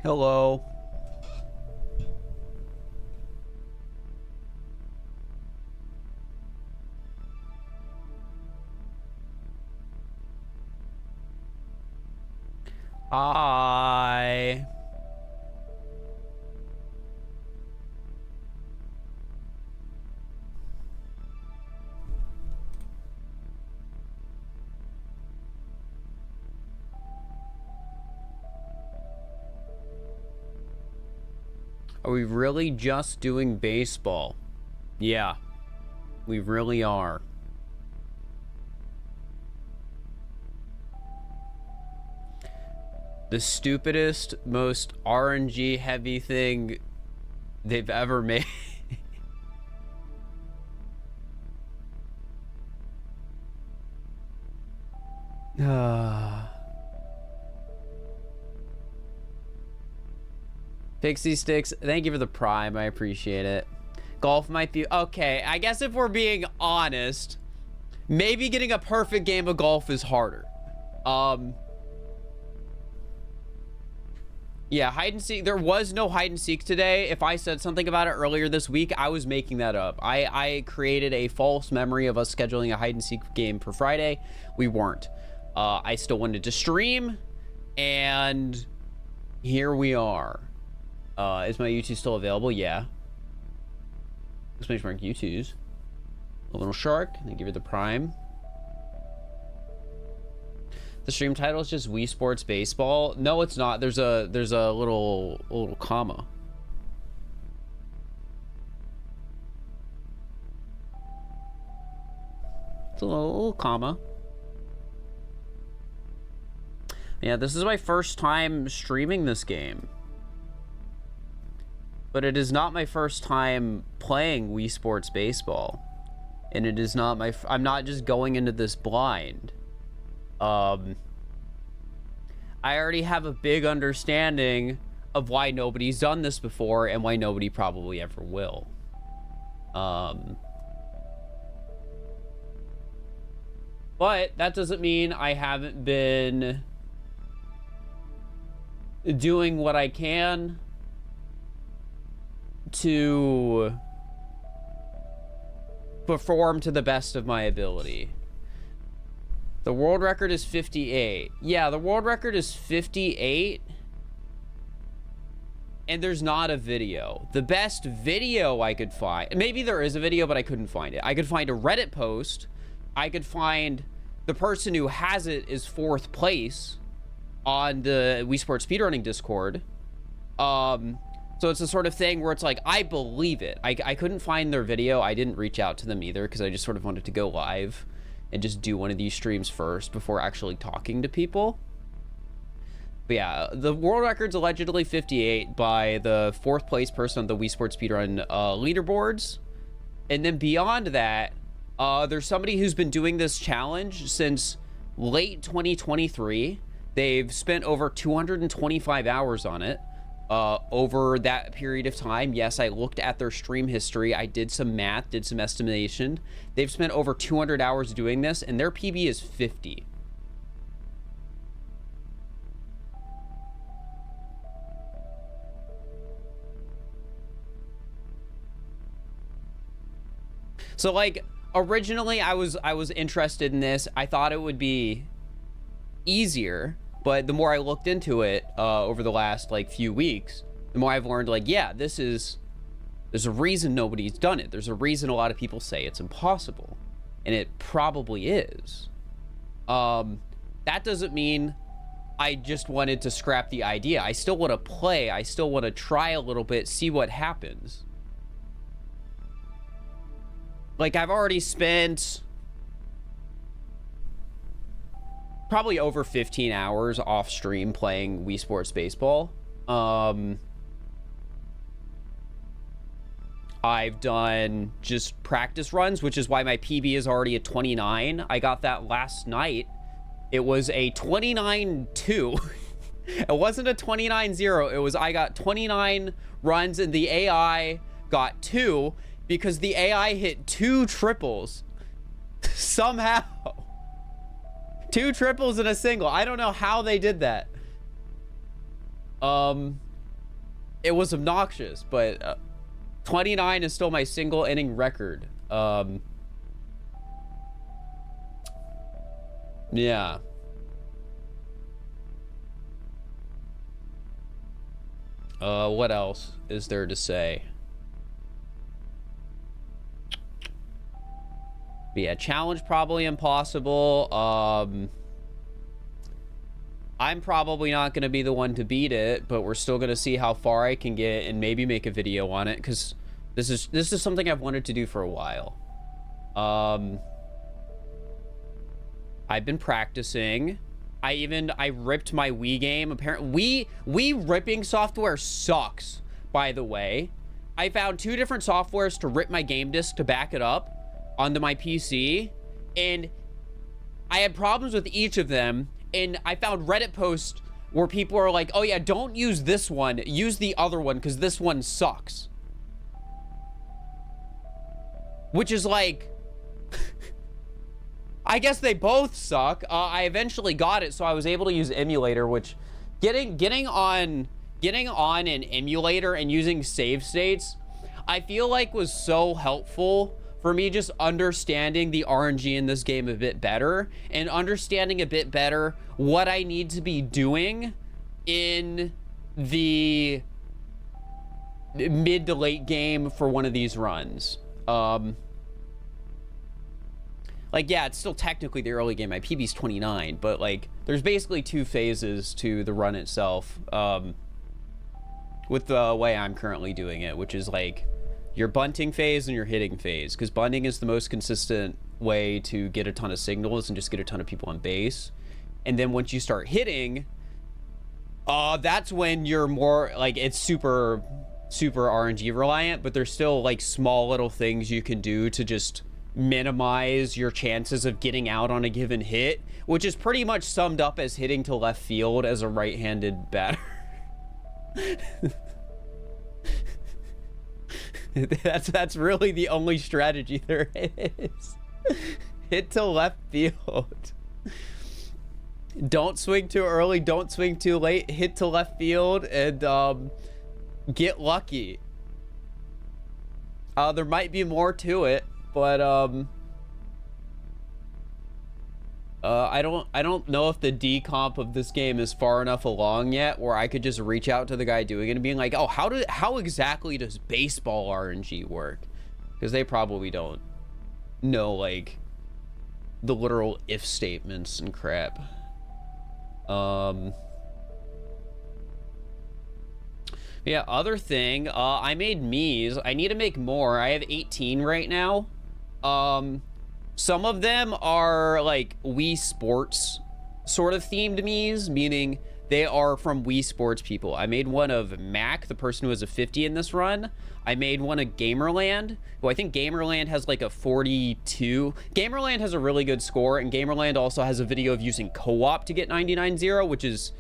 Hello. Hi. Are we really just doing baseball? Yeah, we really are. The stupidest, most RNG heavy thing they've ever made. Pixie Sticks, thank you for the prime. I appreciate it. Golf might be okay. I guess if we're being honest, maybe getting a perfect game of golf is harder. Yeah, hide and seek. There was no hide and seek today. If I said something about it earlier this week, I was making that up. I created a false memory of us scheduling a hide and seek game for Friday. We weren't. I still wanted to stream, and here we are. Is my YouTube still available? Yeah. Exclamation mark YouTooz. A little shark. They give you the prime. The stream title is just Wii Sports Baseball. No, it's not. There's a little comma. It's a little comma. Yeah, this is my first time streaming this game. But it is not my first time playing Wii Sports Baseball. And it is not I'm not just going into this blind. I already have a big understanding of why nobody's done this before and why nobody probably ever will. But that doesn't mean I haven't been doing what I can to perform to the best of my ability. The world record is 58. Yeah, the world record is 58. And there's not a video. The best video I could find, maybe there is a video, but I couldn't find it. I could find a Reddit post. I could find the person who has it is 4th place on the Wii Sports Speedrunning Discord. So it's the sort of thing where it's like, I believe it. I couldn't find their video. I didn't reach out to them either because I just sort of wanted to go live and just do one of these streams first before actually talking to people. But yeah, the world record's allegedly 58 by the 4th place person on the Wii Sports Speedrun leaderboards. And then beyond that, there's somebody who's been doing this challenge since late 2023. They've spent over 225 hours on it. Over that period of time. Yes, I looked at their stream history. I did some math, did some estimation. They've spent over 200 hours doing this, and their PB is 50. So, like, originally I was interested in this. I thought it would be easier. But the more I looked into it over the last like few weeks, the more I've learned, like, yeah, there's a reason nobody's done it. There's a reason a lot of people say it's impossible, and it probably is. That doesn't mean I just wanted to scrap the idea. I still want to play. I still want to try a little bit, see what happens. Like, I've already spent probably over 15 hours off stream playing Wii Sports Baseball. I've done just practice runs, which is why my PB is already at 29. I got that last night. It was a 29-2. It wasn't a 29-0. It was I got 29 runs and the AI got 2 because the AI hit 2 triples somehow. 2 triples and a single. I don't know how they did that. it was obnoxious, but 29 is still my single inning record. Yeah. What else is there to say? But yeah, challenge probably impossible. I'm probably not going to be the one to beat it, but we're still going to see how far I can get and maybe make a video on it, because this is something I've wanted to do for a while. I've been practicing. I ripped my Wii game. Apparently, Wii ripping software sucks, by the way. I found 2 different softwares to rip my game disc to back it up onto my PC, and I had problems with each of them, and I found Reddit posts where people are like, oh yeah, don't use this one, use the other one, because this one sucks. Which is like, I guess they both suck. I eventually got it, so I was able to use emulator, which getting on an emulator and using save states, I feel like was so helpful for me, just understanding the RNG in this game a bit better and understanding a bit better what I need to be doing in the mid to late game for one of these runs. Like, yeah, it's still technically the early game. My PB's 29, but like there's basically 2 phases to the run itself, with the way I'm currently doing it, which is like your bunting phase and your hitting phase, because bunting is the most consistent way to get a ton of signals and just get a ton of people on base. And then once you start hitting, that's when you're more like, it's super RNG reliant, but there's still like small little things you can do to just minimize your chances of getting out on a given hit, which is pretty much summed up as hitting to left field as a right-handed batter. That's really the only strategy there is. Hit to left field. Don't swing too early, don't swing too late, hit to left field, and get lucky. There might be more to it, but I don't know if the decomp of this game is far enough along yet where I could just reach out to the guy doing it and being like, oh, how exactly does baseball RNG work? Because they probably don't know like the literal if statements and crap. Yeah, other thing, I made Miis. I need to make more. I have 18 right now. Some of them are like Wii Sports sort of themed Miis, meaning they are from Wii Sports people. I made one of Mac, the person who has a 50 in this run. I made one of Gamerland, who I think Gamerland has like a 42. Gamerland has a really good score, and Gamerland also has a video of using co-op to get 99-0, which is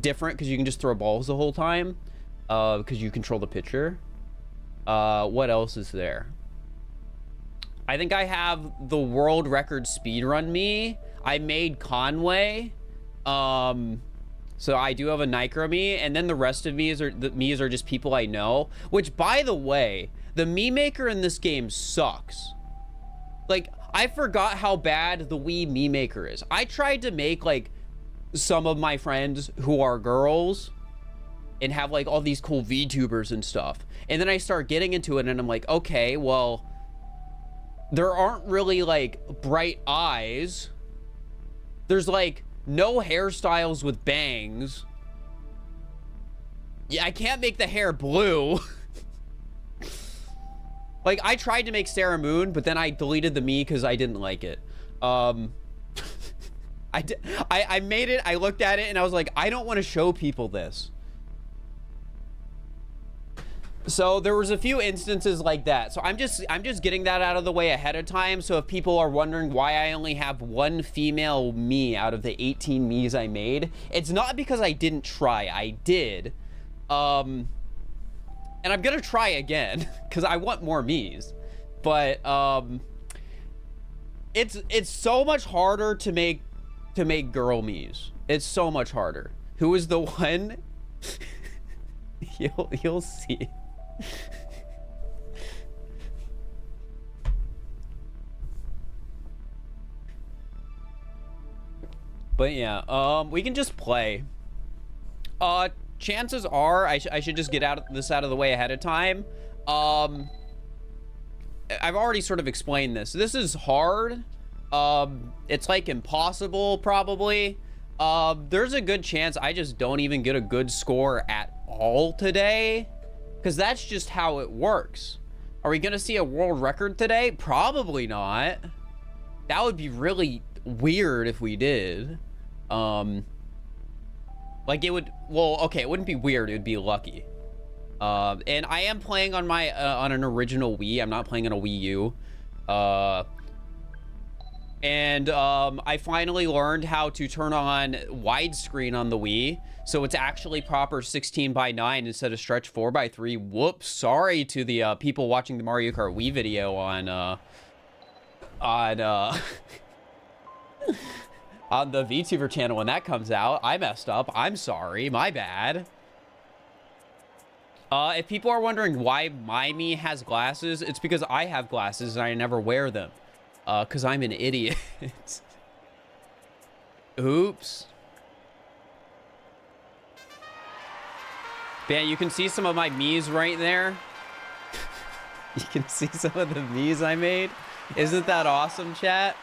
different because you can just throw balls the whole time, because you control the pitcher. What else is there? I think I have the world record speedrun me. I made Conway. So I do have a Nicro me, and then the rest of Miis are just people I know, which, by the way, the Mii Maker in this game sucks. Like, I forgot how bad the Wii Mii Maker is. I tried to make like some of my friends who are girls and have like all these cool VTubers and stuff, and then I start getting into it and I'm like, okay, well, there aren't really like bright eyes. There's like no hairstyles with bangs. Yeah, I can't make the hair blue. Like, I tried to make Sarah Moon, but then I deleted the Mii because I didn't like it. I made it, I looked at it, and I was like, I don't want to show people this. So there was a few instances like that. So I'm just getting that out of the way ahead of time. So if people are wondering why I only have one female Mii out of the 18 Miis I made, it's not because I didn't try. I did. And I'm gonna try again because I want more Miis. But it's so much harder to make girl Miis. It's so much harder. Who is the one? You'll see. But yeah, we can just play. Chances are I should just get this out of the way ahead of time. I've already sort of explained this. This is hard. It's like impossible, probably. There's a good chance I just don't even get a good score at all today, because that's just how it works. Are we gonna see a world record today? Probably not. That would be really weird if we did. Like it would, well, okay, it wouldn't be weird, it would be lucky. And I am playing on my on an original Wii. I'm not playing on a Wii U. I finally learned how to turn on widescreen on the Wii, so it's actually proper 16:9 instead of stretch 4:3. Whoops, sorry to the people watching the Mario Kart Wii video on on the VTuber channel when that comes out. I messed up. I'm sorry. My bad. If people are wondering why my me has glasses, it's because I have glasses and I never wear them. Because I'm an idiot. Oops. Yeah, you can see some of my me's right there. You can see some of the me's I made. Isn't that awesome, chat?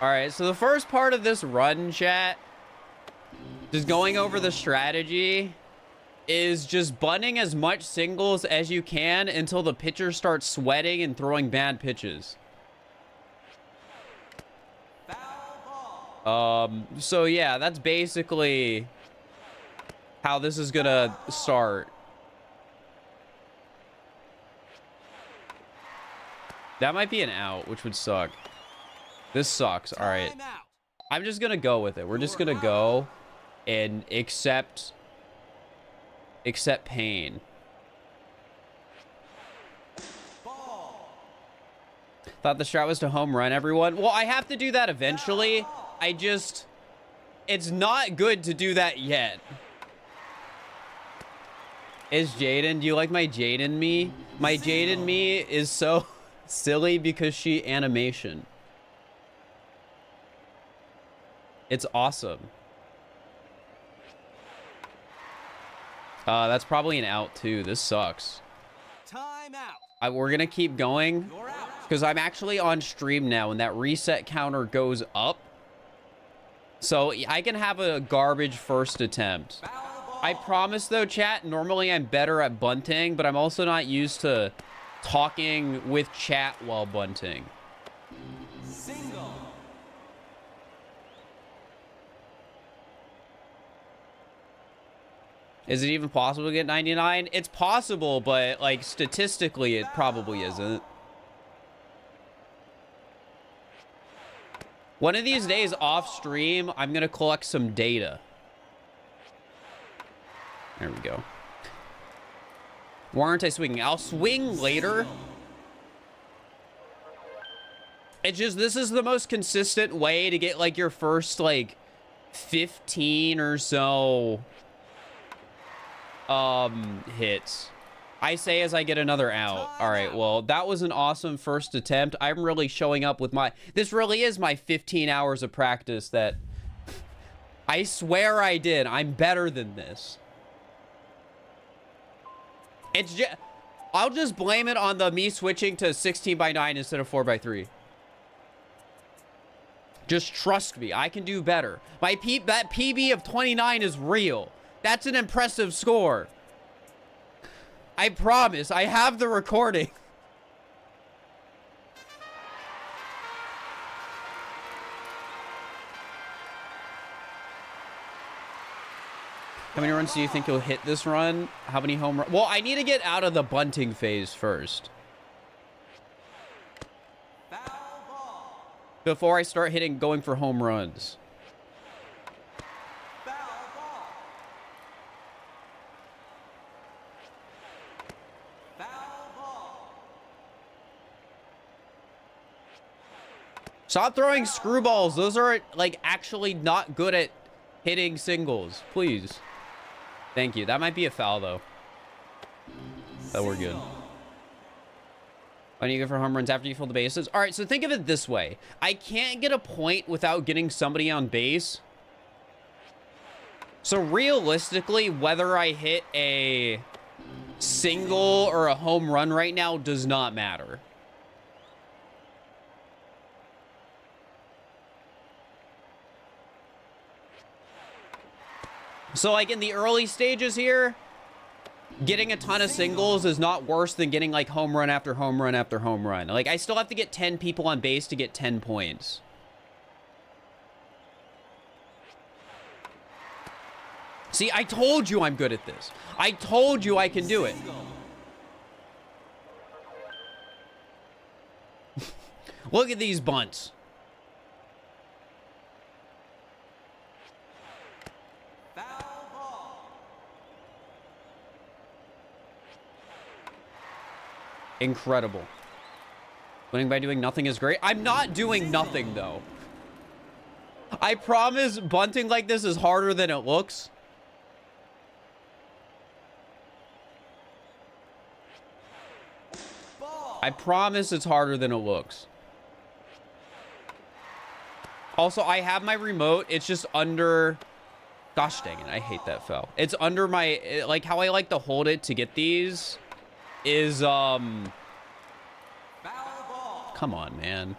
All right, so the first part of this run, chat, just going over the strategy, is just bunting as much singles as you can until the pitcher starts sweating and throwing bad pitches. So yeah, that's basically how this is gonna start. That might be an out, which would suck. This sucks. All right. I'm just gonna go with it. We're just gonna go and accept pain. Thought the strat was to home run everyone. Well, I have to do that eventually. It's not good to do that yet. Is Jaden, do you like my Jaden me? My Jaden me is so silly because she animation. It's awesome. That's probably an out too. This sucks. Time out. We're gonna keep going because I'm actually on stream now and that reset counter goes up. So I can have a garbage first attempt. I promise though, chat, normally I'm better at bunting, but I'm also not used to talking with chat while bunting. Single. Is it even possible to get 99? It's possible, but like statistically, it probably isn't. One of these days off stream, I'm gonna collect some data. There we go. Why aren't I swinging? I'll swing later. It's just, this is the most consistent way to get like your first like 15 or so hits. I say as I get another out. All right, well, that was an awesome first attempt. I'm really showing up with this really is my 15 hours of practice that I swear I did. I'm better than this. It's just, I'll just blame it on me switching to 16:9 instead of 4:3. Just trust me, I can do better. That PB of 29 is real. That's an impressive score. I promise, I have the recording. How many runs do you think you'll hit this run? How many home runs? Well, I need to get out of the bunting phase first. Before I start going for home runs. Stop throwing screwballs. Those are, like, actually not good at hitting singles. Please. Thank you. That might be a foul, though. But we're good. When you go for home runs after you fill the bases? All right, so think of it this way. I can't get a point without getting somebody on base. So realistically, whether I hit a single or a home run right now does not matter. So like in the early stages here, getting a ton of singles is not worse than getting like home run after home run after home run. Like I still have to get 10 people on base to get 10 points. See, I told you I'm good at this. I told you I can do it. Look at these bunts. Incredible. Winning by doing nothing is great. I'm not doing nothing, though. I promise bunting like this is harder than it looks. I promise it's harder than it looks. Also, I have my remote. It's just under... Gosh dang it, I hate that foul. It's under my... Like, how I like to hold it to get these is, Come on, man.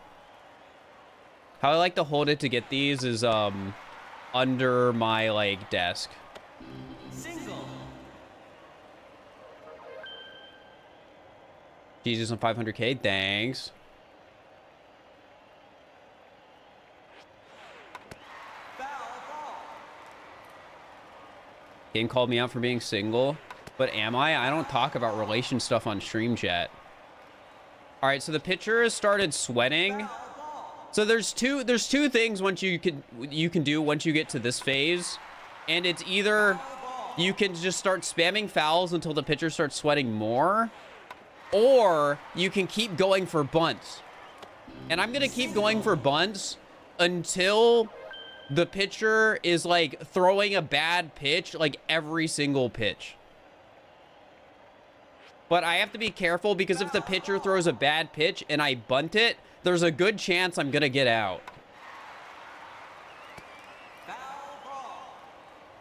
How I like to hold it to get these is, under my, like, desk. Jesus on 500K, thanks. Game called me out for being single, but am I? I don't talk about relation stuff on stream chat. All right, so the pitcher has started sweating. So there's two things once you can do once you get to this phase, and it's either you can just start spamming fouls until the pitcher starts sweating more, or you can keep going for bunts. And I'm gonna keep going for bunts until the pitcher is like throwing a bad pitch, like every single pitch. But I have to be careful because if the pitcher throws a bad pitch and I bunt it, there's a good chance I'm gonna get out.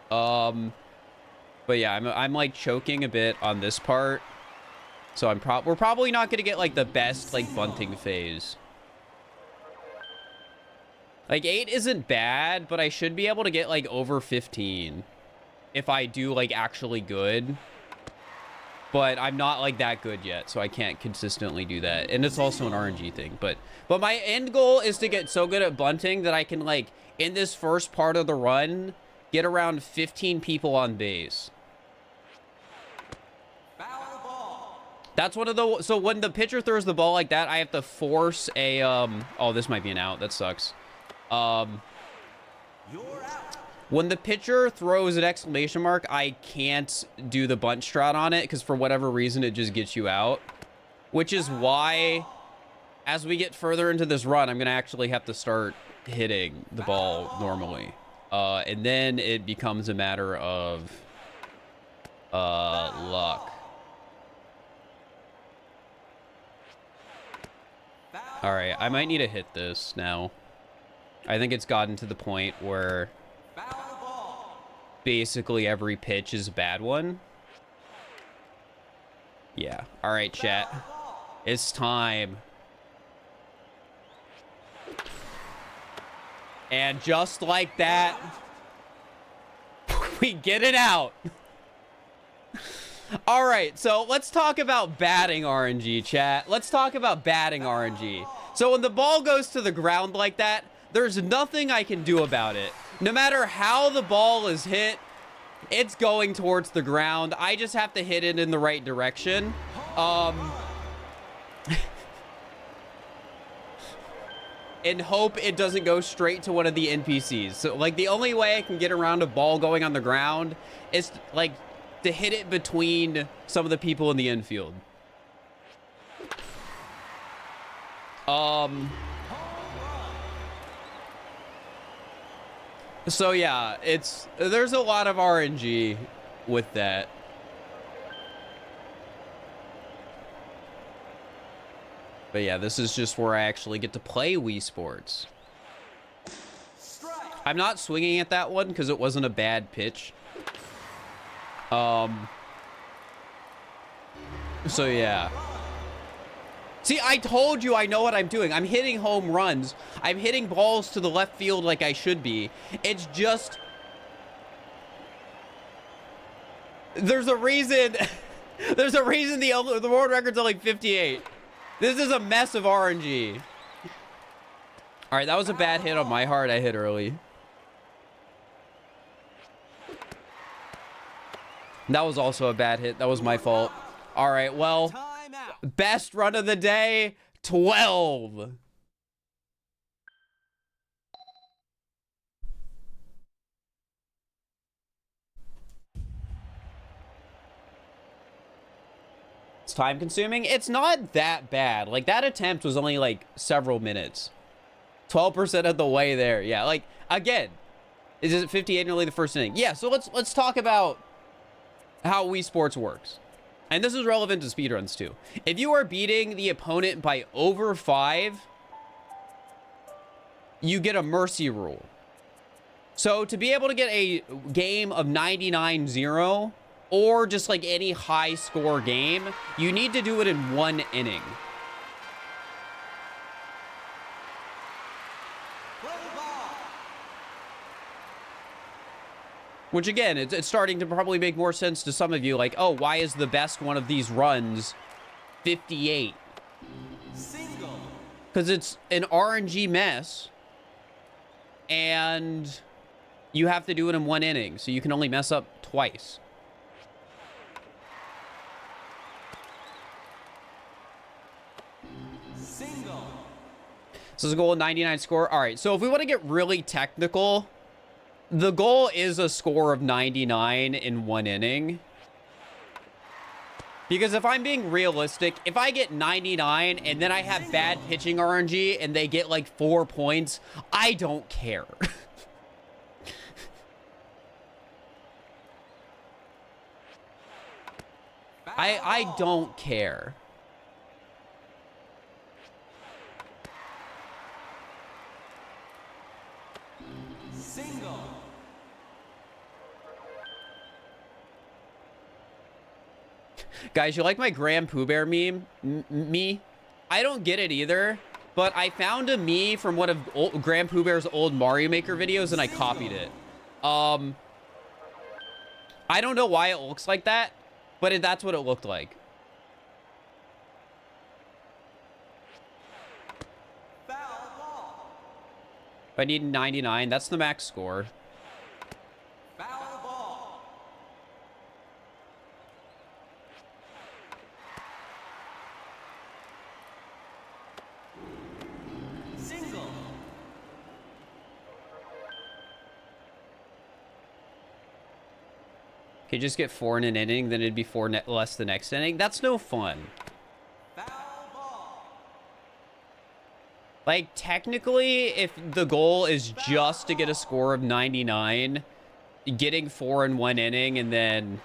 But yeah, I'm like choking a bit on this part. So we're probably not gonna get like the best like bunting phase. Like 8 isn't bad, but I should be able to get like over 15 if I do like actually good. But I'm not like that good yet, so I can't consistently do that. And it's also an RNG thing. But my end goal is to get so good at bunting that I can like in this first part of the run get around 15 people on base. That's one of the... So when the pitcher throws the ball like that, I have to force a... Oh, this might be an out. That sucks. When the pitcher throws an exclamation mark, I can't do the bunt strat on it because for whatever reason, it just gets you out. Which is why, as we get further into this run, I'm going to actually have to start hitting the ball normally. And then it becomes a matter of luck. All right, I might need to hit this now. I think it's gotten to the point where basically every pitch is a bad one. Yeah. All right, chat. It's time. And just like that, we get it out. All right, so let's talk about batting RNG, chat. Let's talk about batting RNG. So when the ball goes to the ground like that, there's nothing I can do about it. No matter how the ball is hit, it's going towards the ground. I just have to hit it in the right direction. And hope it doesn't go straight to one of the NPCs. So, like, the only way I can get around a ball going on the ground is, like, to hit it between some of the people in the infield. So yeah, there's a lot of RNG with that. But yeah, this is just where I actually get to play Wii Sports. I'm not swinging at that one because it wasn't a bad pitch. So yeah. See, I told you I know what I'm doing. I'm hitting home runs. I'm hitting balls to the left field like I should be. It's just... There's a reason... There's a reason the world record's only 58. This is a mess of RNG. All right, that was a bad hit on my heart. I hit early. That was also a bad hit. That was my fault. All right, well... Best run of the day, 12. It's time consuming. It's not that bad. Like that attempt was only like several minutes. 12% of the way there. Yeah, like again, is it 58 nearly the first inning? Yeah, so let's talk about how Wii Sports works. And this is relevant to speedruns too. If you are beating the opponent by over 5, you get a mercy rule. So to be able to get a game of 99-0 or just like any high score game, you need to do it in 1 inning. Which again, it's starting to probably make more sense to some of you. Like, oh, why is the best one of these runs 58? Because it's an RNG mess. And you have to do it in 1 inning. So you can only mess up twice. So this is a goal of 99 score. All right, so if we want to get really technical... The goal is a score of 99 in 1 inning. Because if I'm being realistic, if I get 99 and then I have bad pitching RNG and they get like 4 points, I don't care. I don't care. Guys, you like my Grand Pooh Bear meme? Me? I don't get it either, but I found a meme from one of Grand Pooh Bear's old Mario Maker videos and I copied it. I don't know why it looks like that, but that's what it looked like. I need 99. That's the max score. You just get 4 in an inning, then it'd be 4 less the next inning. That's no fun. Like, technically, if the goal is just to get a score of 99, getting 4 in 1 inning and then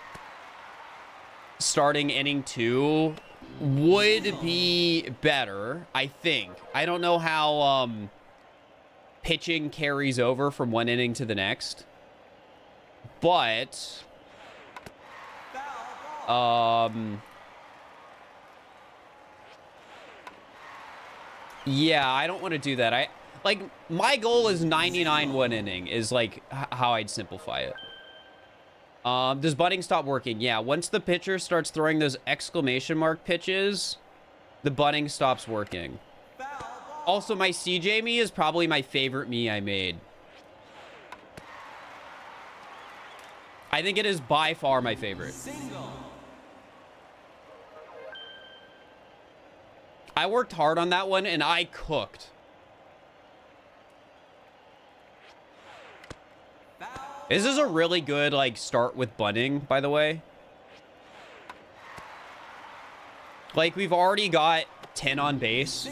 starting inning 2 would be better, I think. I don't know how pitching carries over from 1 inning to the next. But... yeah, I don't want to do that. Like, my goal is 99 1 inning is, like, how I'd simplify it. Does bunting stop working? Yeah, once the pitcher starts throwing those exclamation mark pitches, the bunting stops working. Also, my CJ me is probably my favorite me I made. I think it is by far my favorite. I worked hard on that one, and I cooked. This is a really good, like, start with bunting, by the way. Like, we've already got 10 on base.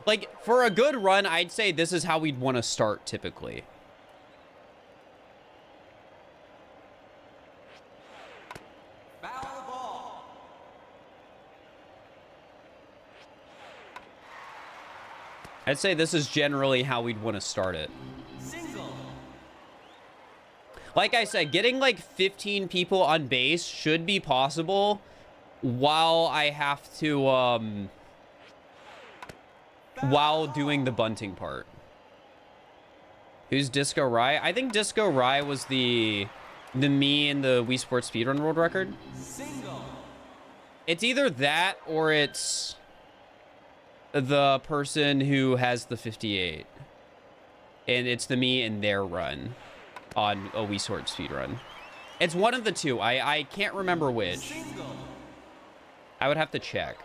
Like, for a good run, I'd say this is how we'd want to start typically. Foul ball. I'd say this is generally how we'd want to start it. Single. Like I said, getting like 15 people on base should be possible while I have to, while doing the bunting part. Who's Disco Rye? I think Disco Rye was the me in the Wii Sports Speedrun World Record. Single. It's either that or it's the person who has the 58. And it's the me in their run on a Wii Sports Speedrun. It's one of the two. I can't remember which. Single. I would have to check.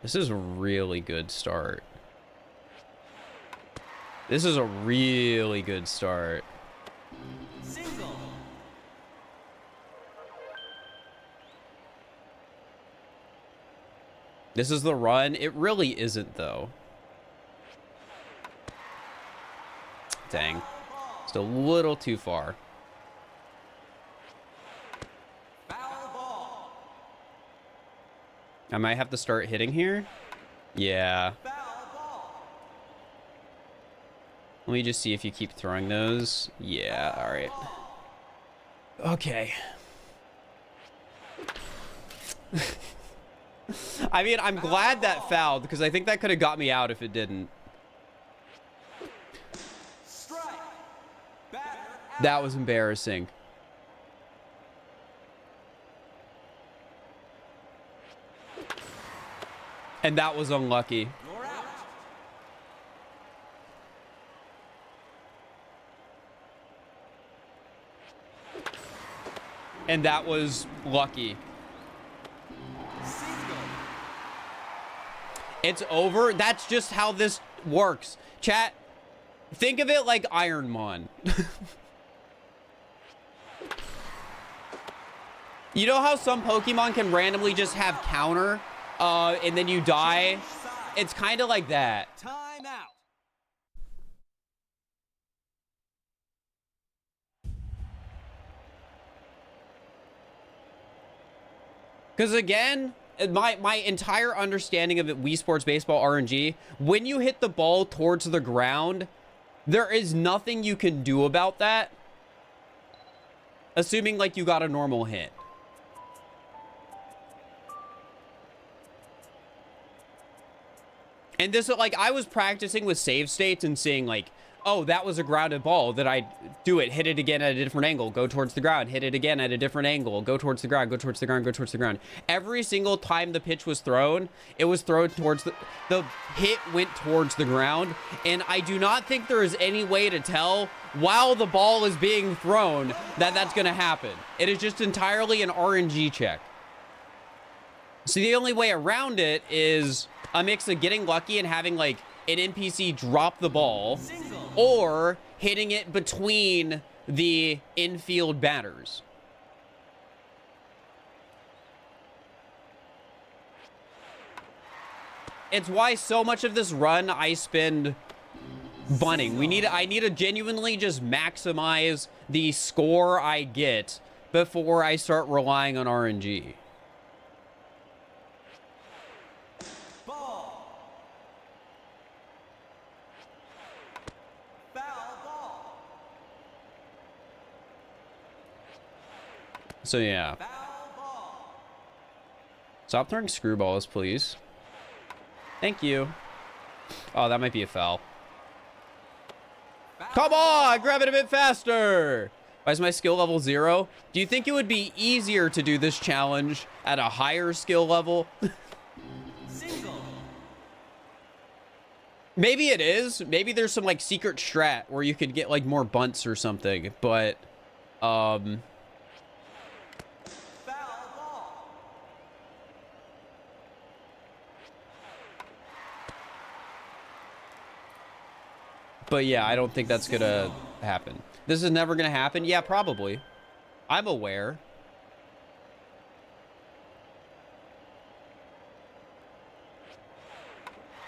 This is a really good start. This is a really good start. Single. This is the run. It really isn't, though. Dang. Just a little too far. Foul ball. I might have to start hitting here. Yeah. Foul ball. Let me just see if you keep throwing those. Yeah, all right. Okay. I mean, I'm glad that fouled because I think that could have got me out if it didn't. Strike. Batter out. That was embarrassing. And that was unlucky. You're out. And that was lucky. Single. It's over. That's just how this works. Chat, think of it like Ironmon. You know how some Pokemon can randomly just have counter, and then you die? It's kind of like that. Time out. Because again, my entire understanding of Wii Sports Baseball RNG, when you hit the ball towards the ground, there is nothing you can do about that. Assuming like you got a normal hit. And this, like, I was practicing with save states and seeing like, oh, that was a grounded ball. That I do it, hit it again at a different angle, go towards the ground, hit it again at a different angle, go towards the ground, go towards the ground, go towards the ground. Every single time the pitch was thrown, it was thrown towards the hit went towards the ground. And I do not think there is any way to tell while the ball is being thrown that that's going to happen. It is just entirely an RNG check. So the only way around it is a mix of getting lucky and having like an NPC drop the ball, or hitting it between the infield batters. It's why so much of this run I spend bunting. I need to genuinely just maximize the score I get before I start relying on RNG. So yeah. Stop throwing screwballs, please. Thank you. Oh, that might be a foul. Come on, grab it a bit faster. Why is my skill level 0? Do you think it would be easier to do this challenge at a higher skill level? Maybe it is. Maybe there's some like secret strat where you could get like more bunts or something, but But yeah, I don't think that's gonna happen. This is never gonna happen? Yeah, probably. I'm aware.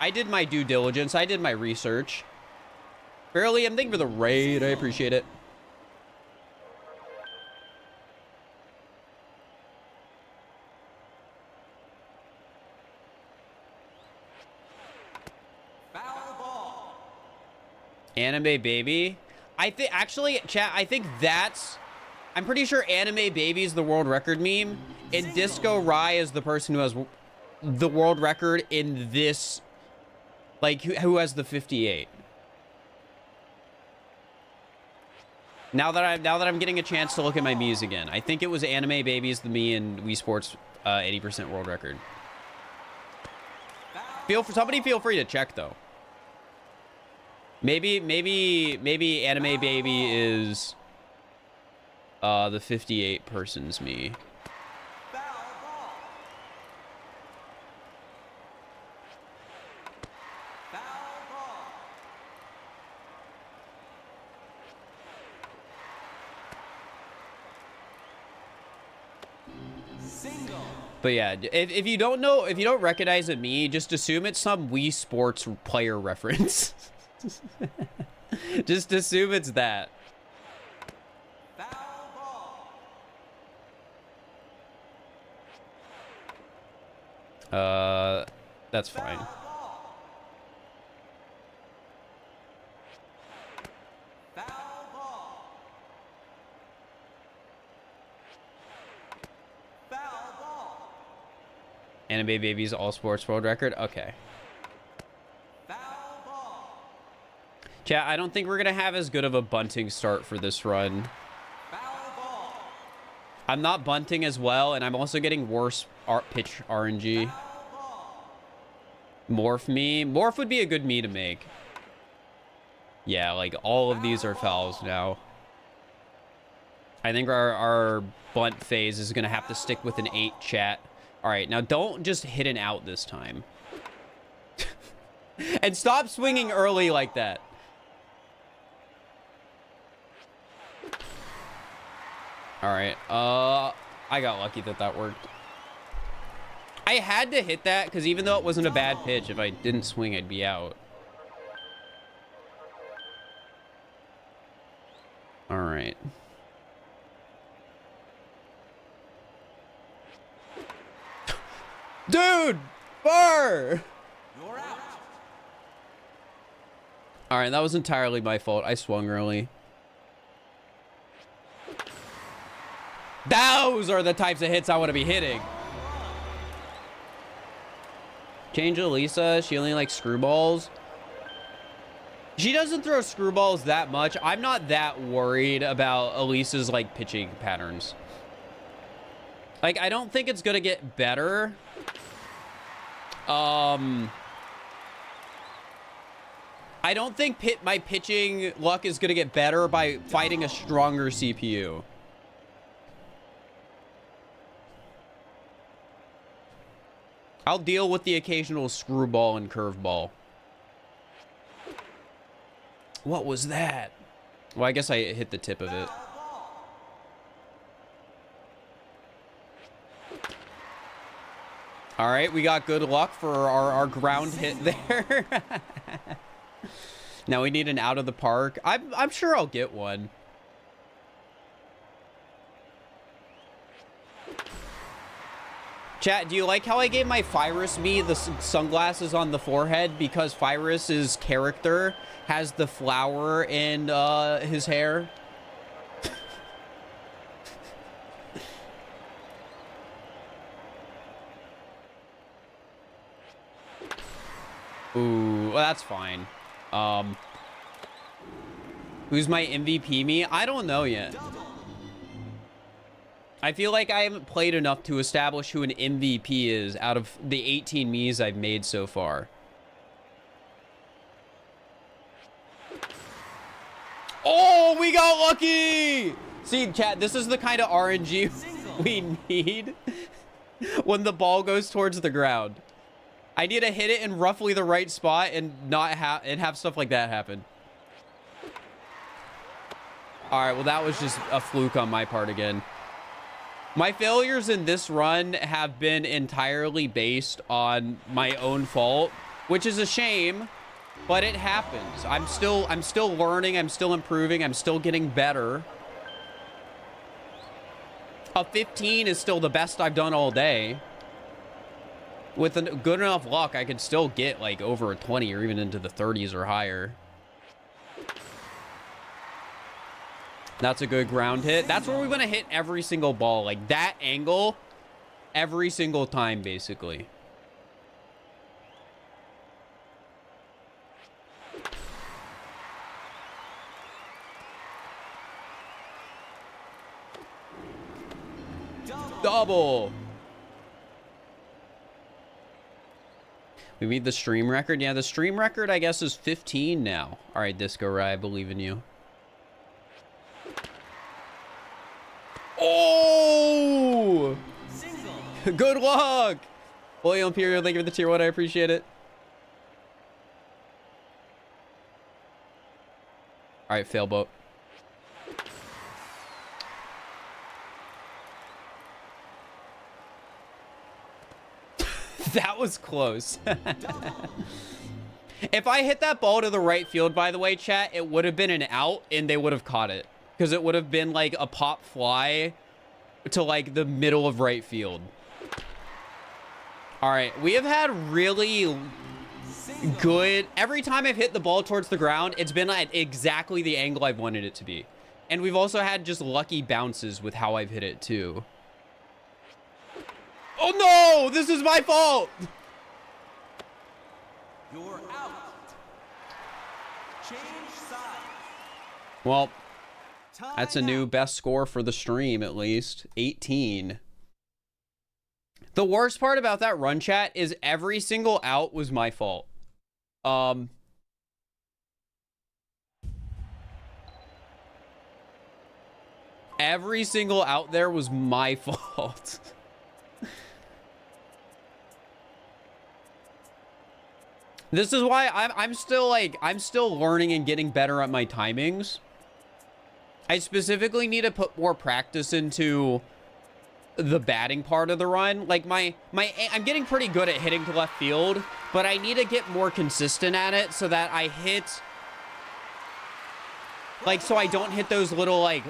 I did my due diligence. I did my research. Barely, I'm thanking for the raid. I appreciate it. Foul ball. Anime Baby. I think, actually, chat, I think that's... I'm pretty sure Anime Baby is the world record meme. And Disco Rai is the person who has the world record in this... Like, who has the 58. Now that I'm getting a chance to look at my Mii's again, I think it was Anime Baby's the Mii and Wii Sports 80% world record. Somebody feel free to check though. Maybe Anime Baby is the 58 person's Mii. Foul ball. Foul ball. Single. But yeah, if you don't know, if you don't recognize it Mii, just assume it's some Wii Sports player reference. Just assume it's that. Foul ball. That's fine. Foul ball. Foul ball. Foul ball. Anime Baby's all sports world record. Okay. Foul ball. Chat, I don't think we're gonna have as good of a bunting start for this run. Foul ball. I'm not bunting as well, and I'm also getting worse pitch RNG. Foul ball. Morph me. Morph would be a good me to make. Yeah, like all of these are fouls now. I think our bunt phase is gonna have to stick with an 8 chat. All right, now don't just hit an out this time. And stop swinging early like that. All right, I got lucky that worked. I had to hit that because even though it wasn't a bad pitch, if I didn't swing, I'd be out. All right. Dude, Fir! You're out. All right, that was entirely my fault. I swung early. Those are the types of hits I want to be hitting. Change Elisa. She only likes screwballs. She doesn't throw screwballs that much. I'm not that worried about Elisa's like pitching patterns. Like, I don't think it's gonna get better. I don't think my pitching luck is gonna get better by fighting a stronger CPU. I'll deal with the occasional screwball and curveball. What was that? Well, I guess I hit the tip of it. All right, we got good luck for our ground hit there. Now we need an out of the park. I'm sure I'll get one. Chat, do you like how I gave my Fyrus Mii the sunglasses on the forehead? Because Fyrus's character has the flower in his hair. Ooh, well, that's fine. Who's my MVP Mii? I don't know yet. I feel like I haven't played enough to establish who an MVP is out of the 18 Miis I've made so far. Oh, we got lucky! See, chat, this is the kind of RNG we need when the ball goes towards the ground. I need to hit it in roughly the right spot and not have stuff like that happen. All right, well, that was just a fluke on my part again. My failures in this run have been entirely based on my own fault. which is a shame, but it happens. I'm still learning. I'm still improving. I'm still getting better. A 15 is still the best I've done all day. With good enough luck, I could still get like over a 20 or even into the 30s or higher. That's a good ground hit. That's where we want to hit every single ball. Like that angle every single time, basically. Double. We beat the stream record. Yeah, the stream record, I guess, is 15 now. All right, Disco Rai, I believe in you. Oh! Good luck! William Imperial, thank you for the tier 1. I appreciate it. All right, fail boat. That was close. If I hit that ball to the right field, by the way, chat, it would have been an out and they would have caught it. Because it would have been like a pop fly to like the middle of right field. All right, we have had really good... Every time I've hit the ball towards the ground, it's been at exactly the angle I've wanted it to be. And we've also had just lucky bounces with how I've hit it too. Oh no! This is my fault! You're out. Change sides. Well, that's a new best score for the stream, at least. 18. The worst part about that run, chat, is every single out was my fault. Every single out there was my fault. This is why I'm still learning and getting better at my timings. I specifically need to put more practice into the batting part of the run. Like I'm getting pretty good at hitting to left field, but I need to get more consistent at it so that I hit, like, so I don't hit those little, like,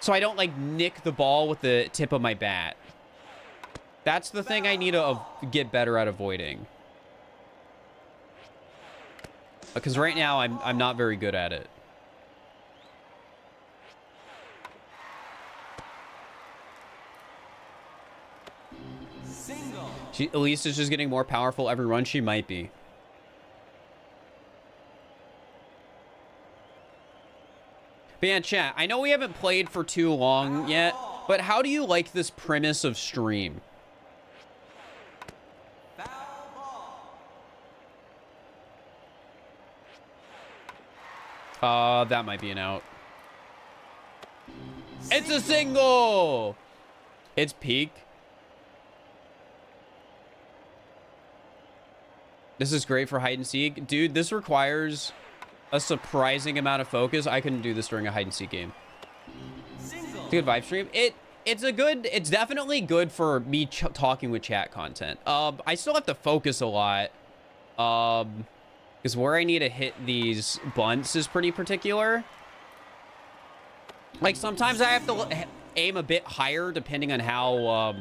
so I don't like nick the ball with the tip of my bat. That's the thing I need to get better at avoiding. Because right now I'm not very good at it. Single. Elise is just getting more powerful every run. She might be. But yeah, chat, I know we haven't played for too long yet, but how do you like this premise of stream? That might be an out. It's a single! It's peak. This is great for hide and seek. Dude, this requires a surprising amount of focus. I couldn't do this during a hide and seek game. It's a good vibe stream. It's definitely good for me talking with chat content. I still have to focus a lot. Because where I need to hit these bunts is pretty particular. Like, sometimes I have to aim a bit higher depending on how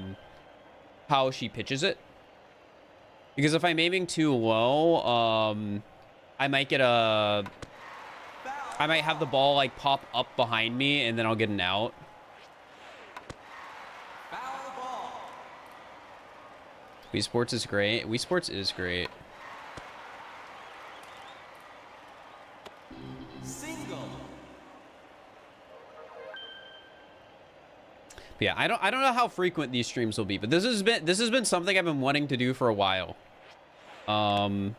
she pitches it. Because if I'm aiming too low, I might have the ball, like, pop up behind me, and then I'll get an out. Wii Sports is great. Wii Sports is great. Yeah, I don't know how frequent these streams will be, but this has been something I've been wanting to do for a while. I've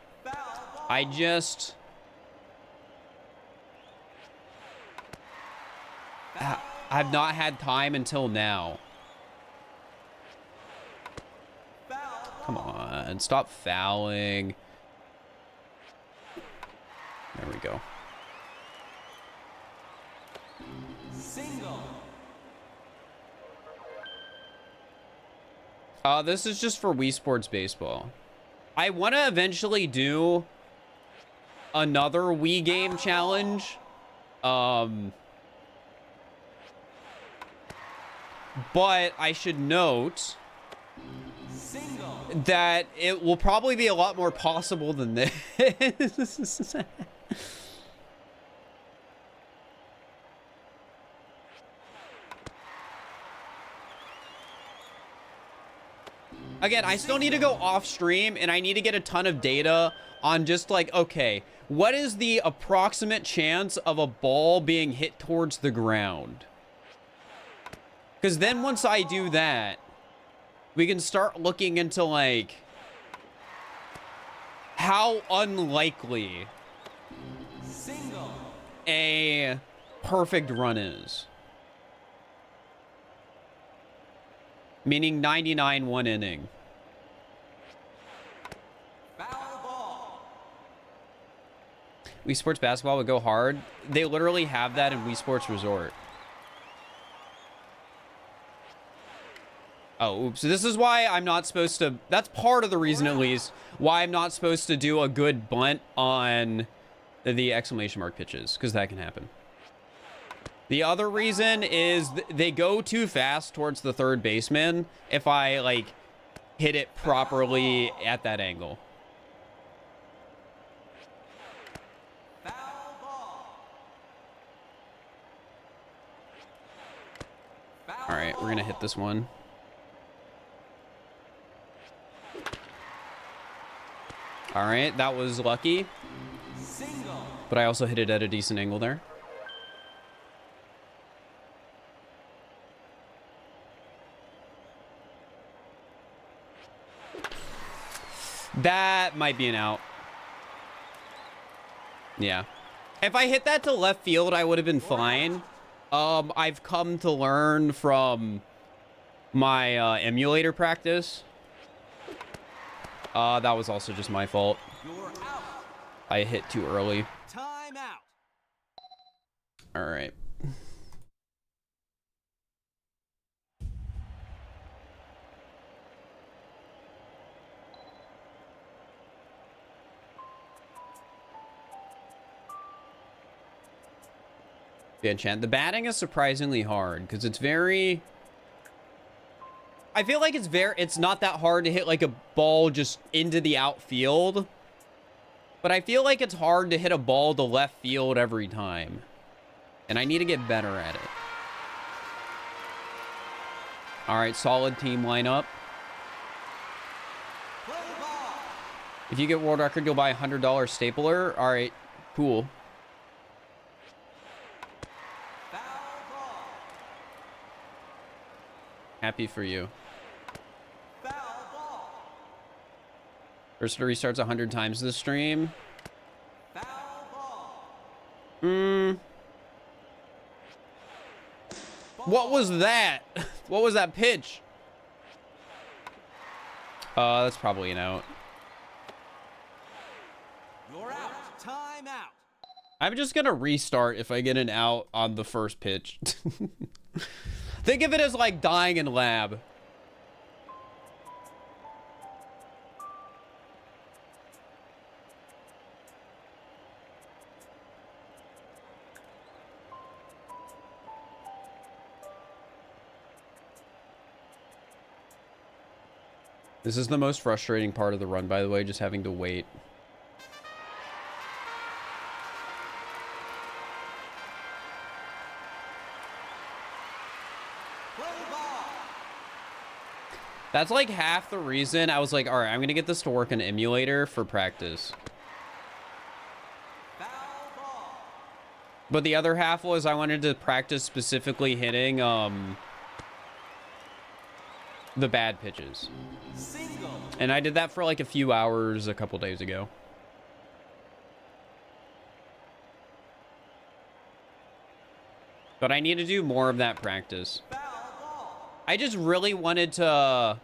not had time until now. Come on, stop fouling. There we go. Single. This is just for Wii Sports Baseball. I want to eventually do another Wii game challenge. But I should note that it will probably be a lot more possible than this. Again, I still need to go off stream and I need to get a ton of data on just like, okay, what is the approximate chance of a ball being hit towards the ground? Because then once I do that, we can start looking into like how unlikely a perfect run is. Meaning 99 one inning. Wii Sports Basketball would go hard. They literally have that in Wii Sports Resort. Oh, oops. This is why I'm not supposed to... That's part of the reason, at least, why I'm not supposed to do a good bunt on the exclamation mark pitches. Because that can happen. The other reason is they go too fast towards the third baseman if I, like, hit it properly at that angle. All right, we're going to hit this one. All right, that was lucky. But I also hit it at a decent angle there. That might be an out. Yeah. If I hit that to left field, I would have been fine. I've come to learn from my emulator practice. That was also just my fault. I hit too early. Time out. All right. The enchant. The batting is surprisingly hard because it's very... I feel like it's not that hard to hit like a ball just into the outfield. But I feel like it's hard to hit a ball to left field every time. And I need to get better at it. All right, solid team lineup. If you get world record, you'll buy a $100 stapler. All right, cool. Happy for you. First restarts 100 times this stream. What was that? What was that pitch? That's probably an out. You're out. Time out. I'm just gonna restart if I get an out on the first pitch. Think of it as like dying in lab. This is the most frustrating part of the run, by the way, just having to wait. That's like half the reason I was like, all right, I'm going to get this to work in emulator for practice. But the other half was I wanted to practice specifically hitting the bad pitches. And I did that for like a few hours a couple days ago. But I need to do more of that practice. I just really wanted to...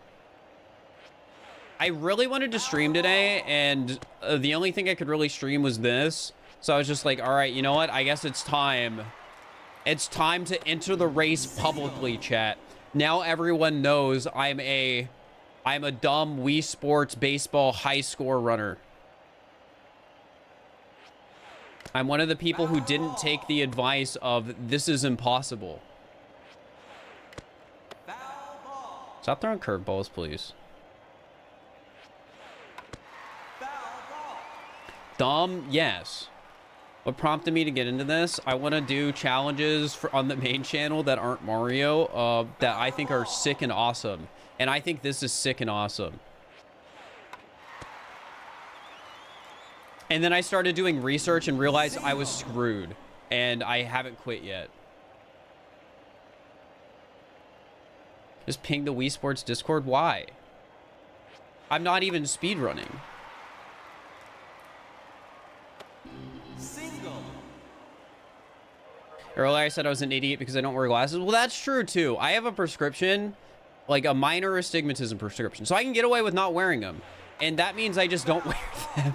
I really wanted to stream today, and the only thing I could really stream was this. So I was just like, all right, you know what? I guess it's time. It's time to enter the race publicly, chat. Now everyone knows I'm a I'm a dumb Wii Sports baseball high score runner. I'm one of the people who didn't take the advice of this is impossible. Stop throwing curveballs, please. Dumb, yes. What prompted me to get into this? I want to do challenges on the main channel that aren't Mario, that I think are sick and awesome. And I think this is sick and awesome. And then I started doing research and realized I was screwed. And I haven't quit yet. Just ping the Wii Sports Discord? Why? I'm not even speedrunning. Earlier I said I was an idiot because I don't wear glasses. Well, that's true too. I have a prescription, like a minor astigmatism prescription. So I can get away with not wearing them. And that means I just don't wear them.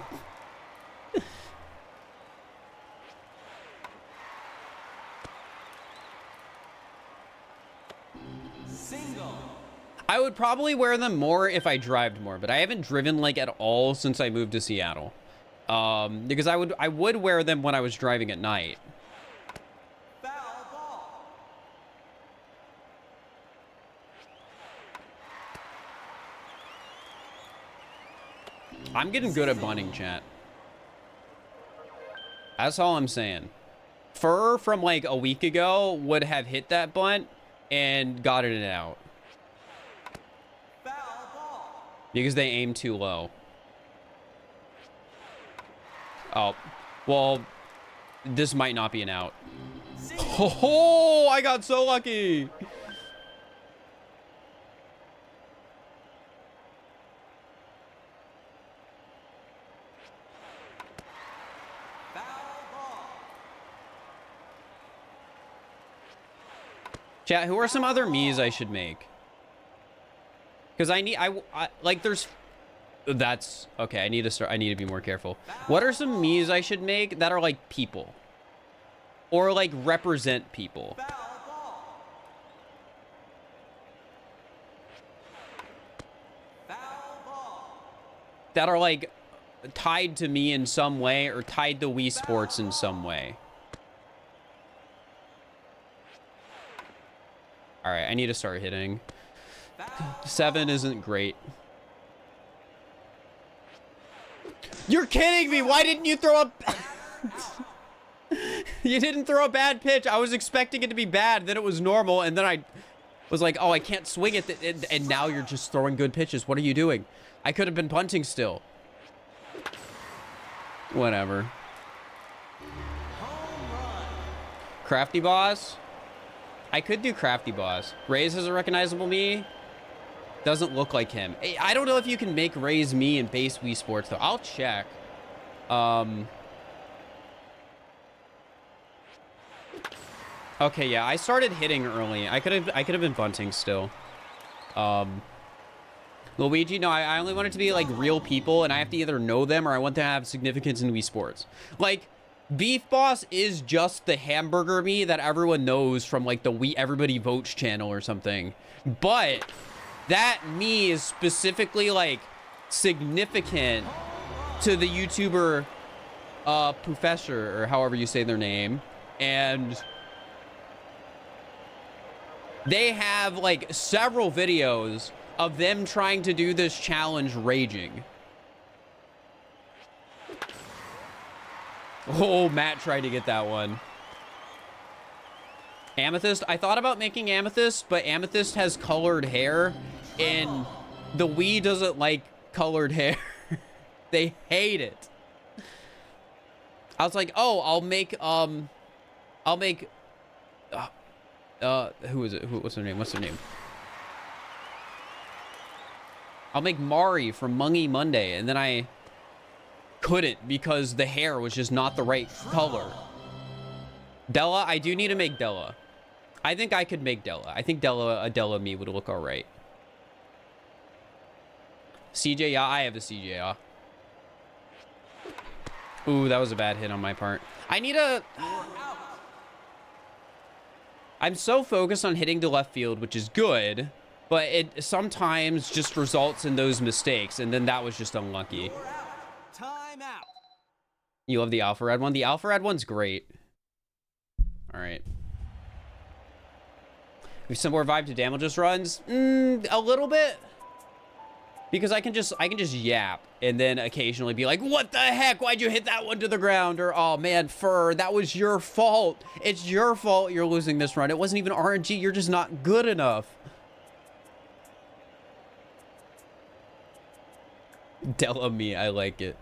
I would probably wear them more if I drove more, but I haven't driven like at all since I moved to Seattle. Because I would wear them when I was driving at night. I'm getting good at bunting, chat. That's all I'm saying. Fir from like a week ago would have hit that bunt and gotten it out. Because they aim too low. Oh, well, this might not be an out. Oh, I got so lucky. Chat, who are some other me's I should make? Because I like there's, that's, okay, I need to be more careful. What are some me's I should make that are like people? Or like represent people? That are like tied to me in some way or tied to Wii Sports in some way. All right, I need to start hitting. 7 isn't great. You're kidding me. Why didn't you throw up? You didn't throw a bad pitch. I was expecting it to be bad. Then it was normal. And then I was like, oh, I can't swing it. And now you're just throwing good pitches. What are you doing? I could have been punting still. Whatever. Crafty Boss. I could do Crafty Boss. Raze has a recognizable me. Doesn't look like him. I don't know if you can make Raze me in base Wii Sports though. I'll check. Okay, yeah, I started hitting early. I could have been bunting still. Luigi, no, I only want it to be like real people, and I have to either know them or I want to have significance in Wii Sports. Like, Beef Boss is just the hamburger me that everyone knows from like the We Everybody Votes channel or something. But that me is specifically like significant to the YouTuber Professor, or however you say their name. And they have like several videos of them trying to do this challenge raging. Oh, Matt tried to get that one. Amethyst. I thought about making Amethyst, but Amethyst has colored hair, and the Wii doesn't like colored hair. They hate it. I was like, oh, I'll make, who is it? What's her name? What's her name? I'll make Mari from Mungy Monday, and then I couldn't because the hair was just not the right color. Della, I do need to make Della. I think I could make Della. I think a Della me would look all right. CJ, yeah, I have a CJ, yeah. Ooh, that was a bad hit on my part. I need a... I'm so focused on hitting to left field, which is good. but it sometimes just results in those mistakes, and then that was just unlucky. You're out. Time out. You love the Alpha Red one? The Alpha Red one's great. All right. Similar vibe to Damage's runs? A little bit. Because I can just yap and then occasionally be like, what the heck? Why'd you hit that one to the ground? Or, oh man, Fir, that was your fault. It's your fault you're losing this run. It wasn't even RNG. You're just not good enough. Della me, I like it.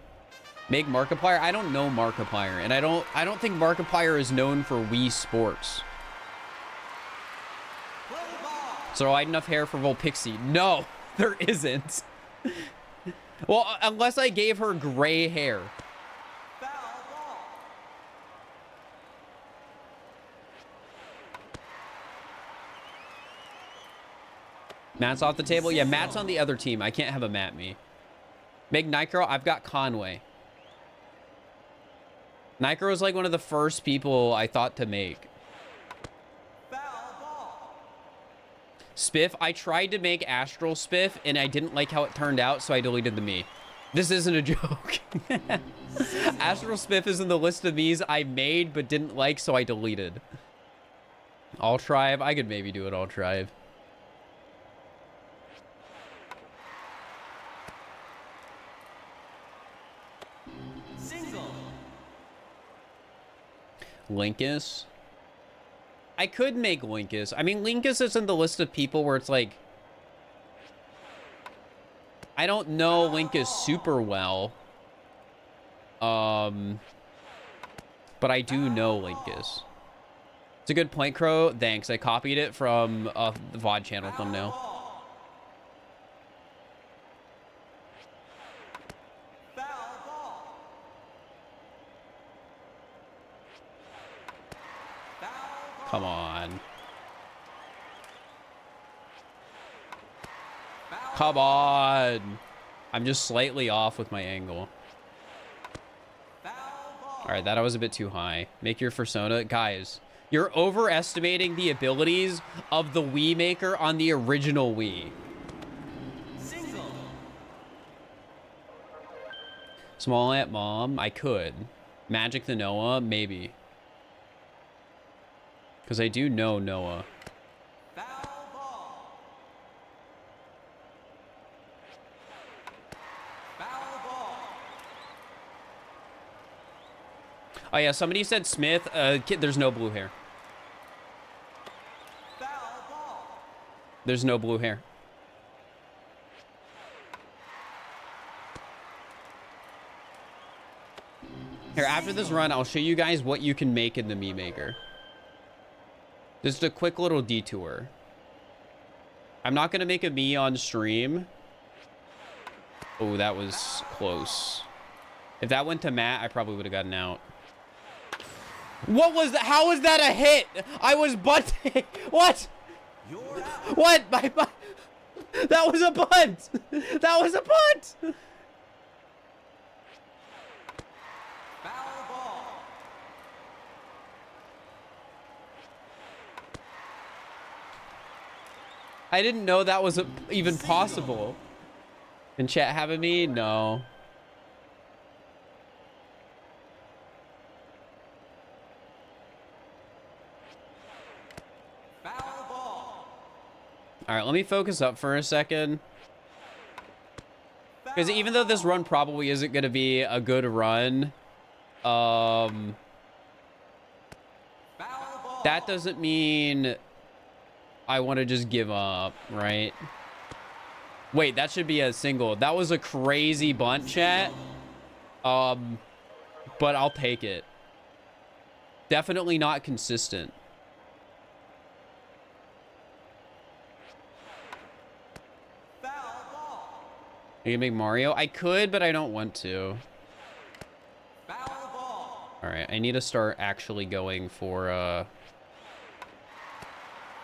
Make Markiplier? I don't know Markiplier, and I don't think Markiplier is known for Wii Sports. So I had enough hair for Volpixie. No, there isn't. Well, unless I gave her gray hair. Matt's off the table? Yeah, Matt's on the other team. I can't have a Matt me. Make Night Girl? I've got Conway. Night Girl was like one of the first people I thought to make. Spiff, I tried to make Astral Spiff, and I didn't like how it turned out, so I deleted the me. This isn't a joke. Astral Spiff is in the list of me's I made, but didn't like, so I deleted. All Tribe? I could maybe do it All Tribe. Single. Linkus? I could make Linkus. I mean, Linkus is in the list of people where it's like, I don't know Linkus super well. But I do know Linkus. It's a good point, Crow. Thanks. I copied it from the VOD channel thumbnail. Come on. Come on. I'm just slightly off with my angle. All right, that was a bit too high. Make your persona. Guys, you're overestimating the abilities of the Wii Maker on the original Wii. Single. Small Ant Mom, I could. Magic the Noah, maybe. Because I do know Noah. Foul ball. Foul ball. Oh yeah, somebody said Smith. Kid, there's no blue hair. Foul ball. There's no blue hair. Here, after this run, I'll show you guys what you can make in the Mii Maker. Just a quick little detour. I'm not going to make a Mii on stream. Oh, that was close. If that went to Matt, I probably would have gotten out. What was that? How was that a hit? I was bunting. What? You're out. What? That was a bunt. That was a bunt. Foul ball. I didn't know that was even possible. In chat having me? No. Foul ball. All right, let me focus up for a second. Because even though this run probably isn't going to be a good run, that doesn't mean I want to just give up, right? Wait, that should be a single. That was a crazy bunt, chat. But I'll take it. Definitely not consistent. You can make Mario? I could, but I don't want to. All right, I need to start actually going for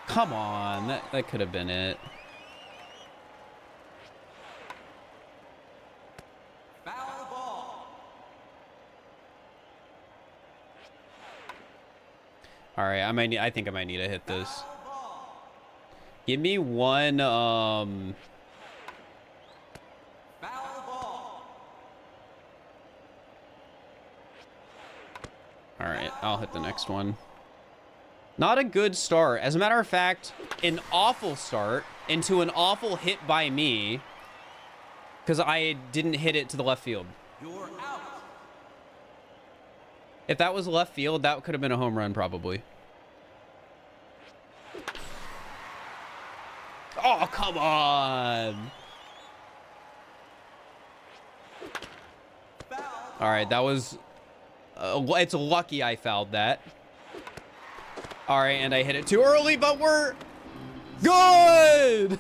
come on, that could have been it. All right, I think I might need to hit this. Give me one, Foul ball. all right, I'll hit the next one. Not a good start. As a matter of fact, an awful start into an awful hit by me because I didn't hit it to the left field. You're out. If that was left field, that could have been a home run probably. Oh, come on. Foul. All right, that was... it's lucky I fouled that. All right, and I hit it too early, but we're good.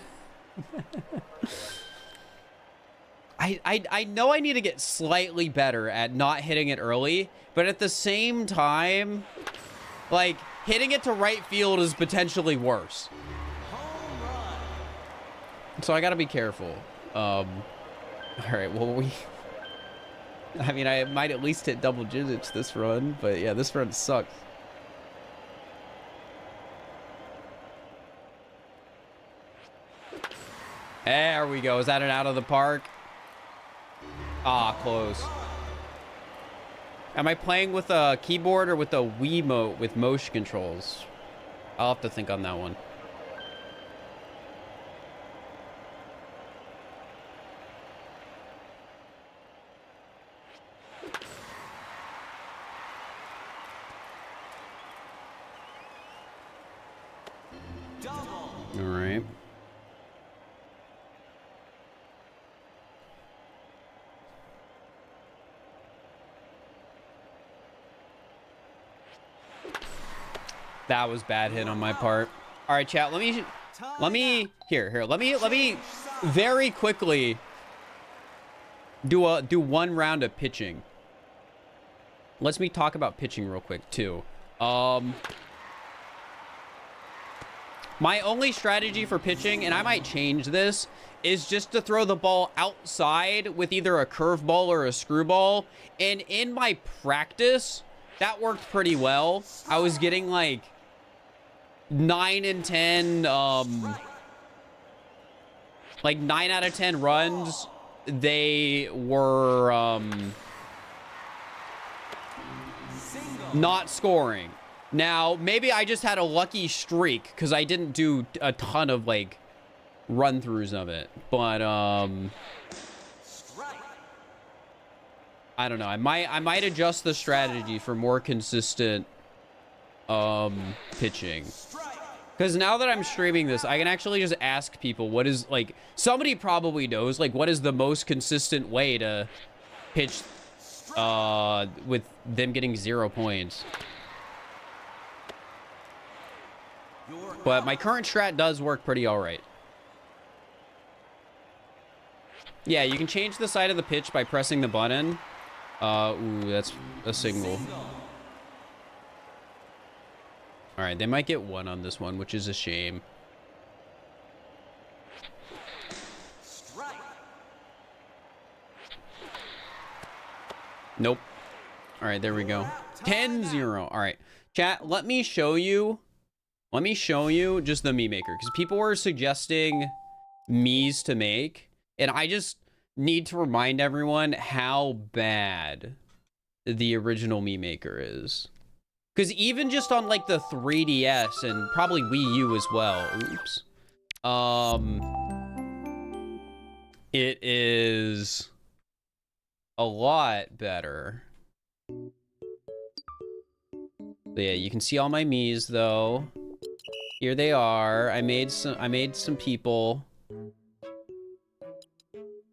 I know I need to get slightly better at not hitting it early, but at the same time, like, hitting it to right field is potentially worse. Home run. So I gotta be careful. All right, well, I mean, I might at least hit double digits this run, but yeah, this run sucks. There we go. Is that an out of the park? Ah, close. Am I playing with a keyboard or with a Wiimote with motion controls? I'll have to think on that one. Double. All right. That was bad hit on my part. All right, chat. Let me very quickly do one round of pitching. Let's me talk about pitching real quick too. My only strategy for pitching, and I might change this, is just to throw the ball outside with either a curveball or a screwball. And in my practice, that worked pretty well. I was getting like 9 and 10, like 9 out of 10 runs. They were not scoring. Now, maybe I just had a lucky streak because I didn't do a ton of like run-throughs of it. But I don't know. I might adjust the strategy for more consistent pitching. Because now that I'm streaming this, I can actually just ask people what is, like, somebody probably knows, like, what is the most consistent way to pitch with them getting 0 points. But my current strat does work pretty all right. Yeah, you can change the side of the pitch by pressing the button. Ooh, that's a single. All right, they might get 1 on this one, which is a shame. Nope. All right, there we go. 10-0. All right, chat, let me show you just the Mii Maker, because people were suggesting Mii's to make, and I just need to remind everyone how bad the original Mii Maker is. Because even just on like the 3DS and probably Wii U as well, oops, it is a lot better. But yeah, you can see all my Mii's though. Here they are. I made some people.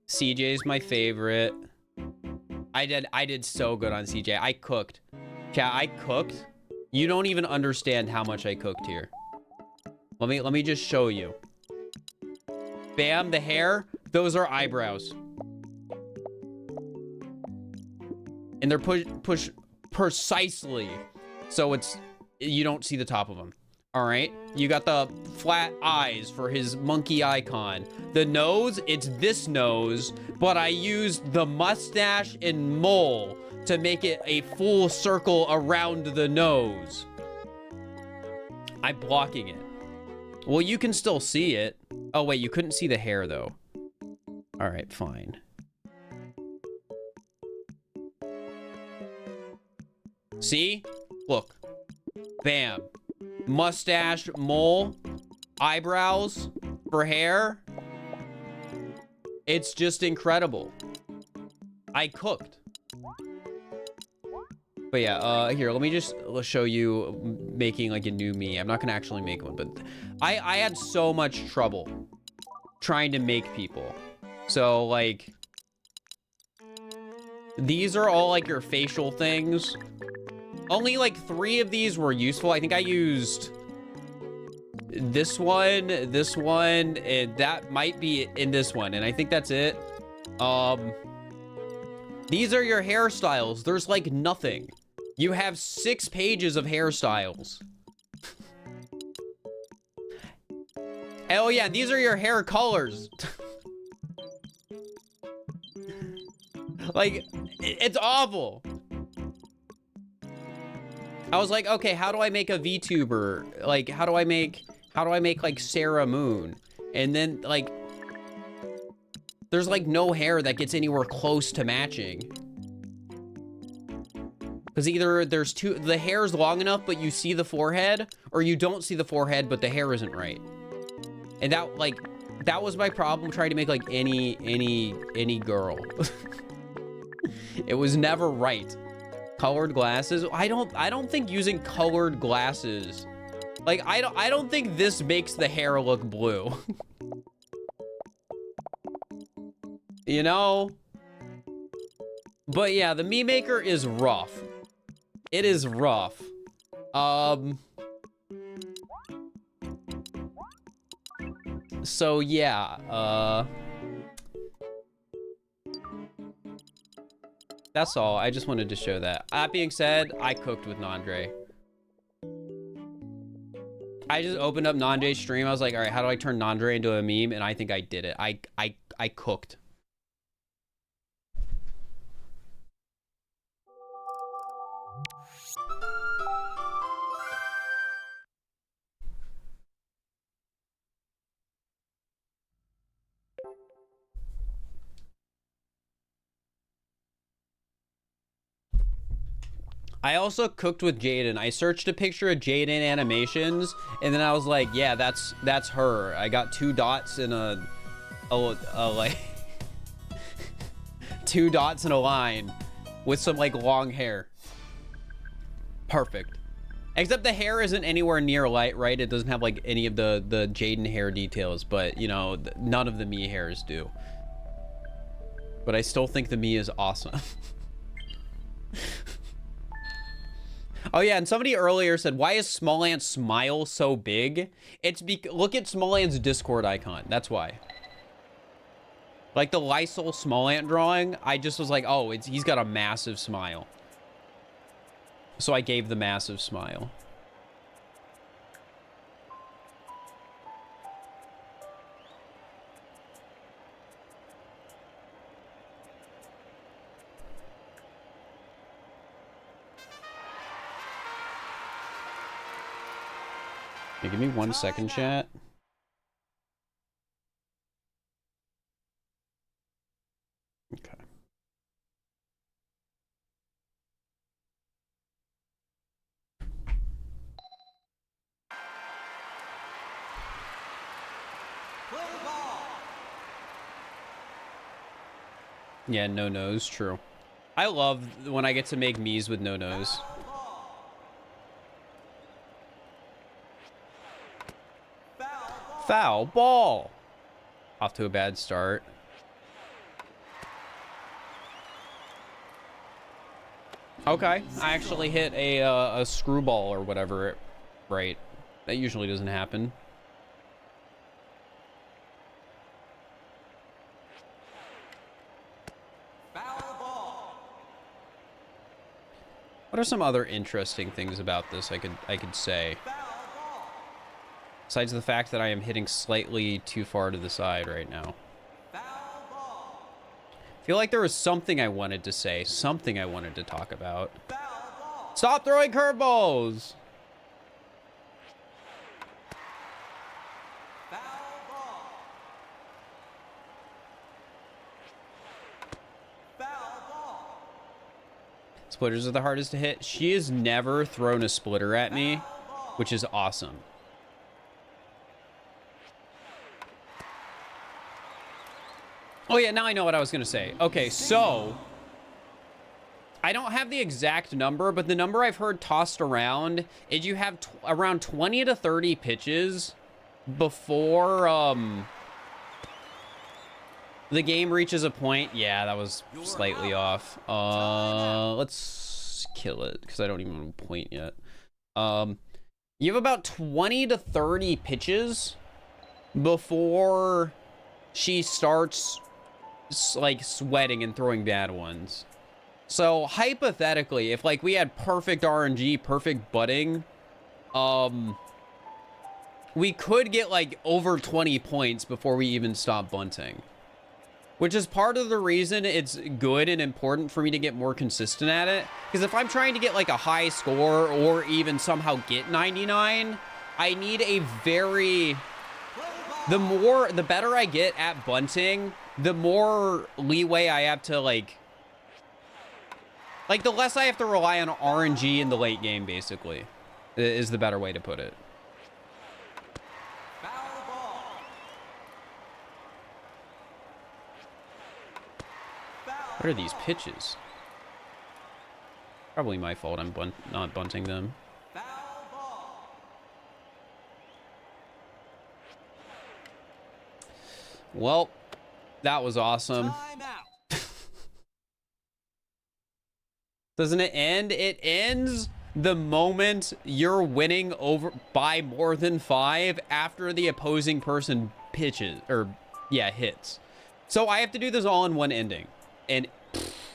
CJ's my favorite. I did so good on CJ. I cooked. Chat, I cooked. You don't even understand how much I cooked here. Let me just show you. Bam, the hair, those are eyebrows. And they're push precisely so you don't see the top of them. All right, you got the flat eyes for his monkey icon. The nose, it's this nose, but I used the mustache and mole to make it a full circle around the nose. I'm blocking it. Well, you can still see it. Oh, wait, you couldn't see the hair, though. All right, fine. See? Look. Bam. Mustache, mole, eyebrows for hair. It's just incredible. I cooked. But yeah, here, let me just show you making like a new me. I'm not gonna actually make one, but I had so much trouble trying to make people. So like, these are all like your facial things. Only like 3 of these were useful. I think I used this one, and that might be in this one, and I think that's it. These are your hairstyles. There's like nothing. You have 6 pages of hairstyles. Oh yeah, these are your hair colors. Like, it's awful. I was like, okay, how do I make a VTuber? Like, how do I make like Sarah Moon? And then like, there's like no hair that gets anywhere close to matching. Because either there's the hair's long enough, but you see the forehead, or you don't see the forehead, but the hair isn't right. And that was my problem trying to make like any girl. It was never right. Colored glasses. I don't think using colored glasses, like, I don't think this makes the hair look blue. You know? But yeah, the meme maker is rough. It is rough. So yeah, that's all. I just wanted to show that. That being said, I cooked with Nandre. I just opened up Nandre's stream. I was like, all right, how do I turn Nandre into a meme? And I think I did it. I cooked. I also cooked with Jaden. I searched a picture of Jaden animations, and then I was like, yeah, that's her. I got 2 dots in a like 2 dots in a line with some like long hair. Perfect. Except the hair isn't anywhere near light, right? It doesn't have like any of the Jaden hair details, but you know, none of the me hairs do. But I still think the me is awesome. Oh yeah, and somebody earlier said, why is Smallant's smile so big? It's look at Smallant's Discord icon. That's why. Like the Lysol Smallant drawing, I just was like, oh, he's got a massive smile. So I gave the massive smile. Okay, give me 1 second, chat. Okay. Yeah, no nose, true. I love when I get to make me's with no nose. Foul ball. Off to a bad start. Okay, I actually hit a screwball or whatever, right? That usually doesn't happen. What are some other interesting things about this I could say? Besides the fact that I am hitting slightly too far to the side right now. I feel like there was something I wanted to say, something I wanted to talk about. Stop throwing curveballs! Splitters are the hardest to hit. She has never thrown a splitter at me, which is awesome. Oh yeah, now I know what I was gonna say. Okay, so I don't have the exact number, but the number I've heard tossed around is you have around 20 to 30 pitches before the game reaches a point. Yeah, that was slightly off. Let's kill it because I don't even want to point yet. You have about 20 to 30 pitches before she starts like sweating and throwing bad ones. So hypothetically, if like we had perfect RNG, perfect butting, we could get like over 20 points before we even stop bunting, which is part of the reason it's good and important for me to get more consistent at it. Because if I'm trying to get like a high score or even somehow get 99, I need a very, the better I get at bunting, the more leeway I have to like the less I have to rely on RNG in the late game, basically, is the better way to put it. What are these pitches? Probably my fault. I'm not bunting them. Well, that was awesome. Doesn't it end? It ends the moment you're winning over by more than 5 after the opposing person pitches or hits. So I have to do this all in one ending. And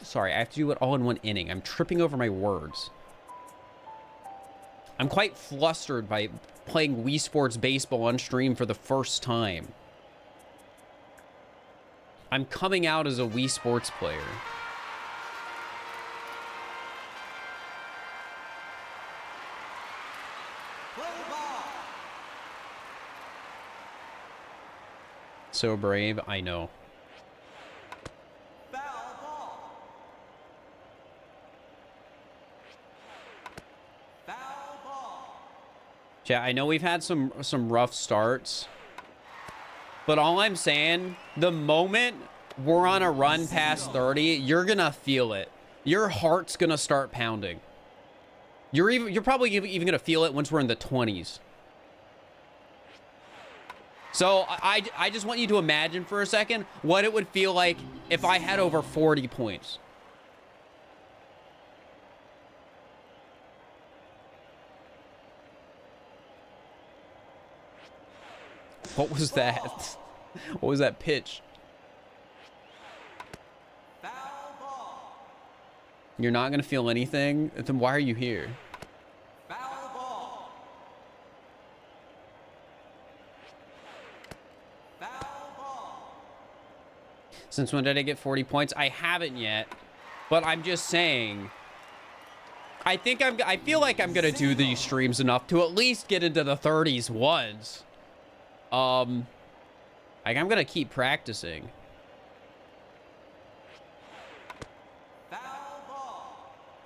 sorry, I have to do it all in one inning. I'm tripping over my words. I'm quite flustered by playing Wii Sports Baseball on stream for the first time. I'm coming out as a Wii Sports player. So brave, I know. Yeah, I know we've had some rough starts, but all I'm saying, the moment we're on a run past 30, you're gonna feel it. Your heart's gonna start pounding. You're probably even gonna feel it once we're in the 20s. So I just want you to imagine for a second what it would feel like if I had over 40 points. What was that? What was that pitch? You're not gonna feel anything? Then why are you here? Since when did I get 40 points? I haven't yet, but I'm just saying. I feel like I'm gonna do these streams enough to at least get into the 30s once. Like I'm gonna keep practicing.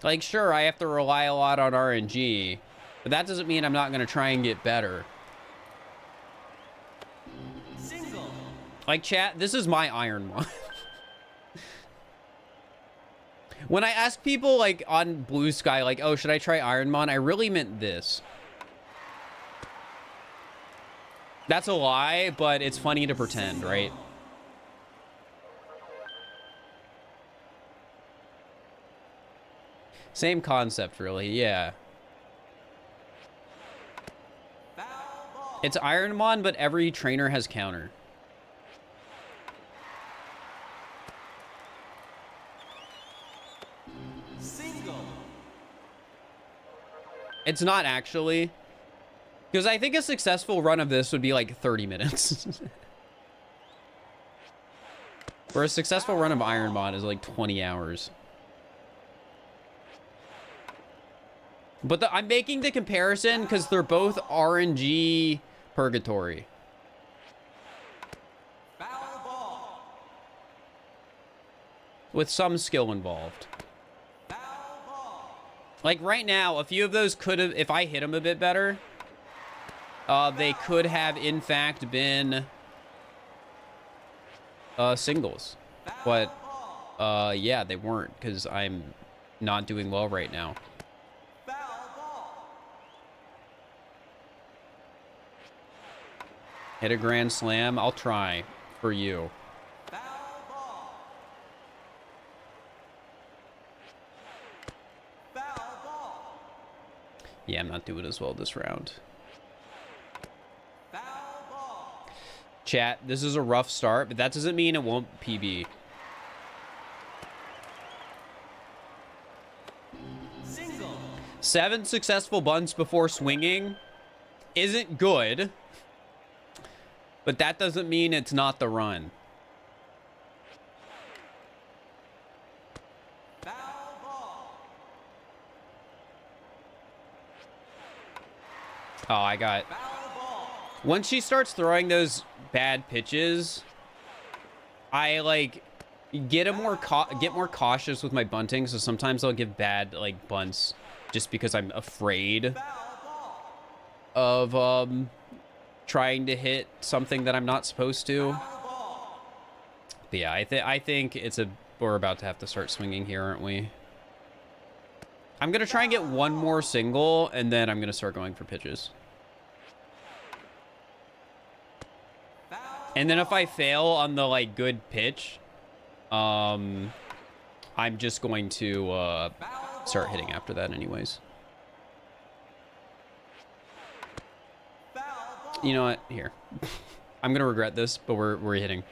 Like sure, I have to rely a lot on RNG, but that doesn't mean I'm not gonna try and get better. Like chat, this is my Iron Mon. When I ask people like on Blue Sky, like, oh, should I try Iron Mon? I really meant this. That's a lie, but it's funny to pretend, right? Same concept, really, yeah. It's Iron Mon, but every trainer has counter. It's not actually. Because I think a successful run of this would be like 30 minutes. Where a successful run of Iron Mon is like 20 hours. But I'm making the comparison because they're both RNG purgatory. With some skill involved. Like right now, a few of those could have, if I hit them a bit better, they could have in fact been singles. But yeah, they weren't because I'm not doing well right now. Hit a grand slam. I'll try for you. Yeah, I'm not doing as well this round. Chat, this is a rough start, but that doesn't mean it won't PB. Single. 7 successful bunts before swinging isn't good, but that doesn't mean it's not the run. Oh, I got... Once she starts throwing those bad pitches, I, like, get more cautious with my bunting, so sometimes I'll give bad, like, bunts just because I'm afraid of, trying to hit something that I'm not supposed to. But yeah, I think we're about to have to start swinging here, aren't we? I'm gonna try and get one more single, and then I'm gonna start going for pitches. And then if I fail on the, like, good pitch, I'm just going to start hitting after that anyways. You know what? Here. I'm gonna regret this, but we're hitting.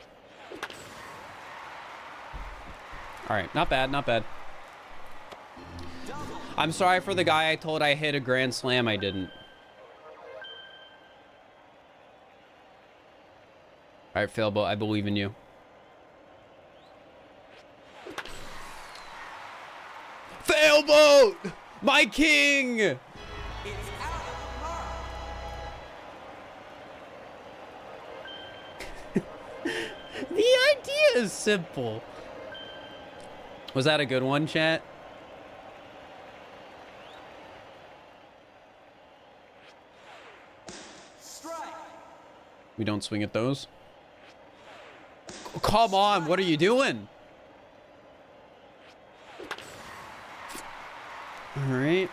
All right, not bad, not bad. I'm sorry for the guy I told I hit a grand slam. I didn't. All right, Failboat, I believe in you. Failboat! My king! It's out of the park. The idea is simple. Was that a good one, chat? Strike. We don't swing at those. Oh, come on, what are you doing? All right.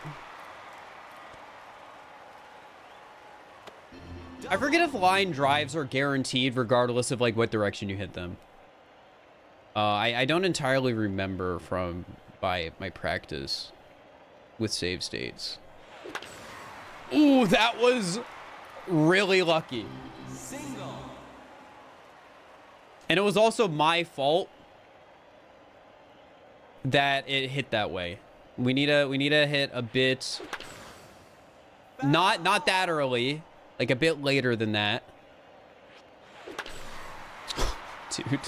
I forget if line drives are guaranteed regardless of like what direction you hit them. I don't entirely remember from my practice with save states. Ooh, that was really lucky. Single. And it was also my fault that it hit that way. We need to hit a bit, not that early, like a bit later than that. Dude,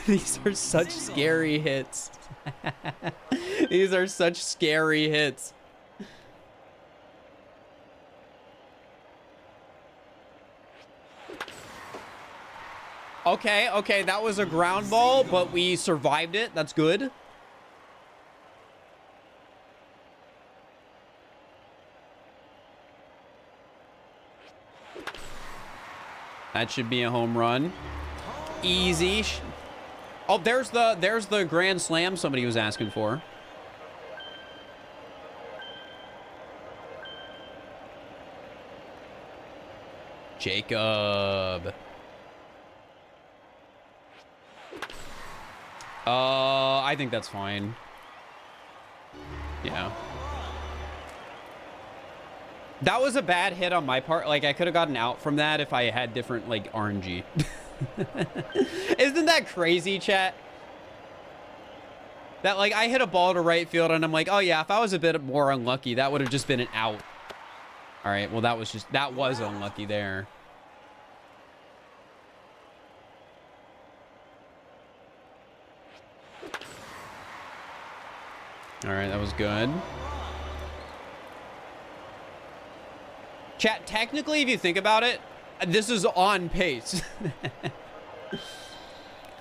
these are such scary hits. These are such scary hits. Okay, that was a ground ball, but we survived it. That's good. That should be a home run. Easy. Oh, there's the grand slam somebody was asking for. Jacob. I think that's fine. Yeah. That was a bad hit on my part. Like, I could have gotten out from that if I had different, like, RNG. Isn't that crazy, chat? That, like, I hit a ball to right field, and I'm like, oh, yeah, if I was a bit more unlucky, that would have just been an out. All right, well, that was unlucky there. All right, that was good. Chat, technically, if you think about it, this is on pace.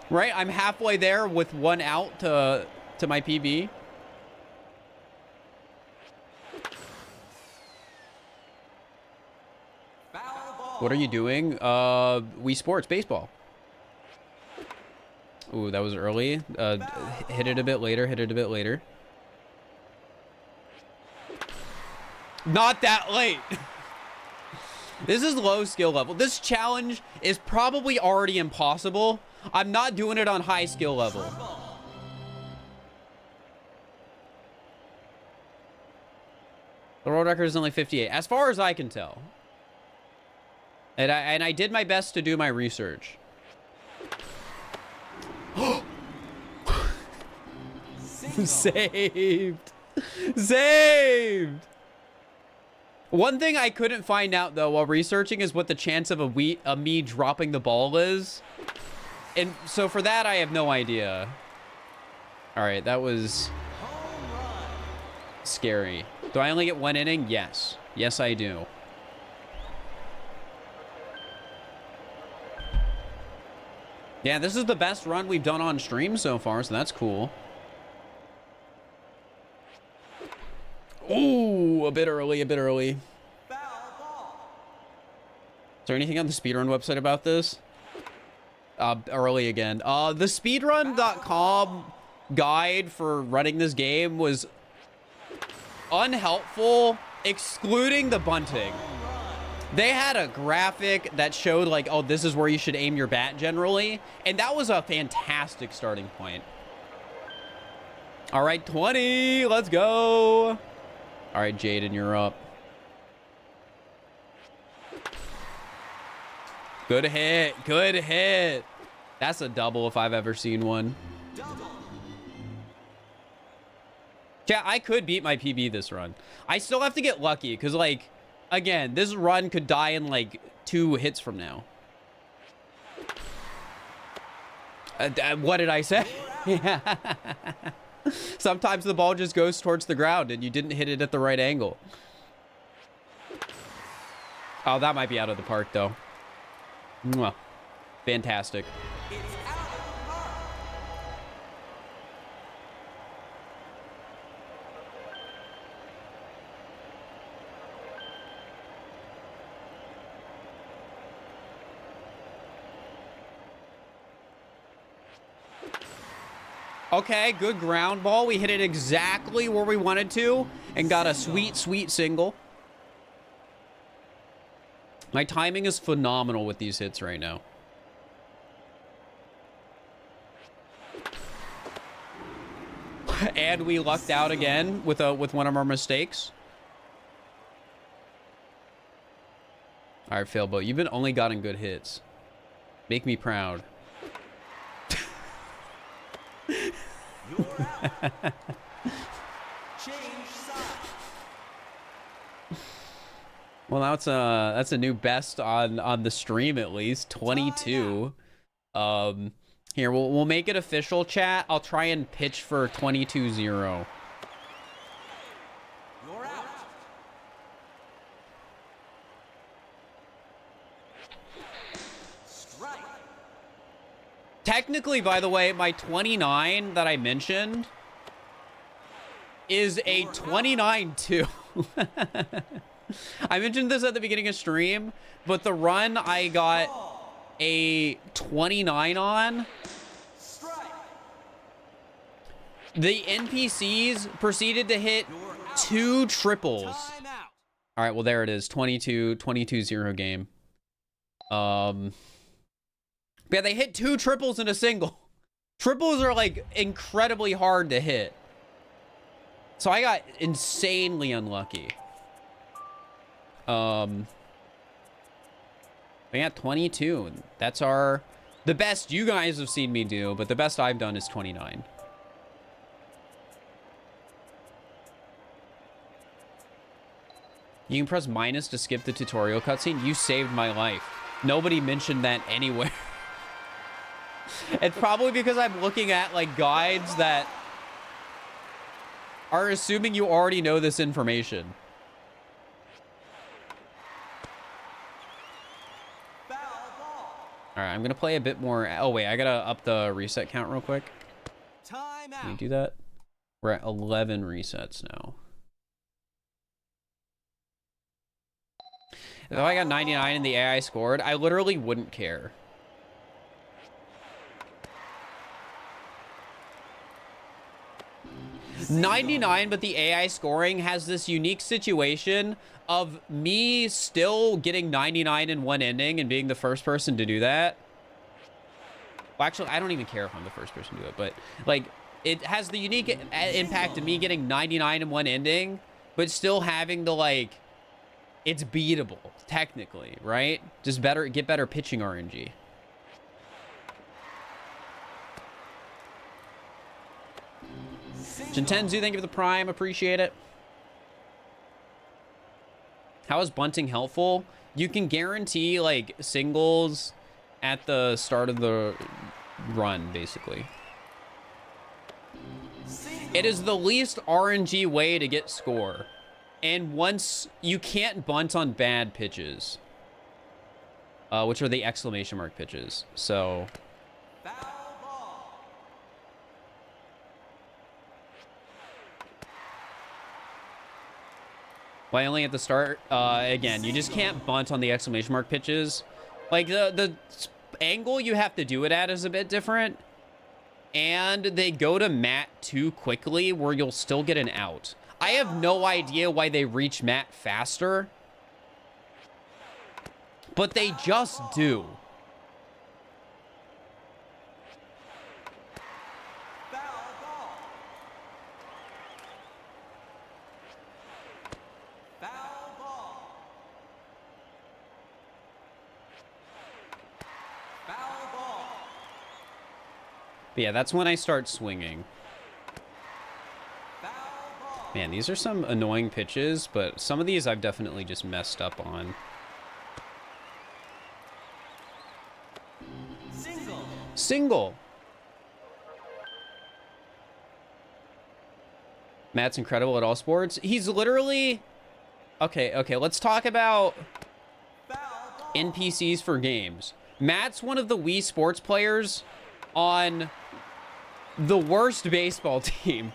Right? I'm halfway there with one out to my PB. What are you doing? Wii Sports baseball. Ooh, that was early. Hit it a bit later. Hit it a bit later. Not that late. This is low skill level. This challenge is probably already impossible. I'm not doing it on high skill level. The world record is only 58, as far as I can tell. And I did my best to do my research. Saved. Saved. One thing I couldn't find out though while researching is what the chance of me dropping the ball is. And so for that, I have no idea. All right, that was scary. Do I only get one inning? Yes. Yes, I do. Yeah, this is the best run we've done on stream so far, so that's cool. Ooh, a bit early, a bit early. Is there anything on the speedrun website about this? Early again. The speedrun.com guide for running this game was unhelpful, excluding the bunting. They had a graphic that showed like, oh, this is where you should aim your bat generally. And that was a fantastic starting point. All right, 20, let's go. All right, Jaden, you're up. Good hit, good hit. That's a double if I've ever seen one. Yeah, I could beat my PB this run. I still have to get lucky because, like, again, this run could die in, like, 2 hits from now. What did I say? Sometimes the ball just goes towards the ground and you didn't hit it at the right angle. Oh, that might be out of the park, though. Mwah. Fantastic. Okay, good ground ball. We hit it exactly where we wanted to and got a sweet, sweet single. My timing is phenomenal with these hits right now. And we lucked out again with one of our mistakes. All right, Failboat, you've been only gotten good hits. Make me proud. Well, that's a new best on the stream, at least 22. Here we'll make it official, chat. I'll try and pitch for 22-0. You're out. Strike. Technically, by the way, my 29 that I mentioned is a 29-2. I mentioned this at the beginning of stream, but the run I got a 29 on, the NPCs proceeded to hit 2 triples. All right, well, there it is. 22-0 game. Yeah, they hit 2 triples in a single. Triples are like incredibly hard to hit. So I got insanely unlucky. But yeah, 22. That's the best you guys have seen me do, but the best I've done is 29. You can press minus to skip the tutorial cutscene. You saved my life. Nobody mentioned that anywhere. It's probably because I'm looking at like guides that are assuming you already know this information. All right, I'm going to play a bit more. Oh, wait, I got to up the reset count real quick. Time out. Can we do that? We're at 11 resets now. If I got 99 and the AI scored, I literally wouldn't care. Single. 99, but the AI scoring has this unique situation of me still getting 99 in one ending and being the first person to do that. Well, actually, I don't even care if I'm the first person to do it, but like it has the unique impact of me getting 99 in one ending, but still having the like, it's beatable technically, right? Just get better pitching RNG. Jintenzu, thank you for the prime. Appreciate it. How is bunting helpful? You can guarantee like singles at the start of the run, basically. It is the least RNG way to get score. And once you can't bunt on bad pitches, which are the exclamation mark pitches. So why only at the start? Again, you just can't bunt on the exclamation mark pitches. Like the angle you have to do it at is a bit different. And they go to Matt too quickly where you'll still get an out. I have no idea why they reach Matt faster. But they just do. But yeah, that's when I start swinging. Man, these are some annoying pitches, but some of these I've definitely just messed up on. Single. Matt's incredible at all sports. He's literally... Okay, let's talk about NPCs for games. Matt's one of the Wii Sports players on the worst baseball team.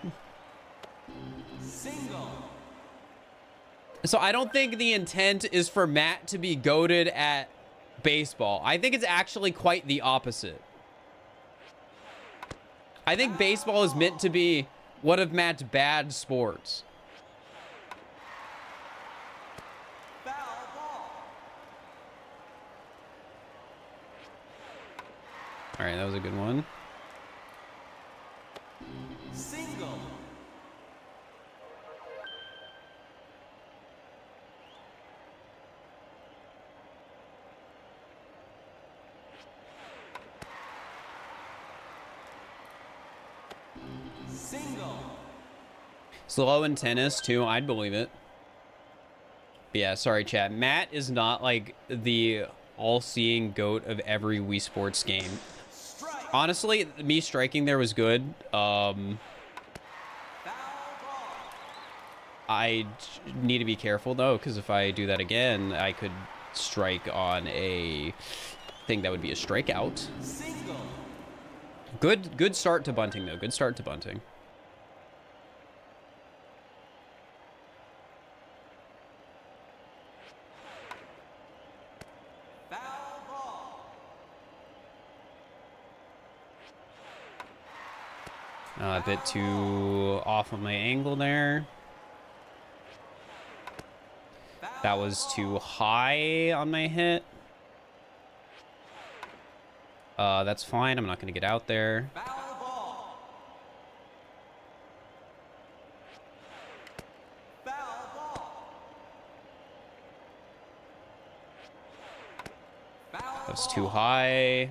So I don't think the intent is for Matt to be goated at baseball. I think it's actually quite the opposite. I think baseball is meant to be one of Matt's bad sports. All right, that was a good one. Single. Single. Slow in tennis too, I'd believe it. But yeah, sorry chat. Matt is not like the all-seeing GOAT of every Wii Sports game. Honestly, me striking there was good. I need to be careful though, because if I do that again, I could strike on a thing that would be a strikeout. Good start to bunting though. Good start to bunting. A bit too off of my angle there. That was too high on my hit. That's fine. I'm not going to get out there. That's too high.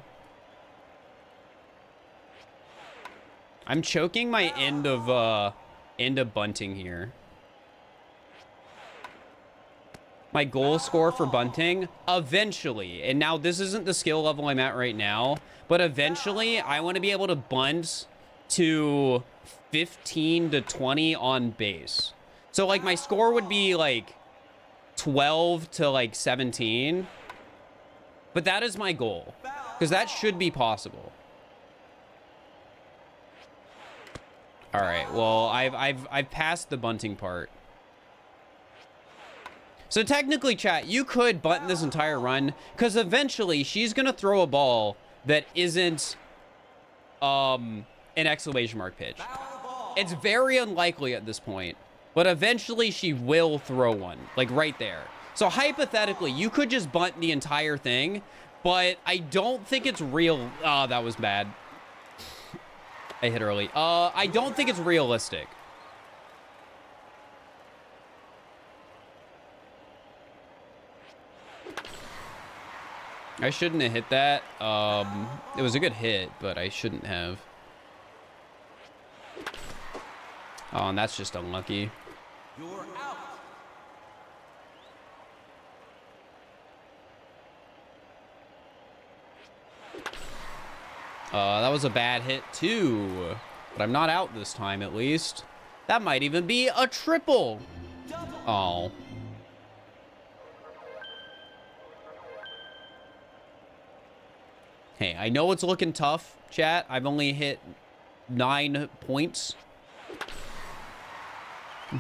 I'm choking my end of bunting here. My goal score for bunting, eventually, and now this isn't the skill level I'm at right now, but eventually I want to be able to bunt to 15 to 20 on base. So like my score would be like 12 to like 17, but that is my goal because that should be possible. All right, well, I've passed the bunting part. So technically, chat, you could button this entire run, because eventually she's gonna throw a ball that isn't an exclamation mark pitch. It's very unlikely at this point, but eventually she will throw one, like right there. So hypothetically, you could just bunt the entire thing, but I don't think it's real. Oh, that was bad. I hit early. I don't think it's realistic. I shouldn't have hit that. It was a good hit, but I shouldn't have. Oh, and that's just unlucky. You're out. That was a bad hit too, but I'm not out this time at least. That might even be a triple. Oh. Hey, I know it's looking tough, chat. I've only hit 9 points.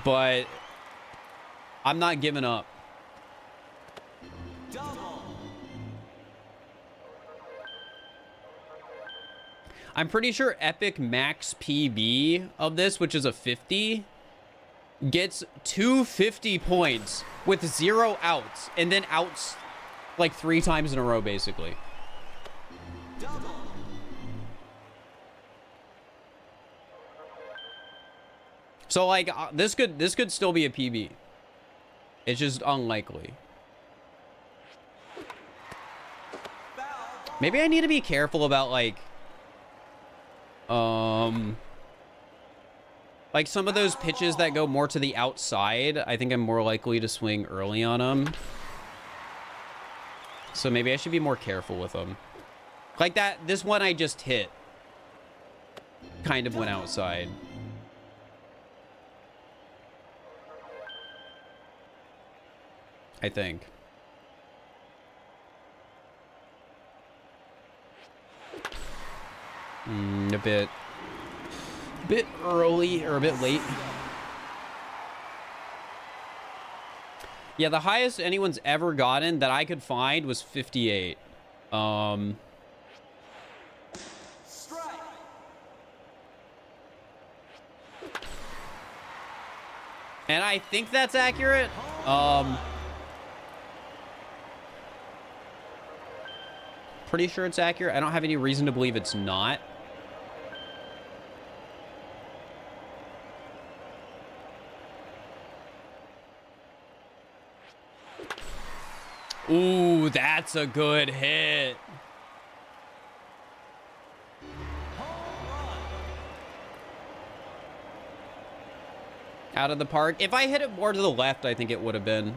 But I'm not giving up. I'm pretty sure epic max PB of this, which is a 50, gets 250 points with 0 outs, and then outs like 3 times in a row, basically. So like this could still be a PB. It's just unlikely. Maybe I need to be careful about like some of those pitches that go more to the outside. I think I'm more likely to swing early on them. So maybe I should be more careful with them. Like that, this one I just hit kind of went outside. I think. A bit early or a bit late. Yeah, the highest anyone's ever gotten that I could find was 58. And I think that's accurate. Pretty sure it's accurate. I don't have any reason to believe it's not. Ooh, that's a good hit. Out of the park. If I hit it more to the left, I think it would have been.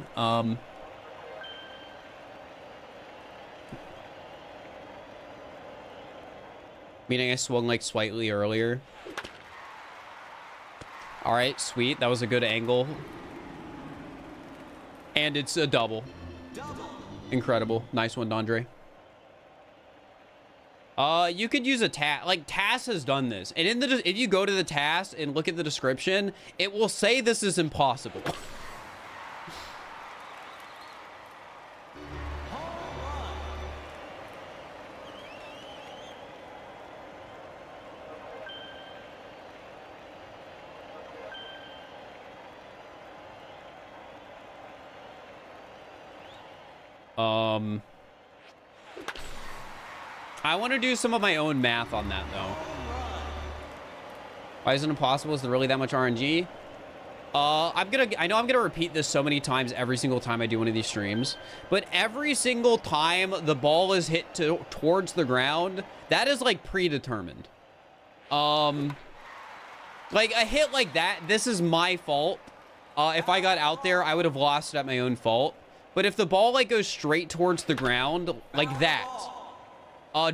Meaning I swung like slightly earlier. All right, sweet. That was a good angle. And it's a double. Incredible. Nice one, Dondre. You could use a TAS. Like, TAS has done this. And in the if you go to the TAS and look at the description, it will say this is impossible. I want to do some of my own math on that, though. Why is it impossible? Is there really that much RNG? I know I'm gonna repeat this so many times every single time I do one of these streams, but every single time the ball is hit towards the ground, that is like predetermined. Like a hit like that, this is my fault. If I got out there, I would have lost it at my own fault. But if the ball like goes straight towards the ground like that,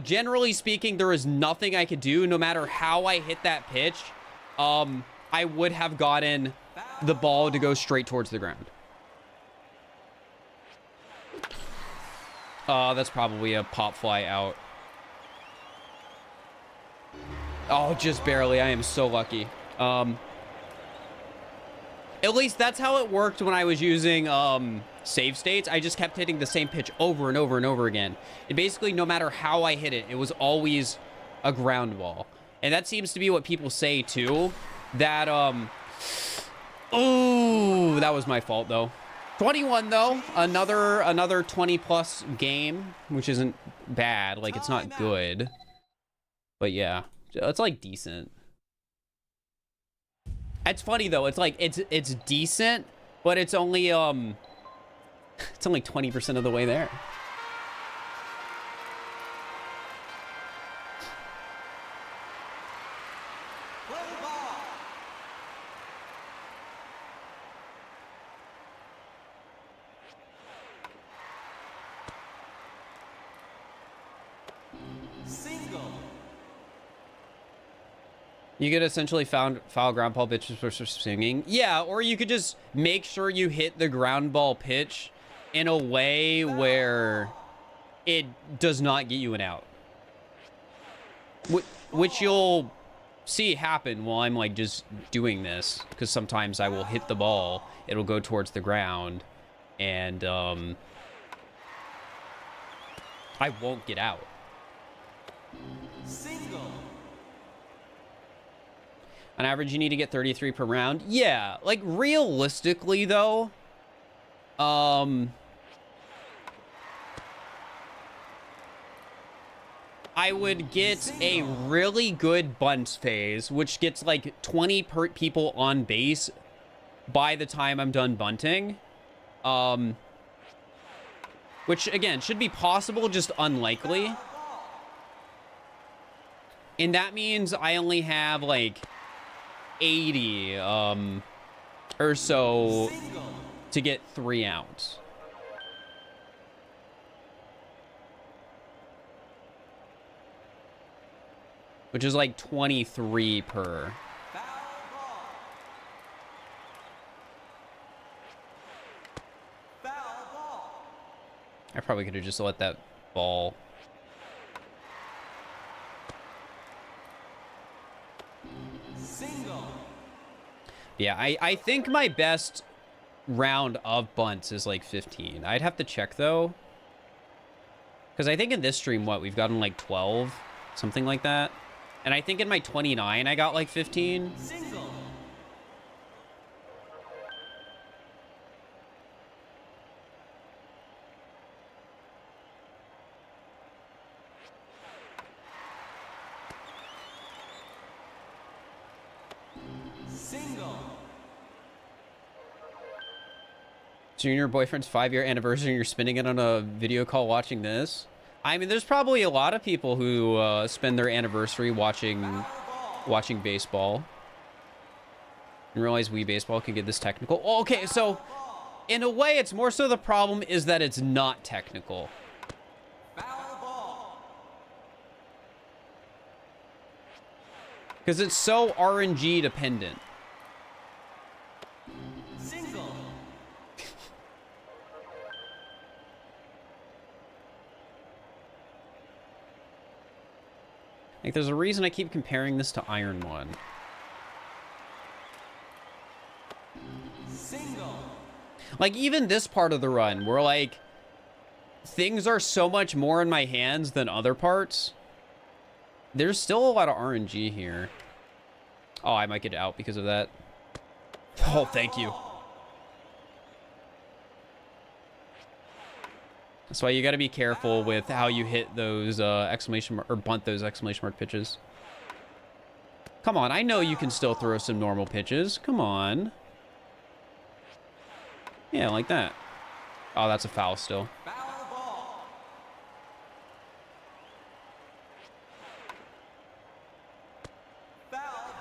generally speaking, there is nothing I could do. No matter how I hit that pitch, I would have gotten the ball to go straight towards the ground. That's probably a pop fly out. Oh, just barely. I am so lucky. At least that's how it worked when I was using save states. I just kept hitting the same pitch over and over and over again. And basically, no matter how I hit it, it was always a ground ball. And that seems to be what people say too. That oh, that was my fault though. 21 though, another 20 plus game, which isn't bad. Like, it's not good, but yeah, it's like decent. It's funny though. It's like it's decent, but it's only 20% of the way there. You could essentially foul ground ball pitches for swinging. Yeah, or you could just make sure you hit the ground ball pitch in a way where it does not get you an out. Which you'll see happen while I'm like just doing this. Because sometimes I will hit the ball, it'll go towards the ground, and I won't get out. Single. On average, you need to get 33 per round. Yeah, like realistically though, I would get a really good bunt phase, which gets like 20 people on base by the time I'm done bunting. Which again, should be possible, just unlikely. And that means I only have like 80 or so to get 3 outs. Which is like 23 per. I probably could have just let that ball. Yeah, I think my best round of bunts is like 15. I'd have to check though. Because I think in this stream, what, we've gotten like 12, something like that. And I think in my 29, I got like 15. Single. So your boyfriend's 5-year anniversary, you're spending it on a video call watching this? I mean, there's probably a lot of people who spend their anniversary watching baseball. And realize Wii Baseball can get this technical. Oh, okay, so in a way, it's more so the problem is that it's not technical. Because it's so RNG dependent. Like, there's a reason I keep comparing this to Iron 1. Single. Like, even this part of the run, where, like, things are so much more in my hands than other parts, there's still a lot of RNG here. Oh, I might get out because of that. Oh, thank you. That's why you got to be careful with how you hit those exclamation mark, or bunt those exclamation mark pitches. Come on, I know you can still throw some normal pitches. Come on. Yeah, like that. Oh, that's a foul still.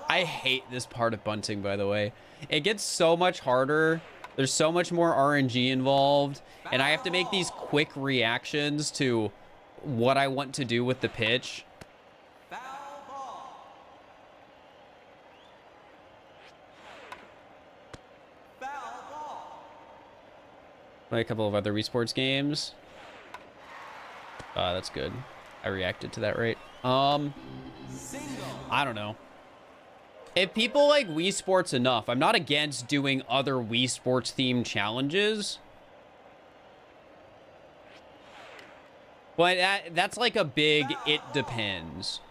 I hate this part of bunting, by the way. It gets so much harder. There's so much more RNG involved, and I have to make these quick reactions to what I want to do with the pitch. Play a couple of other Wii Sports games. That's good. I reacted to that, right? I don't know. If people like Wii Sports enough, I'm not against doing other Wii Sports themed challenges. But that's like a big, it depends.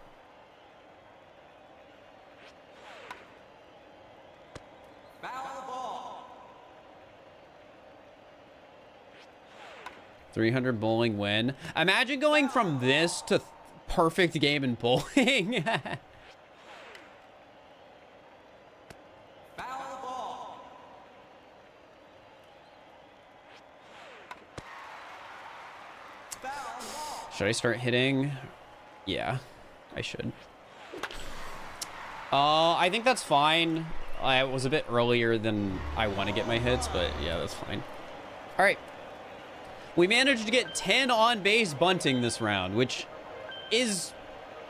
Foul ball. 300 bowling win. Imagine going from this to perfect game in bowling. Foul ball. Foul ball. Should I start hitting? Yeah, I should. I think that's fine. I was a bit earlier than I want to get my hits, but yeah, that's fine. All right. We managed to get 10 on-base bunting this round, which is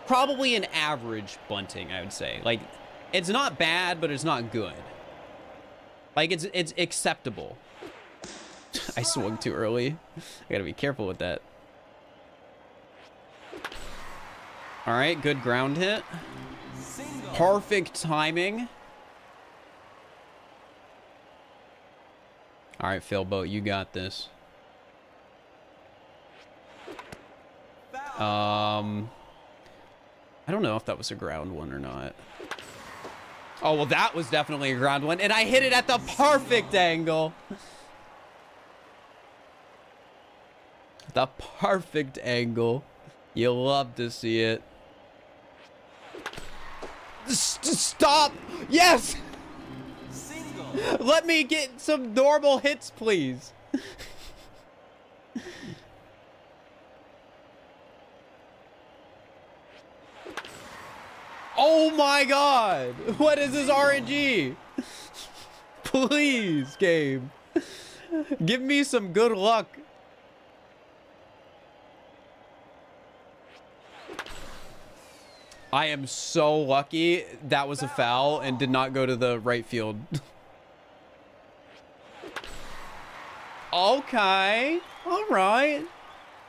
probably an average bunting, I would say. Like, it's not bad, but it's not good. Like, it's acceptable. I swung too early. I gotta be careful with that. All right, good ground hit. Single. Perfect timing. All right, Philboat, you got this. Foul. I don't know if that was a ground one or not. Oh, well, that was definitely a ground one, and I hit it at the perfect angle. The perfect angle. You love to see it. Stop! Yes! Single. Let me get some normal hits, please. Oh my god! What is this RNG? Please, game. Give me some good luck. I am so lucky that was a foul and did not go to the right field. Okay. All right.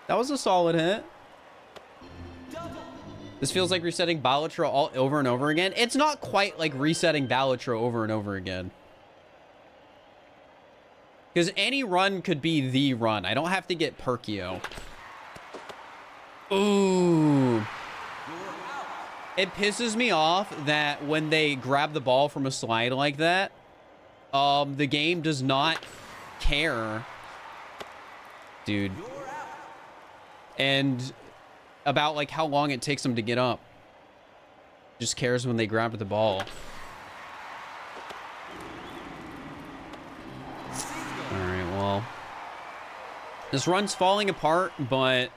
That was a solid hit. Double. This feels like resetting Balatro all over and over again. It's not quite like resetting Balatro over and over again. Because any run could be the run. I don't have to get Perkio. Ooh. It pisses me off that when they grab the ball from a slide like that, the game does not care, dude, and about like how long it takes them to get up. Just cares when they grab the ball. All right, well, this run's falling apart, but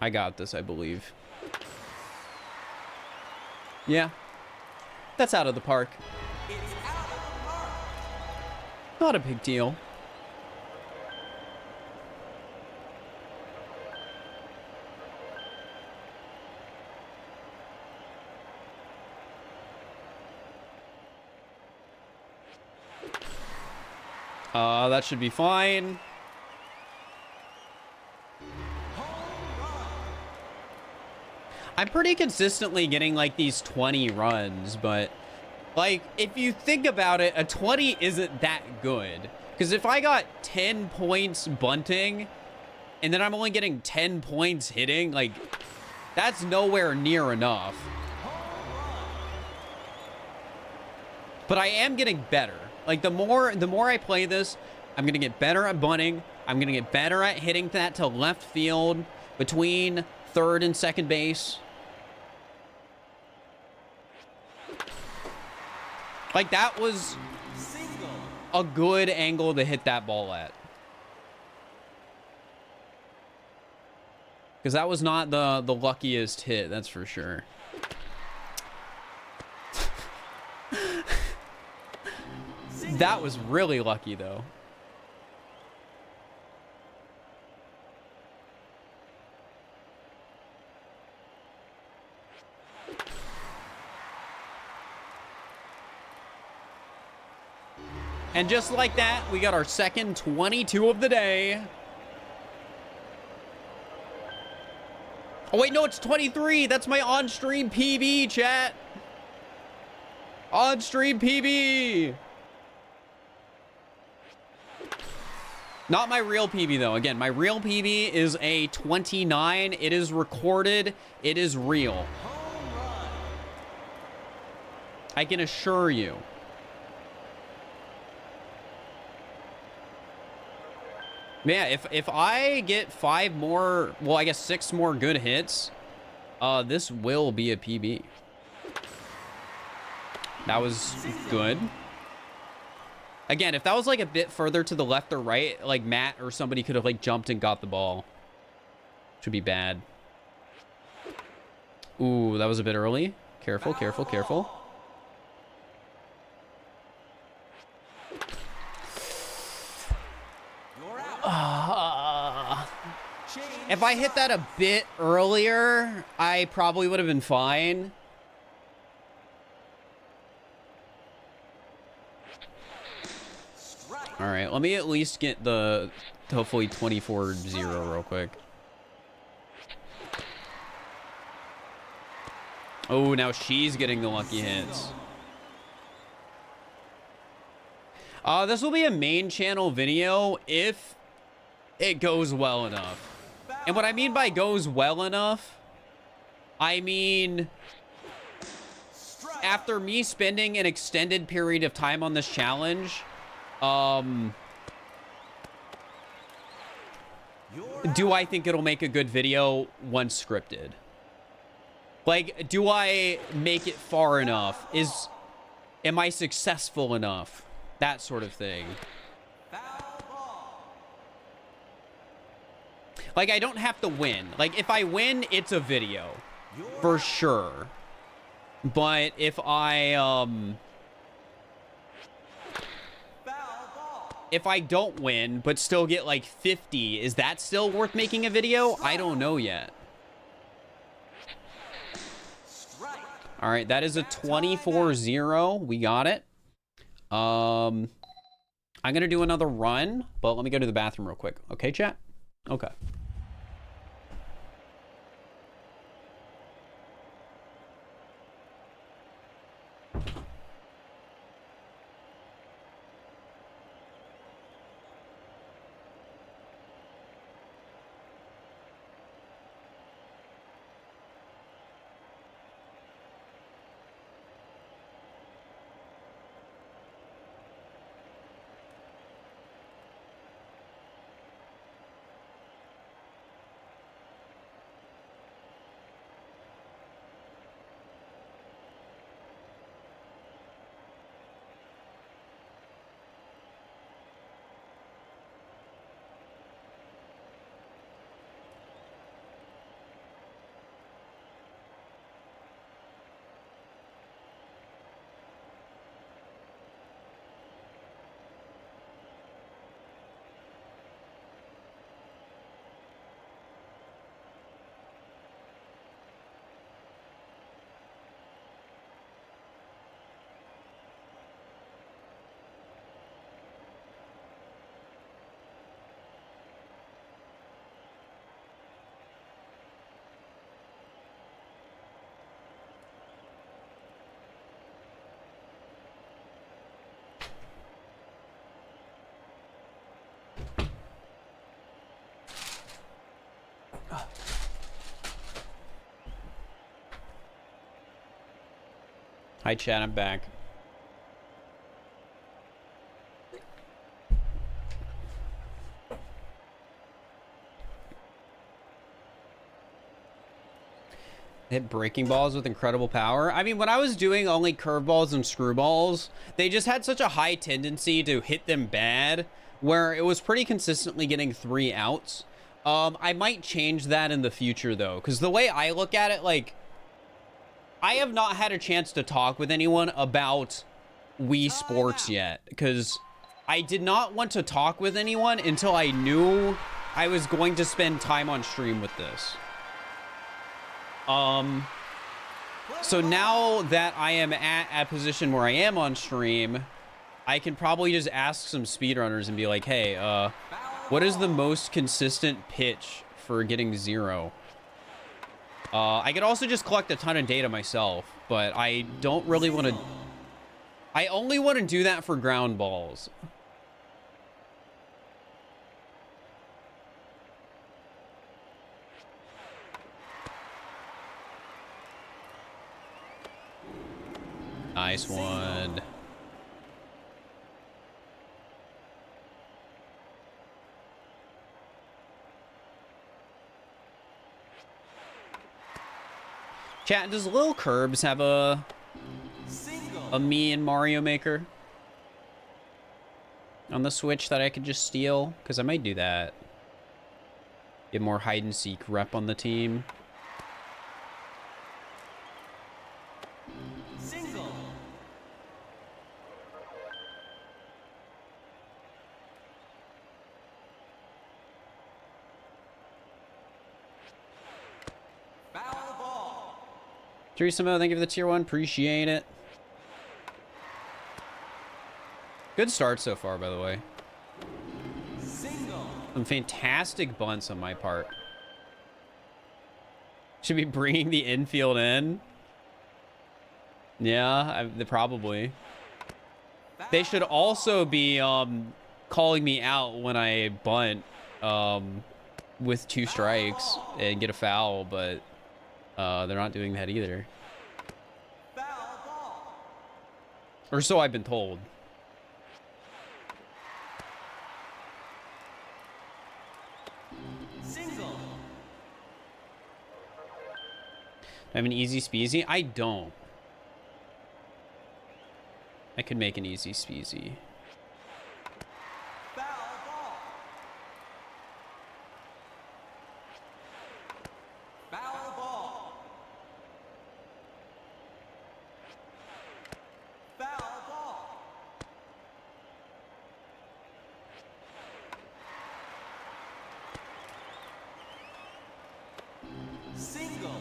I got this, I believe. Yeah. That's out of the park. It's out of the park. Not a big deal. That should be fine. I'm pretty consistently getting like these 20 runs, but like if you think about it, a 20 isn't that good. Because if I got 10 points bunting and then I'm only getting 10 points hitting, like that's nowhere near enough. But I am getting better. Like the more I play this, I'm gonna get better at bunting. I'm gonna get better at hitting that to left field between third and second base. Like that was Single. a good angle to hit that ball at. Because that was not the luckiest hit, that's for sure. That was really lucky though. And just like that, we got our second 22 of the day. Oh, wait, no, it's 23. That's my on-stream PB, chat. On-stream PB. Not my real PB, though. Again, my real PB is a 29. It is recorded. It is real. I can assure you. Yeah, if I get 5 more, well, I guess 6 more good hits, this will be a PB. That was good. Again, if that was like a bit further to the left or right, like Matt or somebody could have like jumped and got the ball. Should be bad. Ooh, that was a bit early. Careful, careful, careful. If I hit that a bit earlier, I probably would have been fine. All right, let me at least get the hopefully 24-0 real quick. Oh, now she's getting the lucky hits. This will be a main channel video if it goes well enough. And what I mean by goes well enough, I mean after me spending an extended period of time on this challenge, do I think it'll make a good video once scripted? Like, do I make it far enough? Am I successful enough? That sort of thing. Like, I don't have to win. Like, if I win, it's a video. For sure. But if I don't win, but still get like 50, is that still worth making a video? I don't know yet. All right, that is a 24-0. We got it. I'm going to do another run, but let me go to the bathroom real quick. Okay, chat? Okay. Hi, chat. I'm back. Hit breaking balls with incredible power. I mean, when I was doing only curveballs and screwballs, they just had such a high tendency to hit them bad, where it was pretty consistently getting 3 outs. I might change that in the future, though, because the way I look at it, like, I have not had a chance to talk with anyone about Wii Sports yet, because I did not want to talk with anyone until I knew I was going to spend time on stream with this. So now that I am at a position where I am on stream, I can probably just ask some speedrunners and be like, hey, what is the most consistent pitch for getting 0? I could also just collect a ton of data myself, but I don't really want to. I only want to do that for ground balls. Nice one. Chat, does Lil Curbs have a me and Mario Maker on the Switch that I could just steal? Because I might do that. Get more hide and seek rep on the team. Single. Foul ball. Teresa, thank you for the tier 1. Appreciate it. Good start so far, by the way. Single. Some fantastic bunts on my part. Should be bringing the infield in. Yeah, probably. They should also be calling me out when I bunt with 2 strikes and get a foul, but they're not doing that either. Foul ball. Or so I've been told. Single. I have an easy speezy? I don't. I could make an easy speezy. Foul ball. Foul ball. Foul ball. Single.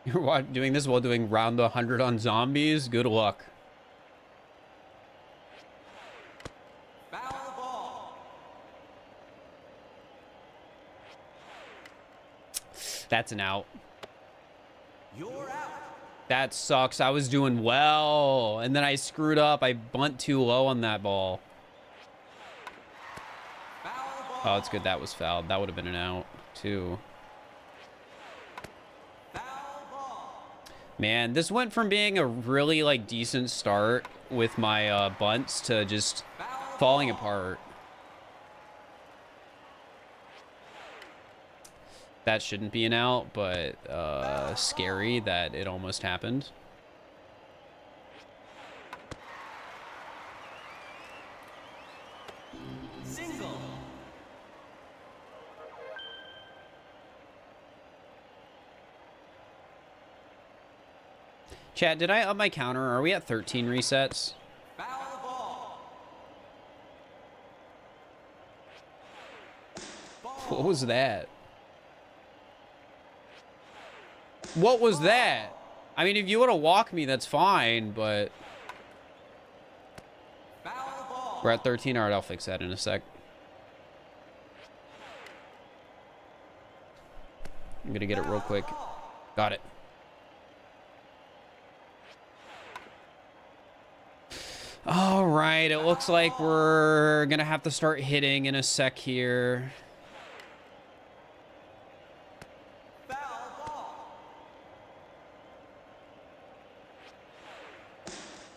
You're doing this while doing round 100 on zombies? Good luck. Foul ball. That's an out. You're out. That sucks. I was doing well, and then I screwed up. I bunt too low on that ball. Foul ball. Oh, it's good that was fouled. That would have been an out, too. Foul ball. Man, this went from being a really, like, decent start with my bunts to just Foul falling ball. apart. That shouldn't be an out, but scary that it almost happened. Single. Chat, did I up my counter? Are we at 13 resets? Foul ball. What was that? What was that? I mean, if you want to walk me, that's fine, but Foul ball. we're at 13. All right, I'll fix that in a sec. I'm going to get it real quick. Got it. All right, it looks like we're going to have to start hitting in a sec here. Foul ball.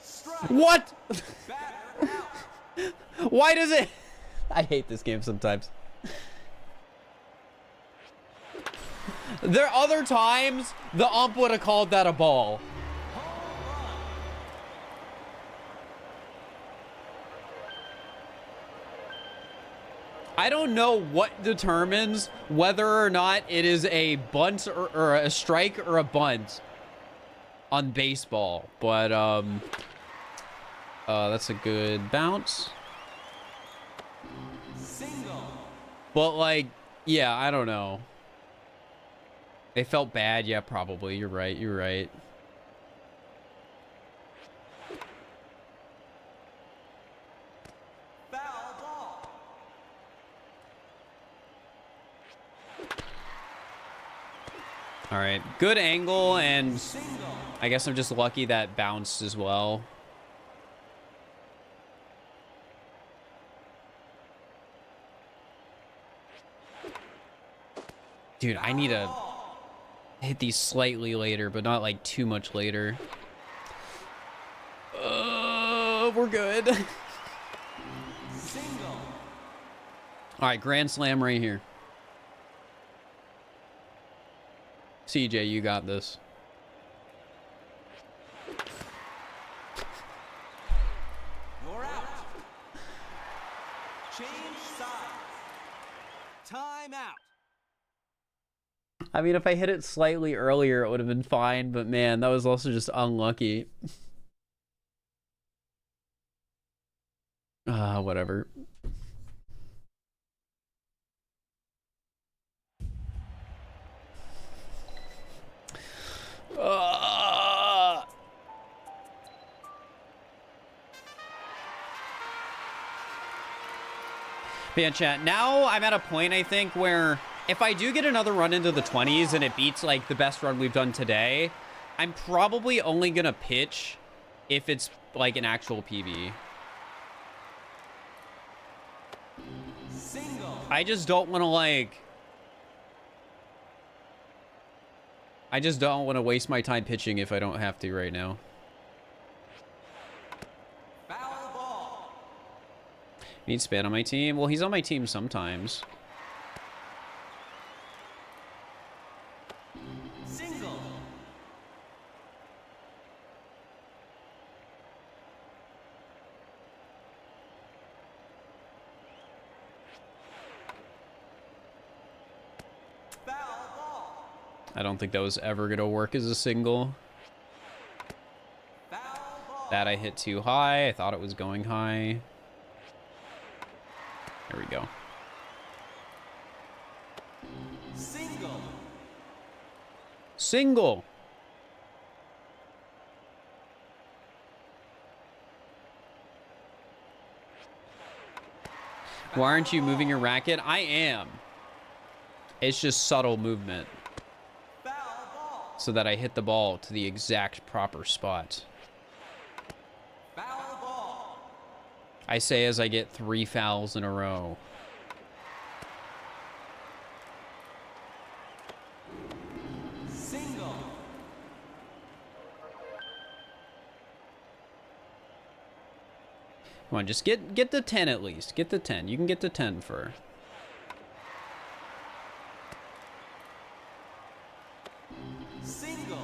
Strike. What? Batter out. Why does it? I hate this game sometimes. There are other times the ump would have called that a ball. I don't know what determines whether or not it is a bunt or a strike or a bunt on baseball, but that's a good bounce. Single. But like, yeah, I don't know. They felt bad, yeah, probably. You're right. You're right. Foul ball. All right, good angle, and Single. I guess I'm just lucky that bounced as well. Dude, I need to hit these slightly later, but not like too much later. We're good. Single. All right, grand slam right here. CJ, you got this. You're out. Change sides. Time out. I mean, if I hit it slightly earlier, it would have been fine, but man, that was also just unlucky. Whatever. Man, chat, now I'm at a point, I think, where if I do get another run into the 20s and it beats, like, the best run we've done today, I'm probably only gonna pitch if it's, like, an actual PB. Single. I just don't want to, like... I just don't want to waste my time pitching if I don't have to right now. Foul ball. Need Span on my team? Well, he's on my team sometimes. Single. Foul ball. I don't think that was ever going to work as a single. Foul ball. That I hit too high. I thought it was going high. There we go. Single. Single. Why aren't you moving your racket? I am. It's just subtle movement Foul ball. so that I hit the ball to the exact proper spot. Foul ball. I say as I get 3 fouls in a row. Single. Come on, just get the 10 at least. Get the 10. You can get the 10 for. Single.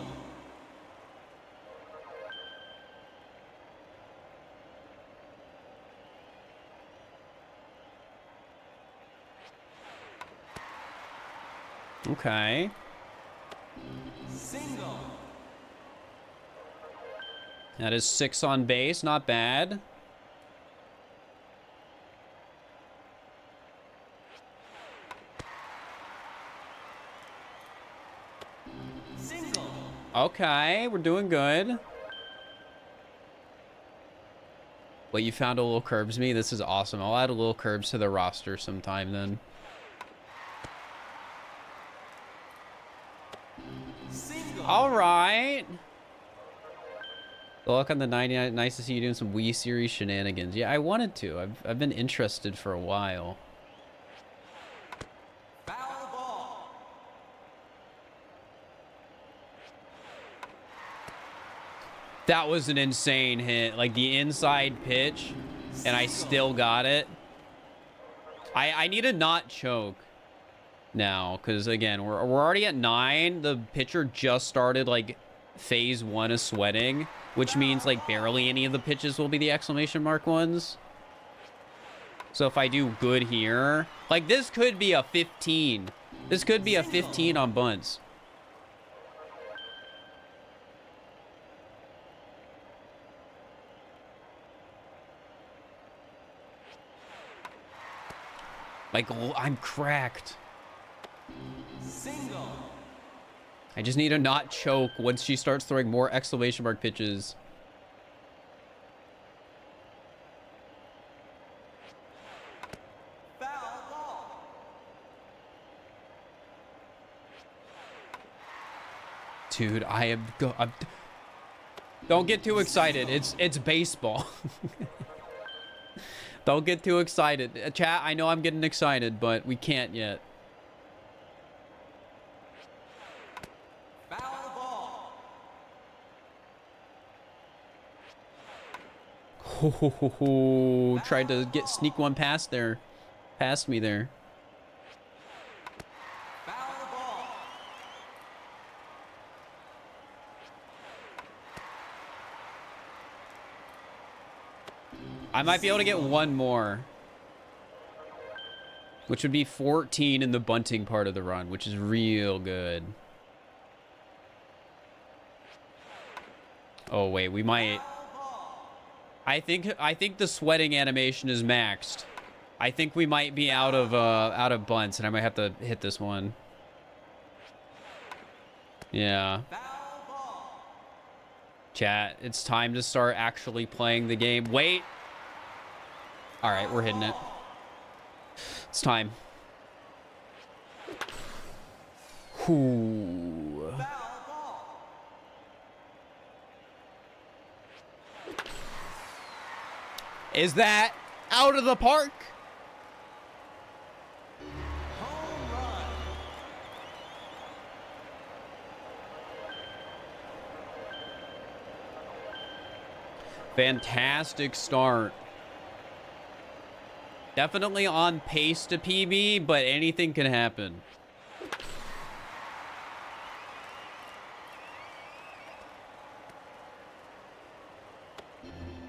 Okay. Single. That is 6 on base. Not bad. Single. Okay, we're doing good. Well, you found a little curbs me. This is awesome. I'll add a little curbs to the roster sometime then. Single. All right. Good luck on the 99. Nice to see you doing some Wii series shenanigans. Yeah, I wanted to. I've been interested for a while. Foul ball. That was an insane hit. Like the inside pitch, and I still got it. I need to not choke now, because again, we're already at 9. The pitcher just started like phase 1 of sweating, which means like barely any of the pitches will be the exclamation mark ones. So if I do good here, like this could be a 15. This could be a 15 on bunts. Like, I'm cracked. Single. I just need to not choke once she starts throwing more exclamation mark pitches. Foul ball. Dude, I'm don't get too excited. It's baseball. Don't get too excited. Chat, I know I'm getting excited, but we can't yet. Foul ball. Tried to sneak one past me there. Foul ball. I might be able to get one more, which would be 14 in the bunting part of the run, which is real good. Oh wait, we might. I think the sweating animation is maxed. I think we might be out of bunts, and I might have to hit this one. Yeah. Foul ball. Chat, it's time to start actually playing the game. Wait. All right, we're hitting it. It's time. Ooh. Foul ball. Is that out of the park? Home run. Fantastic start. Definitely on pace to PB, but anything can happen.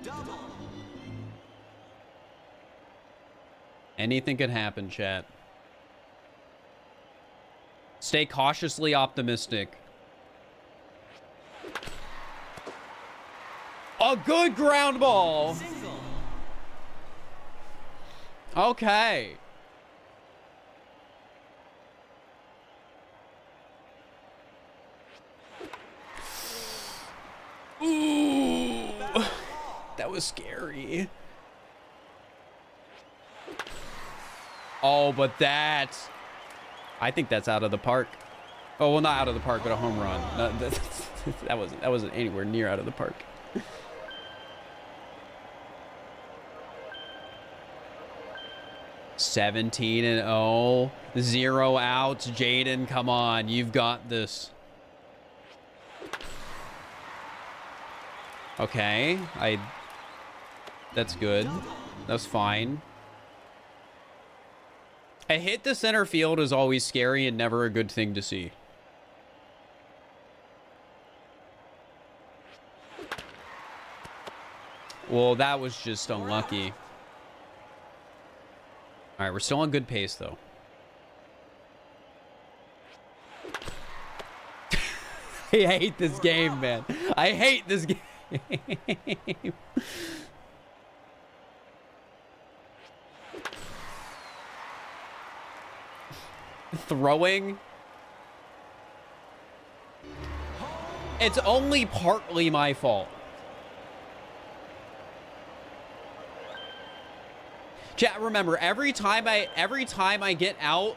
Double. Anything can happen, chat. Stay cautiously optimistic. A good ground ball. Single. Okay. Ooh. That was scary. Oh, but that... I think that's out of the park. Oh, well, not out of the park, but a home run. No, that wasn't anywhere near out of the park. (17 and 0, 0 outs. Jaden, come on, you've got this. Okay, that's good. That's fine. A hit to center field is always scary and never a good thing to see. Well, that was just unlucky. All right, we're still on good pace, though. I hate this game, man. I hate this game. Throwing. It's only partly my fault. Chat, remember, every time I get out,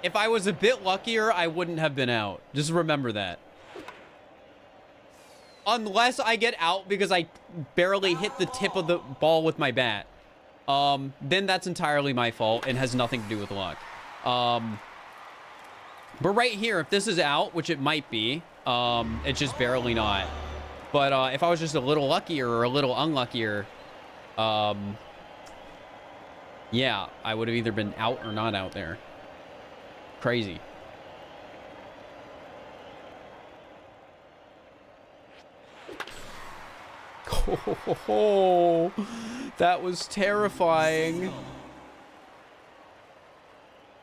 if I was a bit luckier, I wouldn't have been out. Just remember that. Unless I get out because I barely hit the tip of the ball with my bat. Then that's entirely my fault and has nothing to do with luck. But right here, if this is out, which it might be, it's just barely not. But if I was just a little luckier or a little unluckier, yeah, I would have either been out or not out there. Crazy. Oh, that was terrifying.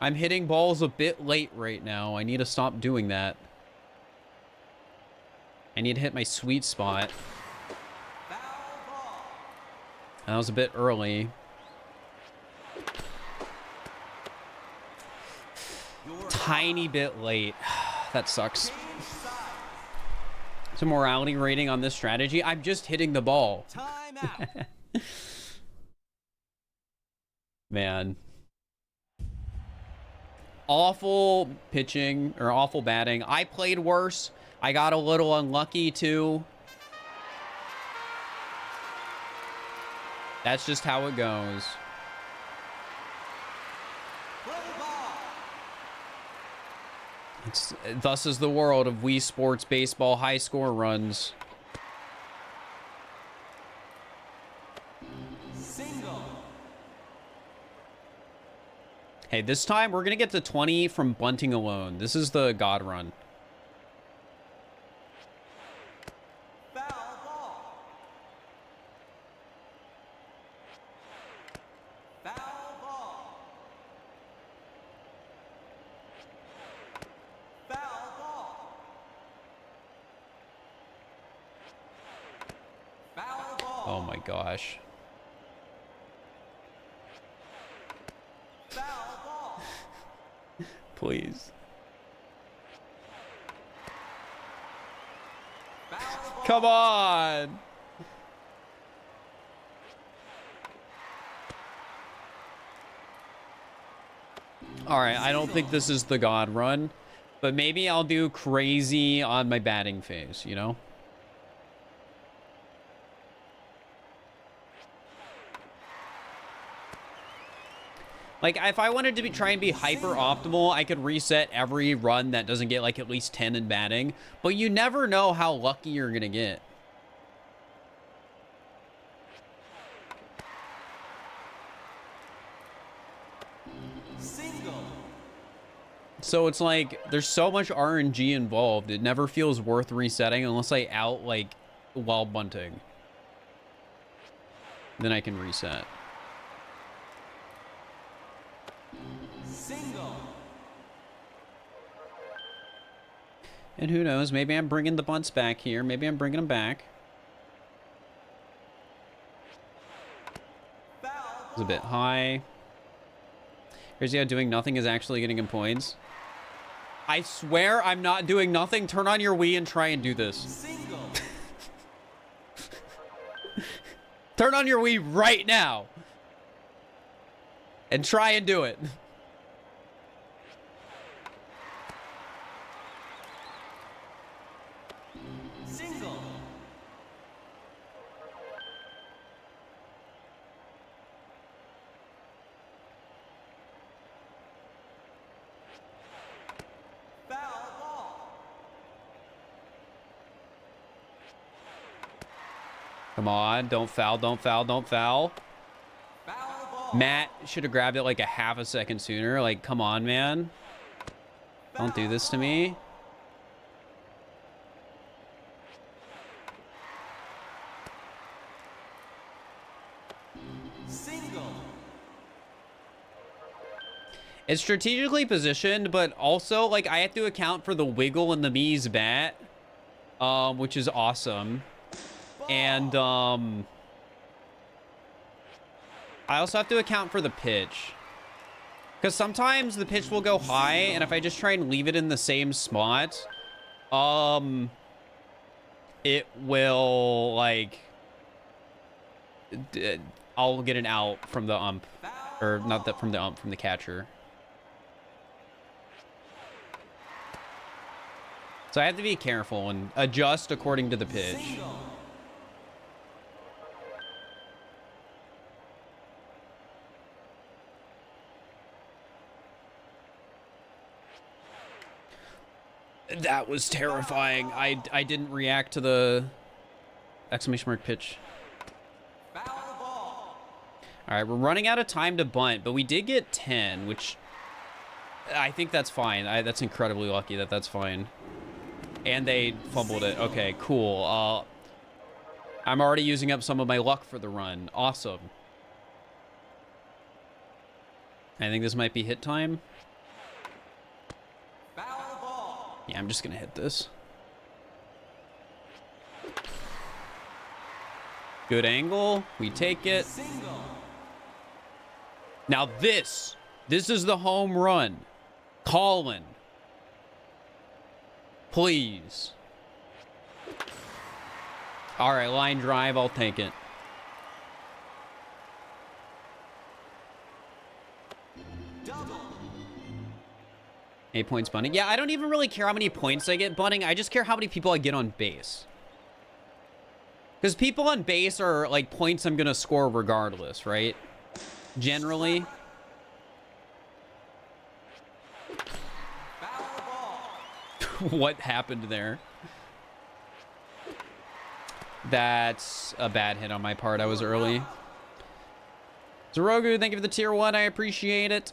I'm hitting balls a bit late right now. I need to stop doing that. I need to hit my sweet spot. That was a bit early. Tiny bit late. That sucks. It's a morality rating on this strategy. I'm just hitting the ball. Time out. Man. Awful pitching or awful batting. I played worse. I got a little unlucky too. That's just how it goes. Play ball. Thus is the world of Wii Sports Baseball high score runs. Single. Hey, this time we're going to get to 20 from bunting alone. This is the God run. Foul ball. Foul ball. Foul ball. Foul ball. Oh my gosh. Foul ball. Please. Foul ball. Come on. All right, I don't think this is the God run, but maybe I'll do crazy on my batting phase, you know? Like, if I wanted to try and be hyper optimal, I could reset every run that doesn't get like at least 10 in batting, but you never know how lucky you're gonna get. Single. So it's like there's so much RNG involved. It never feels worth resetting unless I out like while bunting. Then I can reset. Single. And who knows, maybe I'm bringing the bunts back here. Maybe I'm bringing them back. Foul It's a bit high. Here's how doing nothing is actually getting him points. I swear I'm not doing nothing. Turn on your Wii and try and do this. Single. Turn on your Wii right now. And try and do it. Single. Foul ball. Come on, don't foul, don't foul, don't foul. Foul ball. Matt should have grabbed it like a half a second sooner. Like, come on, man. Don't do this to me. Single. It's strategically positioned, but also, like, I have to account for the wiggle in the Mii's bat, which is awesome. And, I also have to account for the pitch. Because sometimes the pitch will go high, and if I just try and leave it in the same spot, it will, like, I'll get an out from the ump. Or not that from the ump, from the catcher. So I have to be careful and adjust according to the pitch. Single. That was terrifying. I didn't react to the exclamation mark pitch. Foul ball. All right, we're running out of time to bunt, but we did get 10, which I think that's fine. That's incredibly lucky that that's fine. And they fumbled it. Okay, cool. I'm already using up some of my luck for the run. Awesome. I think this might be hit time. Foul ball. Yeah, I'm just going to hit this. Good angle. We take it. Single. Now this is the home run. Colin. Please. All right, line drive. I'll take it. Double. 8 points bunting. Yeah, I don't even really care how many points I get bunting. I just care how many people I get on base. Because people on base are like points I'm going to score regardless, right? Generally. What happened there? That's a bad hit on my part. I was early. Zorogu, thank you for the tier 1. I appreciate it.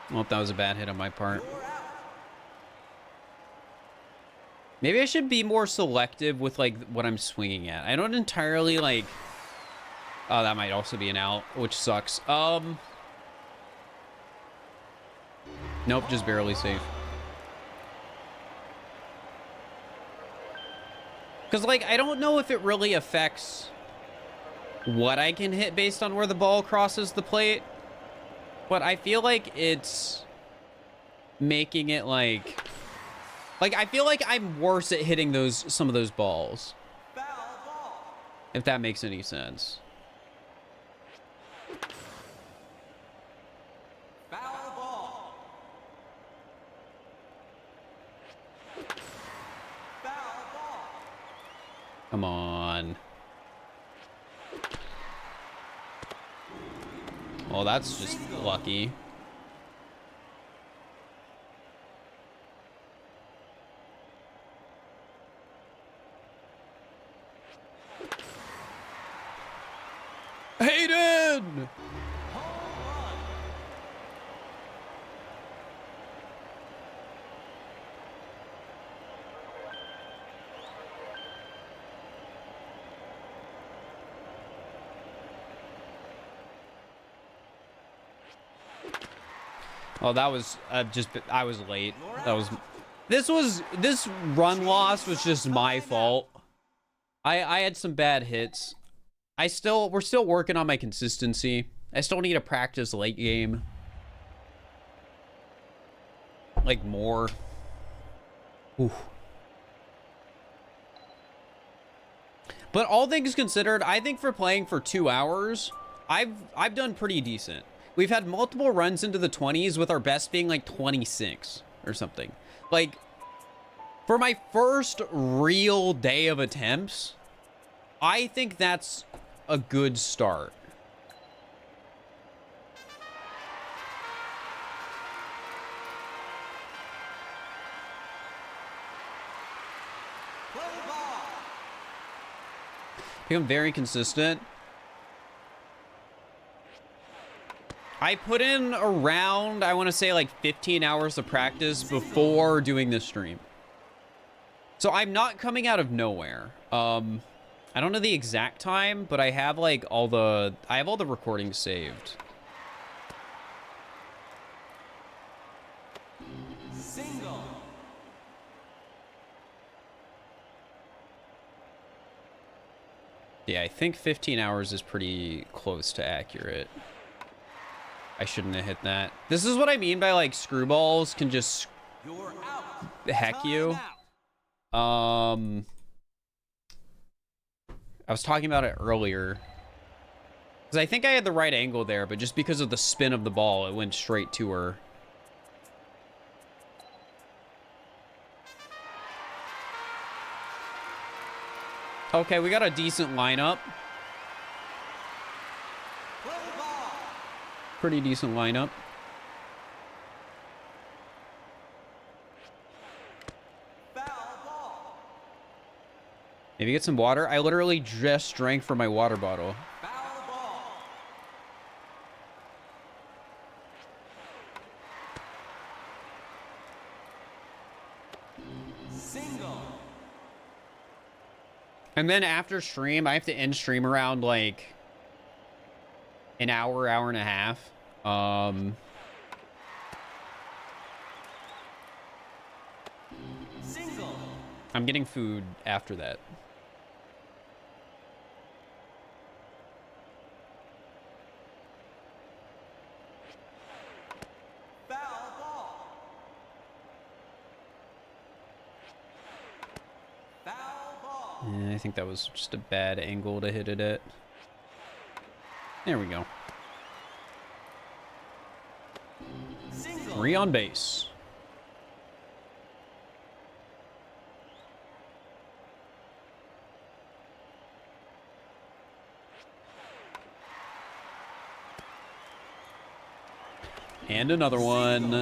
Well, that was a bad hit on my part. Maybe I should be more selective with like what I'm swinging at. I don't entirely like... Oh, that might also be an out, which sucks. Nope, just barely safe. Because, like, I don't know if it really affects what I can hit based on where the ball crosses the plate. But I feel like it's making it, like... Like, I feel like I'm worse at hitting some of those balls. If that makes any sense. Come on. Oh, that's just lucky. Hayden! Oh, that was I was late. This run loss was just my fault. I had some bad hits. We're still working on my consistency. I still need to practice late game. Like more. Oof. But all things considered, I think for playing for 2 hours, I've done pretty decent. We've had multiple runs into the 20s with our best being like 26 or something. Like, for my first real day of attempts, I think that's a good start. Become very consistent. I put in around, I want to say like 15 hours of practice before doing this stream. So I'm not coming out of nowhere. I don't know the exact time, but I have like all the recordings saved. Single. Yeah, I think 15 hours is pretty close to accurate. I shouldn't have hit that. This is what I mean by like screwballs can just You're out. heck you. I was talking about it earlier. Because I think I had the right angle there, but just because of the spin of the ball, it went straight to her. Okay, we got a decent lineup. Pretty decent lineup. Maybe get some water. I literally just drank from my water bottle. Single. And then after stream, I have to end stream around like an hour, hour and a half. Single. I'm getting food after that. Foul ball. Foul ball. Yeah, I think that was just a bad angle to hit it at. There we go. 3 on base. And another one.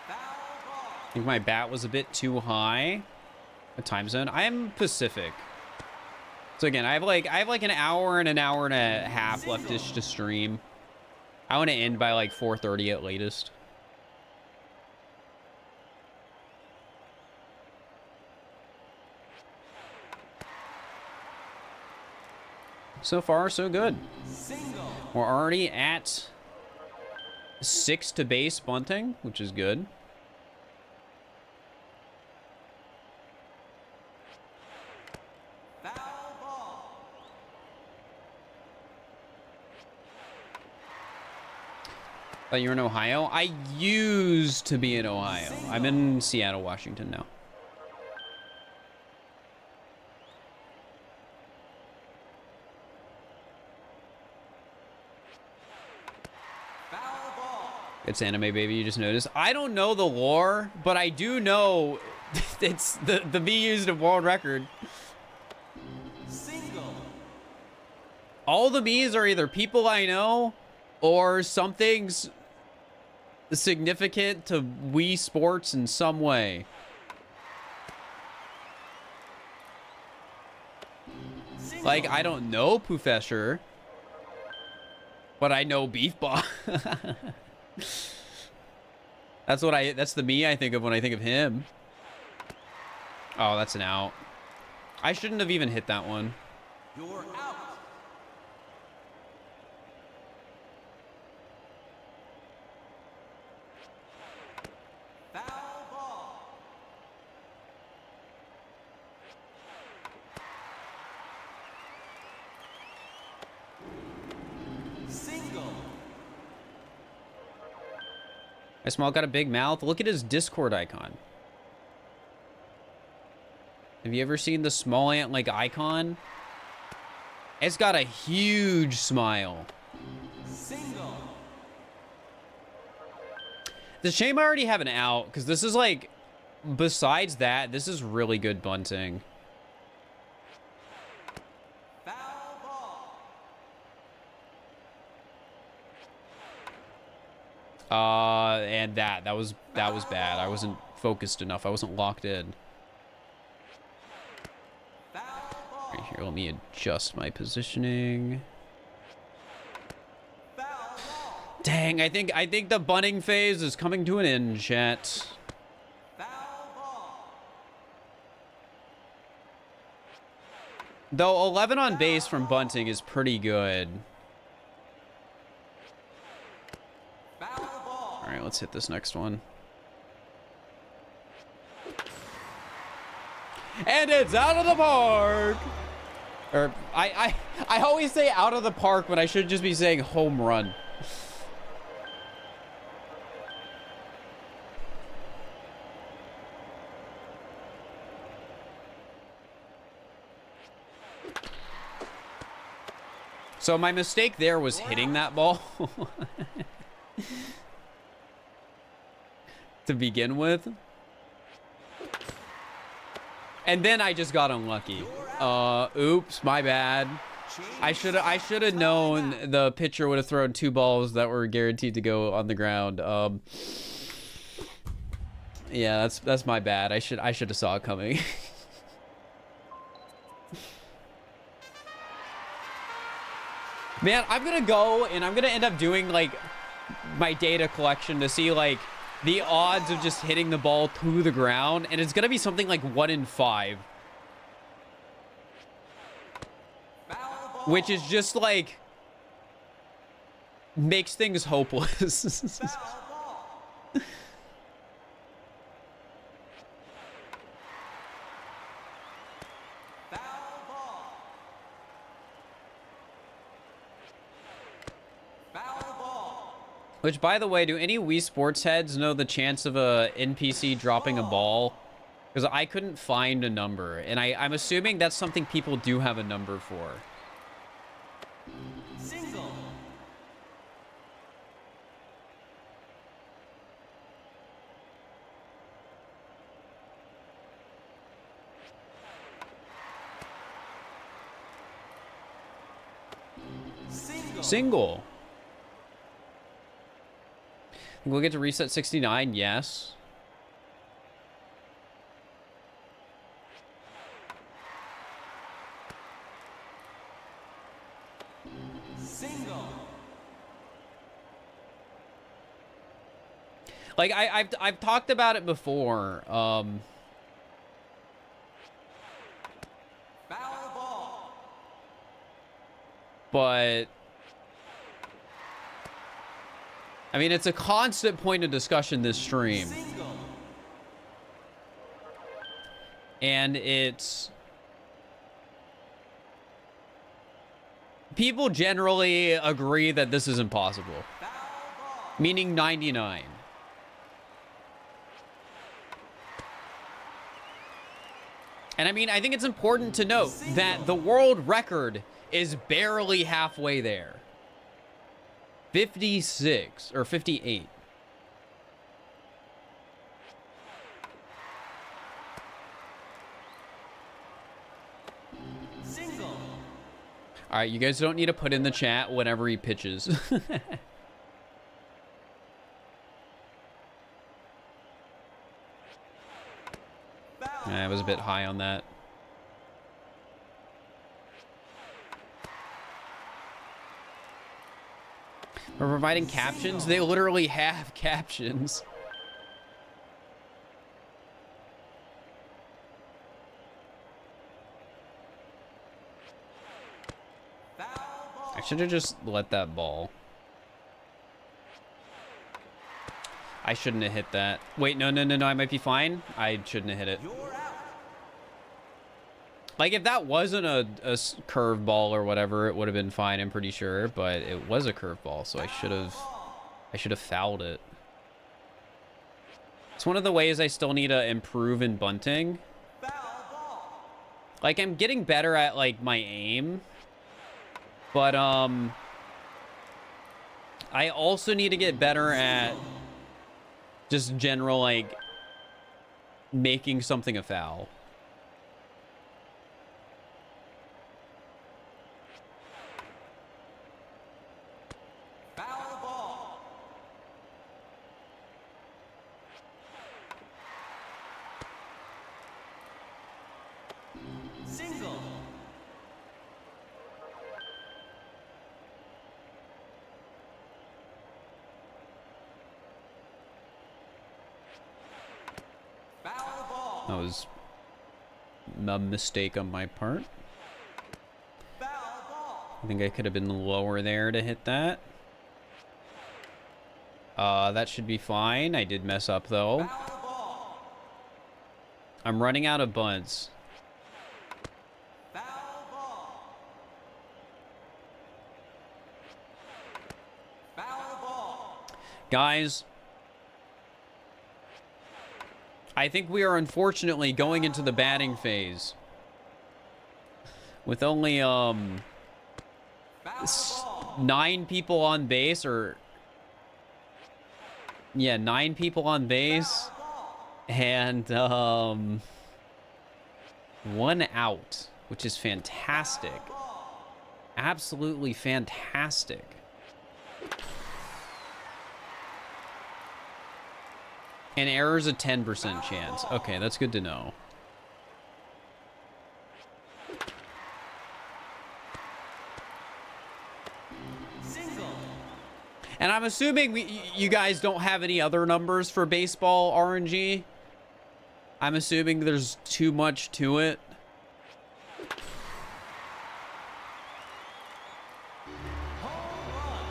I think my bat was a bit too high. A time zone. I am Pacific. So again, I have like an hour and a half left-ish to stream. I want to end by like 4:30 at latest. So far, so good. Single. We're already at 6 to base bunting, which is good. Foul ball. Thought you were in Ohio? I used to be in Ohio. I'm in Seattle, Washington now. Foul ball. It's anime, baby. You just noticed. I don't know the lore, but I do know it's the me used a world record. Single. All the me's are either people I know or something's significant to Wii Sports in some way. Single. Like, I don't know Professor, but I know Beef Ball. That's the me I think of when I think of him. Oh, that's an out. I shouldn't have even hit that one. You're out. Foul ball. Single. My small got a big mouth. Look at his Discord icon. Have you ever seen the small ant like icon? It's got a huge smile. Single. It's a shame I already have an out, because this is like, besides that, this is really good bunting. Foul ball. And that was bad. I wasn't focused enough. I wasn't locked in. Foul ball. Right here, let me adjust my positioning. Foul ball. Dang, I think the bunting phase is coming to an end, chat. Foul ball. Though 11 on base from bunting is pretty good. Foul ball. All right, let's hit this next one. And it's out of the park. Or I always say out of the park when I should just be saying home run. So my mistake there was hitting that ball to begin with. And then I just got unlucky. Oops, my bad. I should have known the pitcher would have thrown 2 balls that were guaranteed to go on the ground. Yeah, that's my bad. I should have saw it coming. Man, I'm gonna go and I'm gonna end up doing like my data collection to see like the odds of just hitting the ball to the ground, and it's gonna be something like 1 in 5, which is just like makes things hopeless. Which, by the way, do any Wii Sports heads know the chance of a NPC dropping a ball Because I couldn't find a number, and I'm assuming that's something people do have a number for. Single. Single. We'll get to reset 69, yes. Single. Like I've talked about it before. Foul ball. But I mean, it's a constant point of discussion this stream. Single. And it's people generally agree that this is impossible. Foul ball. Meaning 99. And I mean, I think it's important to note that the world record is barely halfway there. 56 or 58. Single. All right, you guys don't need to put in the chat whenever he pitches. I was a bit high on that. We're providing captions. They literally have captions. Foul ball. I should have just let that ball. I shouldn't have hit that. Wait, no, I might be fine. I shouldn't have hit it. You're out. Like, if that wasn't a curve ball or whatever, it would have been fine, I'm pretty sure. But it was a curve ball, so I should have fouled it. It's one of the ways I still need to improve in bunting. Foul ball. Like, I'm getting better at, like, my aim. But, I also need to get better at just general, like, making something a foul. Foul ball. Single. Foul ball. That was a mistake on my part. Foul ball. I think I could have been lower there to hit that. That should be fine. I did mess up, though. Foul ball. I'm running out of bunts. Foul ball. Foul ball. Guys, I think we are unfortunately going into the batting phase. With only, Foul ball. 9 people on base, or... Yeah, 9 people on base. And, 1 out, which is fantastic. Absolutely fantastic. And error's a 10% chance. Okay, that's good to know. Single. And I'm assuming you guys don't have any other numbers for baseball RNG. I'm assuming there's too much to it. Home run.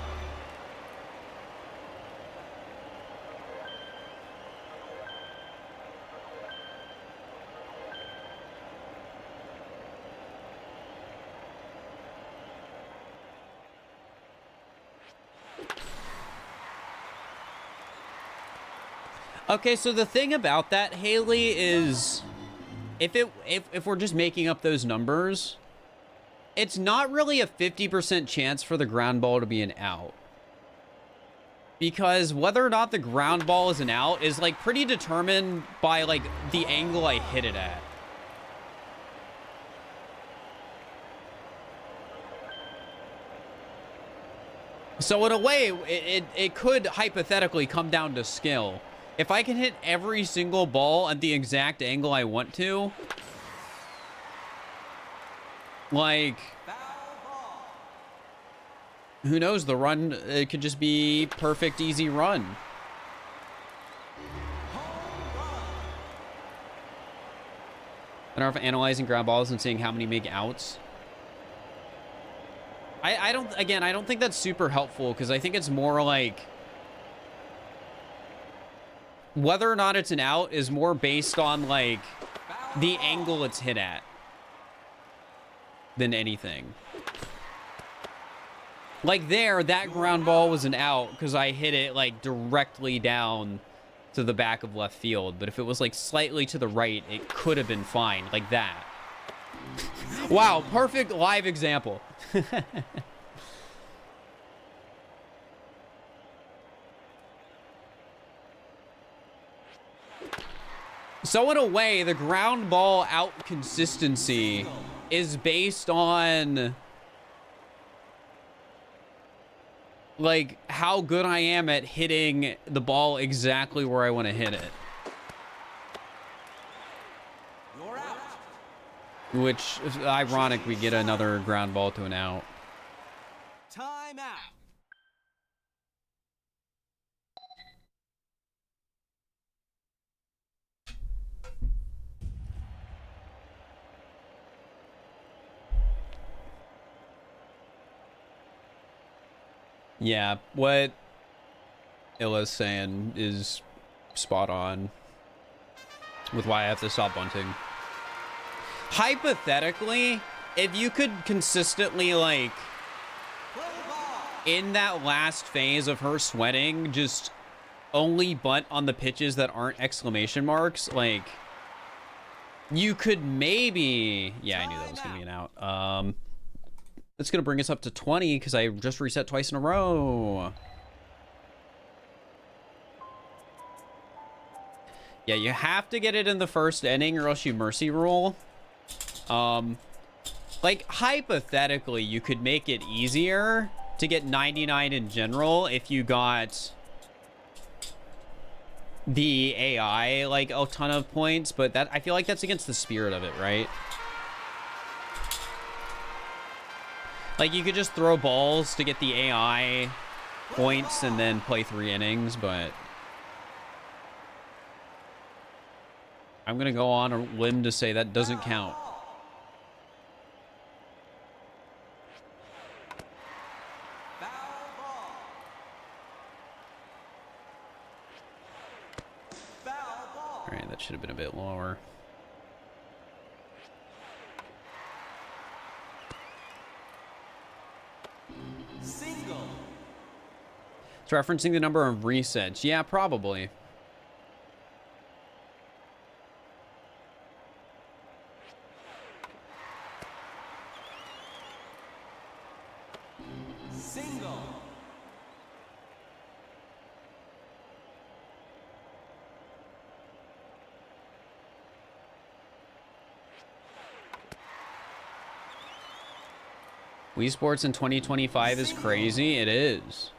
Okay, so the thing about that, Haley, is if we're just making up those numbers, it's not really a 50% chance for the ground ball to be an out. Because whether or not the ground ball is an out is like pretty determined by like the angle I hit it at. So in a way, it could hypothetically come down to skill. If I can hit every single ball at the exact angle I want to, like, who knows, the run, it could just be perfect, easy run. I don't know if analyzing ground balls and seeing how many make outs. I don't think that's super helpful, because I think it's more like whether or not it's an out is more based on like the angle it's hit at than anything. Like there, that ground ball was an out because I hit it like directly down to the back of left field. But if it was like slightly to the right, it could have been fine, like that. Wow, perfect live example. So in a way, the ground ball out consistency is based on like how good I am at hitting the ball exactly where I want to hit it. You're out. Which is ironic, we get another ground ball to an out. Time out. Yeah, what Illa's saying is spot on with why I have to stop bunting. Hypothetically, if you could consistently, like, in that last phase of her sweating, just only bunt on the pitches that aren't exclamation marks, like, you could maybe... Yeah, I knew that was going to be an out. It's going to bring us up to 20 because I just reset twice in a row. Yeah, you have to get it in the first inning or else you mercy rule. Like, hypothetically, you could make it easier to get 99 in general if you got the AI, like, a ton of points. But that, I feel like that's against the spirit of it, right? Like, you could just throw balls to get the AI points and then play 3 innings, but I'm going to go on a limb to say that doesn't count. All right, that should have been a bit lower. Single. It's referencing the number of resets. Yeah, probably. Single. Wii Sports in 2025 is crazy. It is.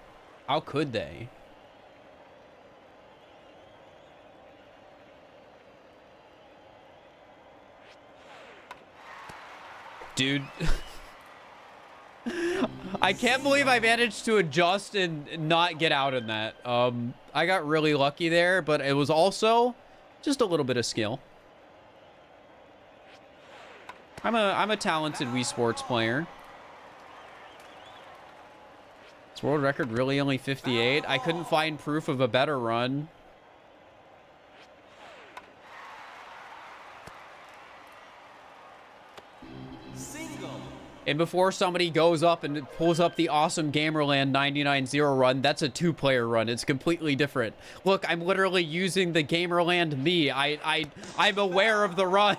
How could they? Dude. I can't believe I managed to adjust and not get out in that. I got really lucky there, but it was also just a little bit of skill. I'm a talented Wii Sports player. Is world record really only 58? I couldn't find proof of a better run. Single. And before somebody goes up and pulls up the awesome Gamerland 99-0 run, that's a 2-player run. It's completely different. Look, I'm literally using the Gamerland me. I'm aware of the run.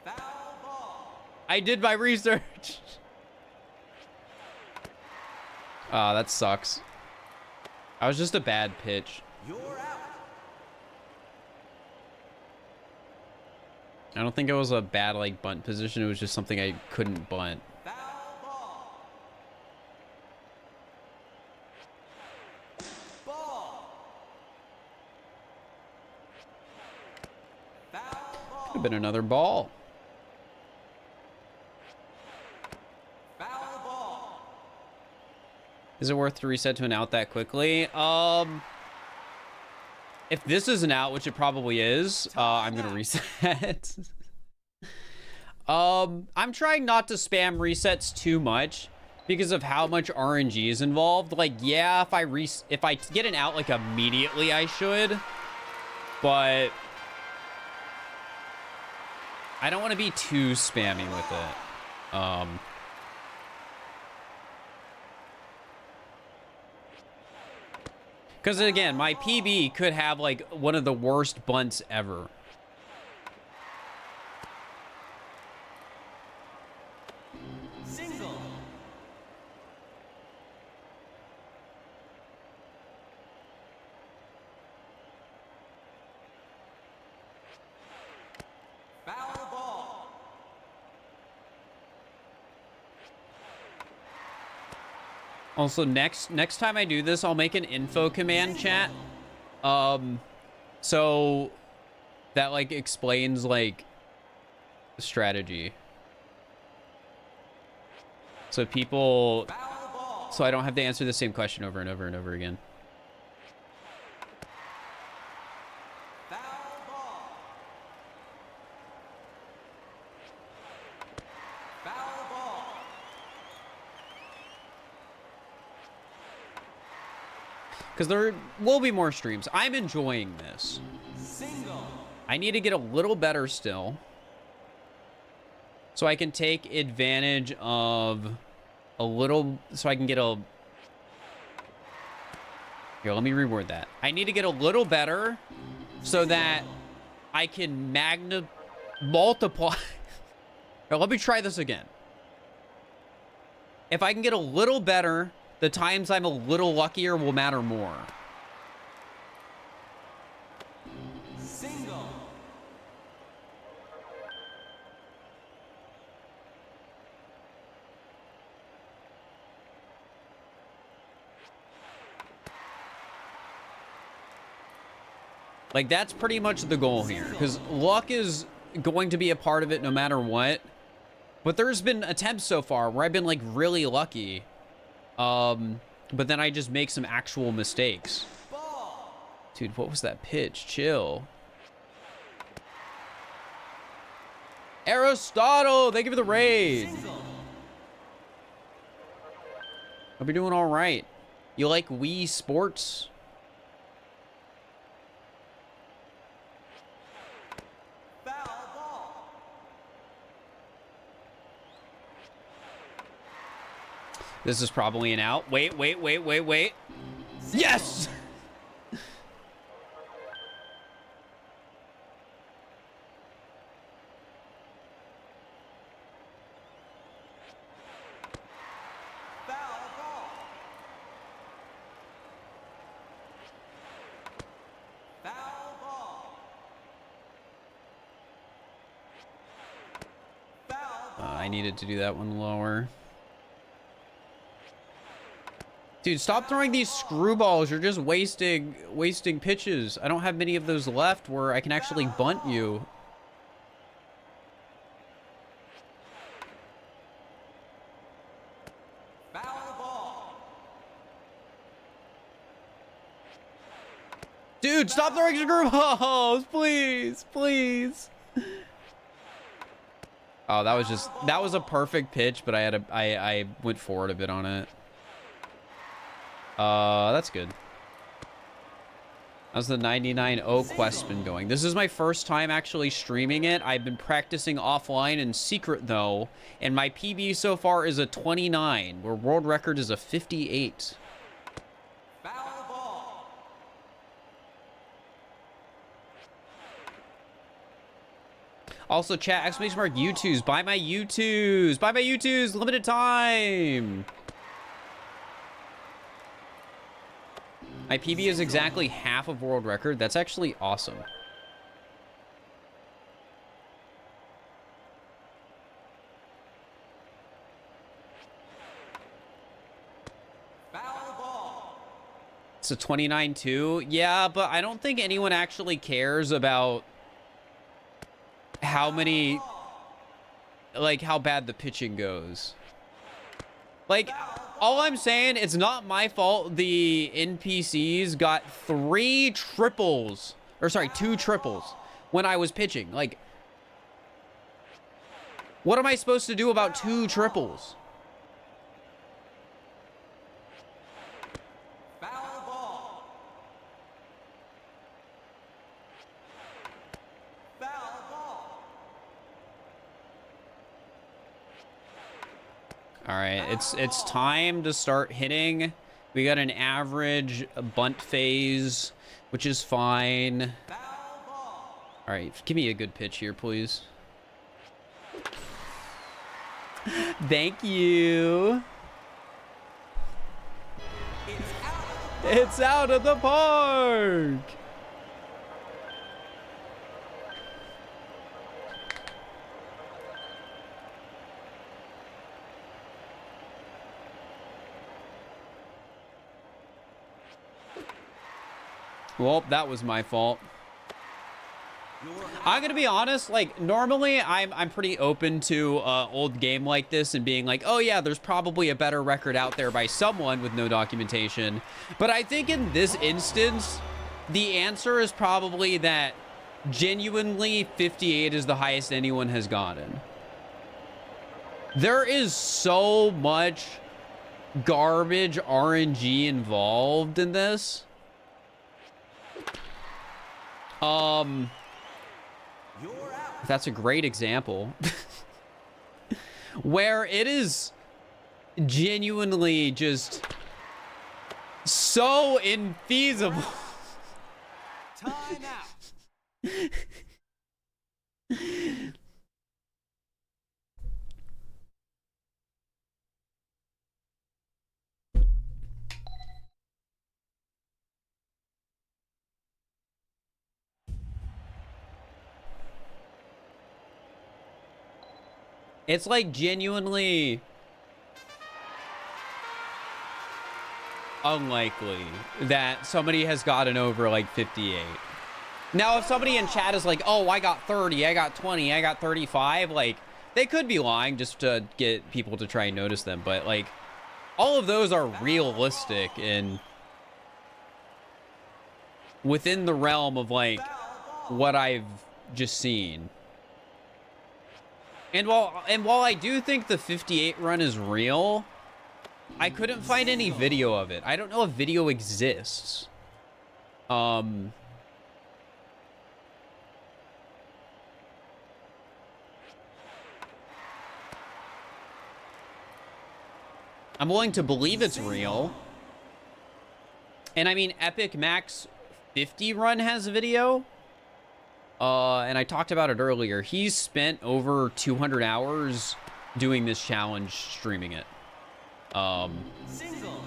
Foul ball. I did my research. Oh, that sucks. I was just a bad pitch. You're out. I don't think it was a bad, like, bunt position. It was just something I couldn't bunt. Foul ball. Ball. Foul ball. Could have been another ball. Foul ball. Is it worth to reset to an out that quickly? If this is an out, which it probably is, I'm gonna reset. I'm trying not to spam resets too much because of how much RNG is involved. Like, yeah, if I get an out like immediately, I should, but I don't want to be too spammy with it. Because again, my PB could have like one of the worst bunts ever. Single. Foul ball. Also, next time I do this, I'll make an info command chat. So that like explains like the strategy. So people, Foul ball. so I don't have to answer the same question over and over and over again. Foul ball. Foul ball. Because there will be more streams. I'm enjoying this. Single. I need to get a little better still, so I can take advantage of a little, so I can get a, here, let me reword that. I need to get a little better so that I can multiply. Here, let me try this again. If I can get a little better, the times I'm a little luckier will matter more. Single. Like, that's pretty much the goal here, because luck is going to be a part of it no matter what. But there's been attempts so far where I've been, like, really lucky. But then I just make some actual mistakes. Ball. Dude, what was that pitch? Chill. Aristotle, thank you for the raid. Single. Hope you're doing all right. You like Wii Sports? Foul ball. This is probably an out. Wait. Yes! Foul ball. Foul ball. Foul ball. I needed to do that one lower. Dude, stop throwing these screwballs. You're just wasting pitches. I don't have many of those left where I can actually bunt you. Foul ball. Dude, stop throwing screwballs, please, please. Oh, that was a perfect pitch, but I went forward a bit on it. That's good. How's the 99-0 quest been going? This is my first time actually streaming it. I've been practicing offline in secret though, and my PB so far is a 29, where world record is a 58. Foul ball. Also, chat, exclamation mark, YouTooz. Buy my YouTooz. Buy my YouTooz. Limited time. My PB is exactly half of world record. That's actually awesome. Foul ball. It's a 29-2. Yeah, but I don't think anyone actually cares about how many, like, how bad the pitching goes. Like, all I'm saying, it's not my fault the NPCs got 3 triples, or sorry, 2 triples when I was pitching. Like, what am I supposed to do about 2 triples? Foul ball. Foul ball. All right, it's time to start hitting. We got an average bunt phase, which is fine. Foul ball. All right, give me a good pitch here, please. Thank you. It's out. It's out of the park. Well, that was my fault. I'm gonna be honest, like, normally I'm pretty open to old game like this and being like, oh yeah, there's probably a better record out there by someone with no documentation. But I think in this instance, the answer is probably that genuinely 58 is the highest anyone has gotten. There is so much garbage RNG involved in this. You're out. That's a great example. Where it is genuinely just so infeasible. Time out. It's like genuinely unlikely that somebody has gotten over like 58. Now, if somebody in chat is like, oh, I got 30, I got 20, I got 35, like, they could be lying just to get people to try and notice them. But, like, all of those are realistic and within the realm of, like, what I've just seen. And while I do think the 58 run is real, I couldn't find any video of it. I don't know if video exists. I'm willing to believe it's real. And I mean, Epic Max 50 run has a video. And I talked about it earlier. He's spent over 200 hours doing this challenge, streaming it. Single.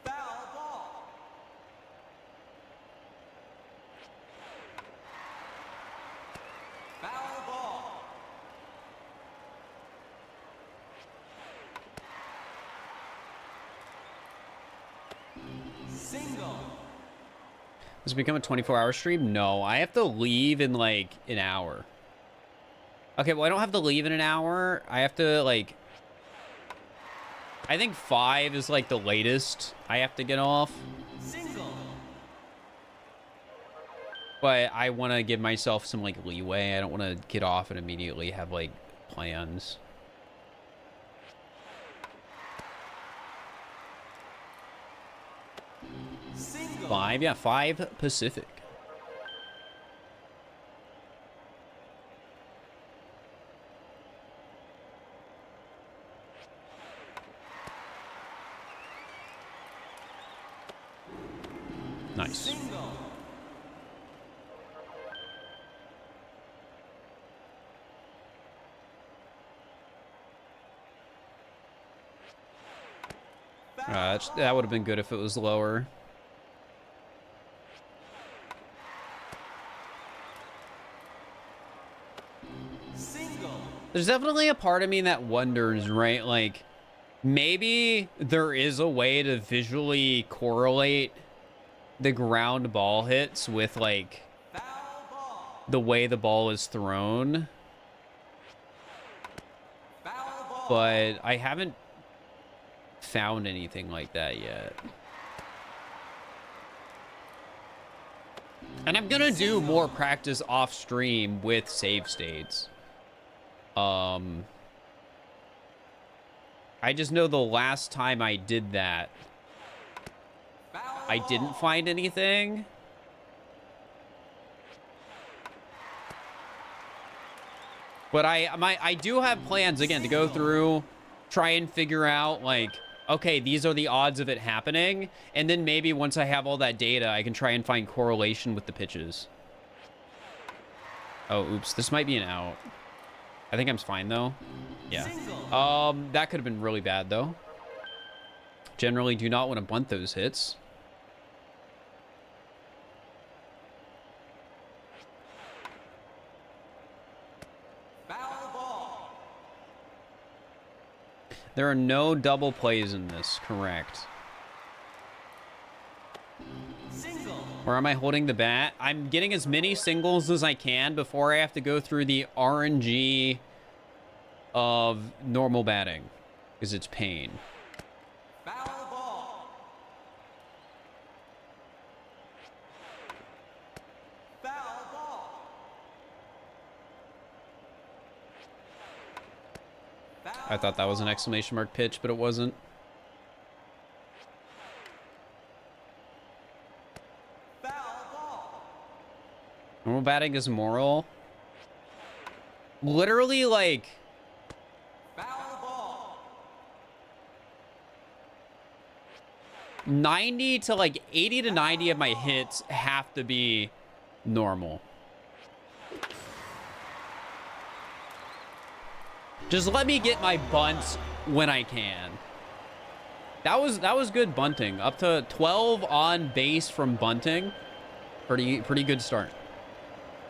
Foul ball. Foul ball. Single. Does it become a 24-hour stream? No, I have to leave in like an hour. Okay, well, I don't have to leave in an hour. I have to like, I think 5 is like the latest I have to get off. Single. But I want to give myself some like leeway. I don't want to get off and immediately have like plans. Single. 5, yeah, 5 Pacific. Nice. Single. That would have been good if it was lower. Single. There's definitely a part of me that wonders, right? Like, maybe there is a way to visually correlate the ground ball hits with, like, Foul ball. the way the ball is thrown. Foul ball. But I haven't found anything like that yet. And I'm gonna do more practice off stream with save states. I just know the last time I did that, Foul I didn't find anything. But I do have plans again to go through, try and figure out, like, okay, these are the odds of it happening, and then maybe once I have all that data, I can try and find correlation with the pitches. Oh, oops, this might be an out. I think I'm fine though. Yeah. That could have been really bad though. Generally do not want to bunt those hits. Foul ball. There are no double plays in this, correct? Single. Or am I holding the bat? I'm getting as many singles as I can before I have to go through the RNG of normal batting, because it's pain. Foul ball. Foul ball. I thought that was an exclamation mark pitch, but it wasn't. Foul ball. Normal batting is moral. Literally, like, Foul ball. 90 to like 80 to 90 of my hits have to be normal. Just let me get my bunts when I can. That was good bunting. Up to 12 on base from bunting. Pretty good start.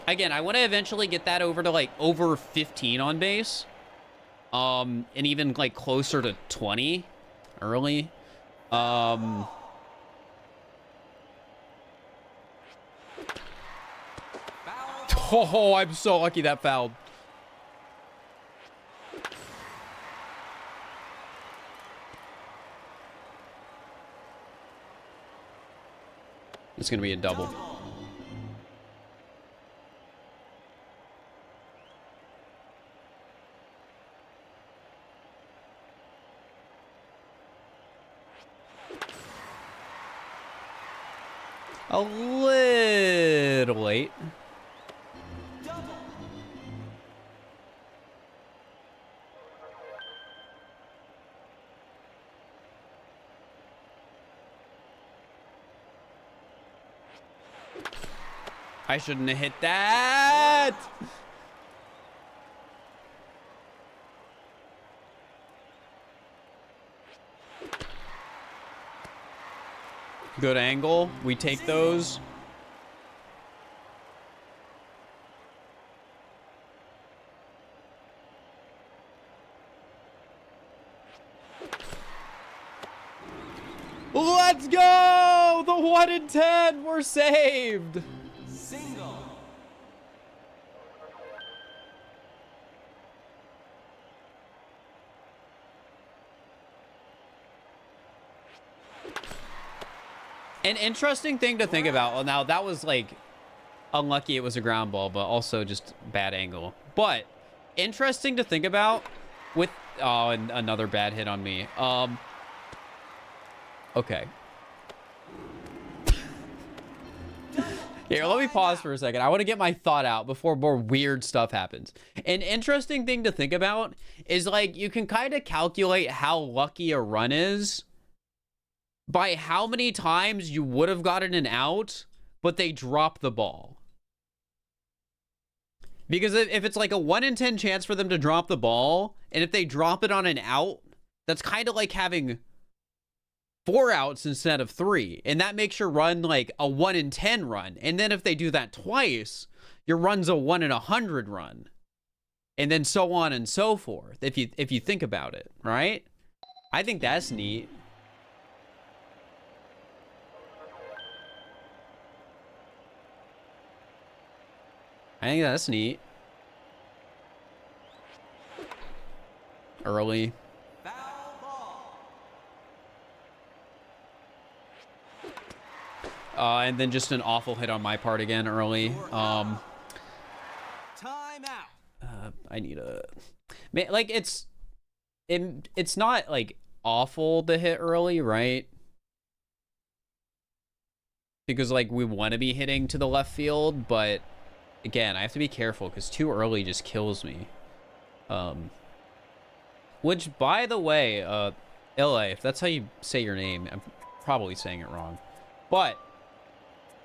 Again, I want to eventually get that over to like over 15 on base. And even like closer to 20 early. Oh, I'm so lucky that fouled. It's gonna be a double. A little late. I shouldn't have hit that. Good angle. We take those. Let's go! The 1 in 10 were saved. Single. An interesting thing to think about. Well, now that was like unlucky it was a ground ball, but also just bad angle. But interesting to think about with and another bad hit on me. Okay. Here, let me pause for a second. I want to get my thought out before more weird stuff happens. An interesting thing to think about is, like, you can kind of calculate how lucky a run is by how many times you would have gotten an out, but they drop the ball. Because if it's like a 1 in 10 chance for them to drop the ball, and if they drop it on an out, that's kind of like having 4 outs instead of 3. And that makes your run like a 1 in 10 run. And then if they do that twice, your run's a 1 in 100 run. And then so on and so forth, if you think about it, right? I think that's neat. I think that's neat. Early. Foul ball. And then just an awful hit on my part again early. Time out. I need a... Man, like, it's not, like, awful to hit early, right? Because, like, we want to be hitting to the left field, but... Again, I have to be careful because too early just kills me. Which, by the way, LA, if that's how you say your name, I'm probably saying it wrong. But,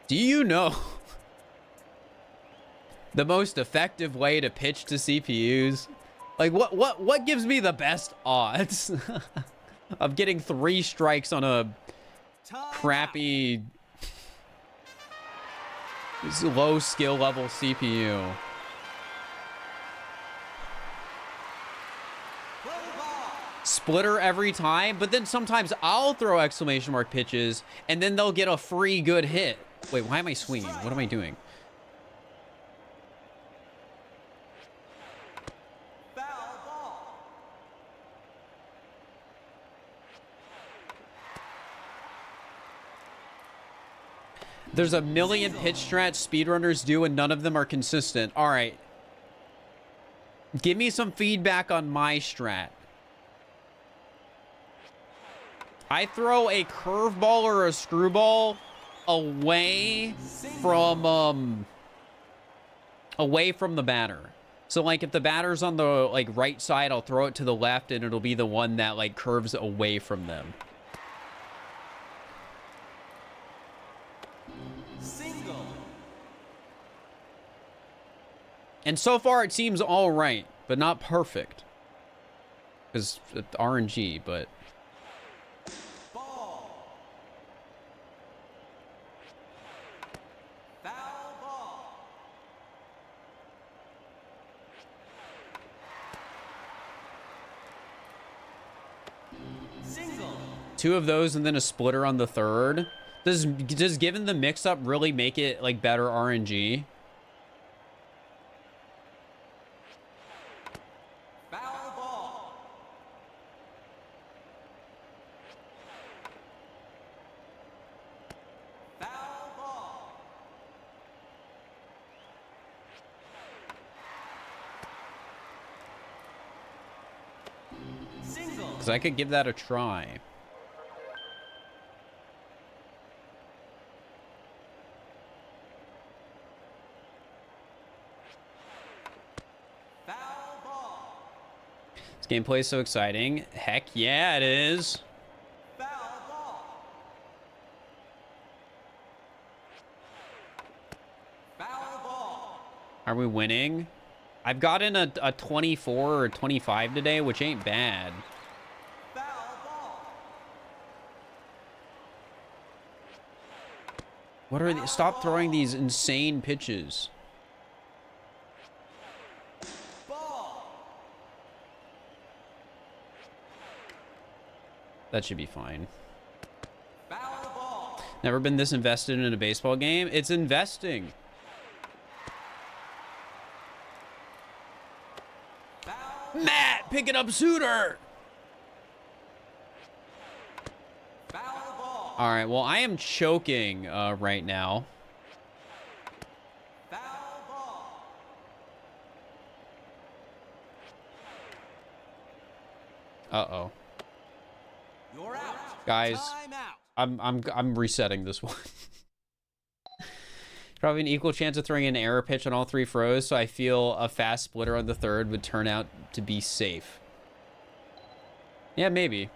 do you know the most effective way to pitch to CPUs? Like, what gives me the best odds of getting 3 strikes on a crappy... This is low skill level CPU. Splitter every time, but then sometimes I'll throw exclamation mark pitches and then they'll get a free good hit. Wait, why am I swinging? What am I doing? Foul ball. There's a million pitch strats speedrunners do and none of them are consistent. All right. Give me some feedback on my strat. I throw a curveball or a screwball away from the batter. So like if the batter's on the like right side, I'll throw it to the left and it'll be the one that like curves away from them. Single. And so far it seems all right, but not perfect. Because it's RNG, but... Ball. Foul ball. Single. 2 of those and then a splitter on the third. Does given the mix-up really make it, like, better RNG? Foul ball. Foul ball. Single. Because I could give that a try. Foul ball. This gameplay is so exciting. Heck yeah, it is. Foul ball. Foul ball. Are we winning? I've gotten a 24 or 25 today, which ain't bad. Foul ball. What are they? Stop throwing these insane pitches. Ball. That should be fine. Foul ball. Never been this invested in a baseball game. It's investing. Foul. Matt, pick it up sooner. Foul ball. All right, well, I am choking right now. Foul ball. Uh-oh. You're out. Guys, Time out. I'm resetting this one. Probably an equal chance of throwing an error pitch on all 3 throws, so I feel a fast splitter on the third would turn out to be safe. Yeah, maybe.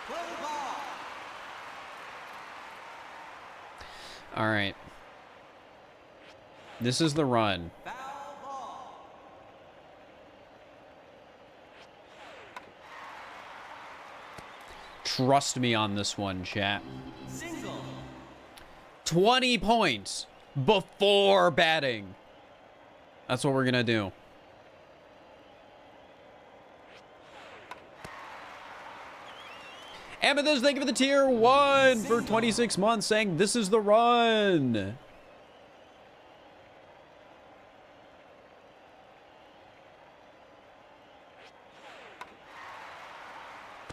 Play ball. All right. This is the run. Foul ball. Trust me on this one, chat. Single. 20 points before batting. That's what we're gonna do. Amethyst, thank you for the tier 1 for 26 months, saying this is the run.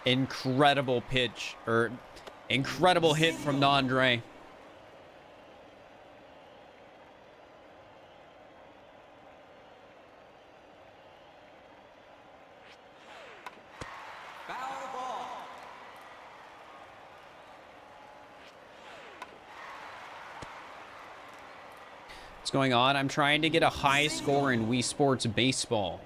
Incredible pitch, or incredible hit from Nandre. Foul ball. What's going on? I'm trying to get a high score in Wii Sports Baseball.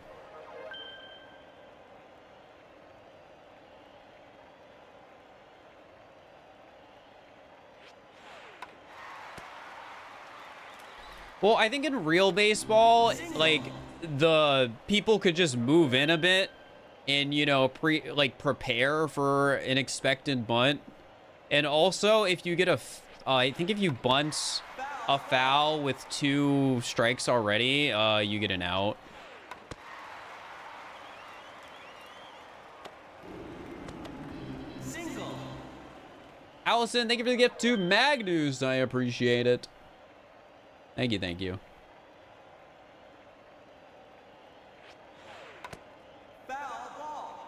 Well, I think in real baseball, like, the people could just move in a bit and, you know, prepare for an expected bunt. And also, if you get I think if you bunt a foul with 2 strikes already, you get an out. Single. Allison, thank you for the gift to Magnus. I appreciate it. Thank you, thank you. Foul ball.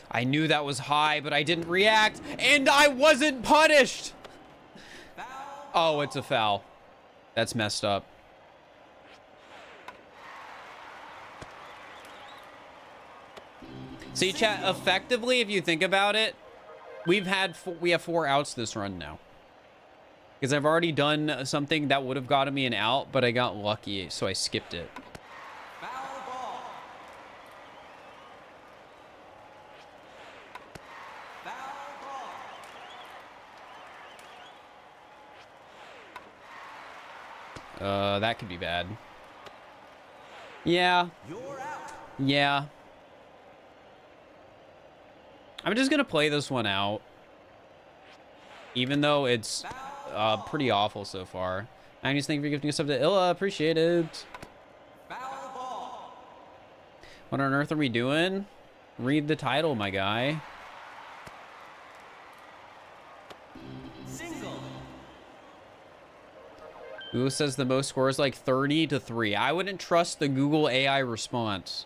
I knew that was high, but I didn't react, and I wasn't punished. Foul. Oh, it's a foul. That's messed up. See, chat, effectively, if you think about it, we have 4 outs this run now. Because I've already done something that would have gotten me an out, but I got lucky, so I skipped it. Foul ball. Foul ball. That could be bad. Yeah. You're out. Yeah. I'm just gonna play this one out. Even though it's pretty awful so far. I just thank you for gifting us up to Illa. Appreciate it. Foul ball. What on earth are we doing? Read the title, my guy. Single. Google says the most score is like 30-3. I wouldn't trust the Google AI response.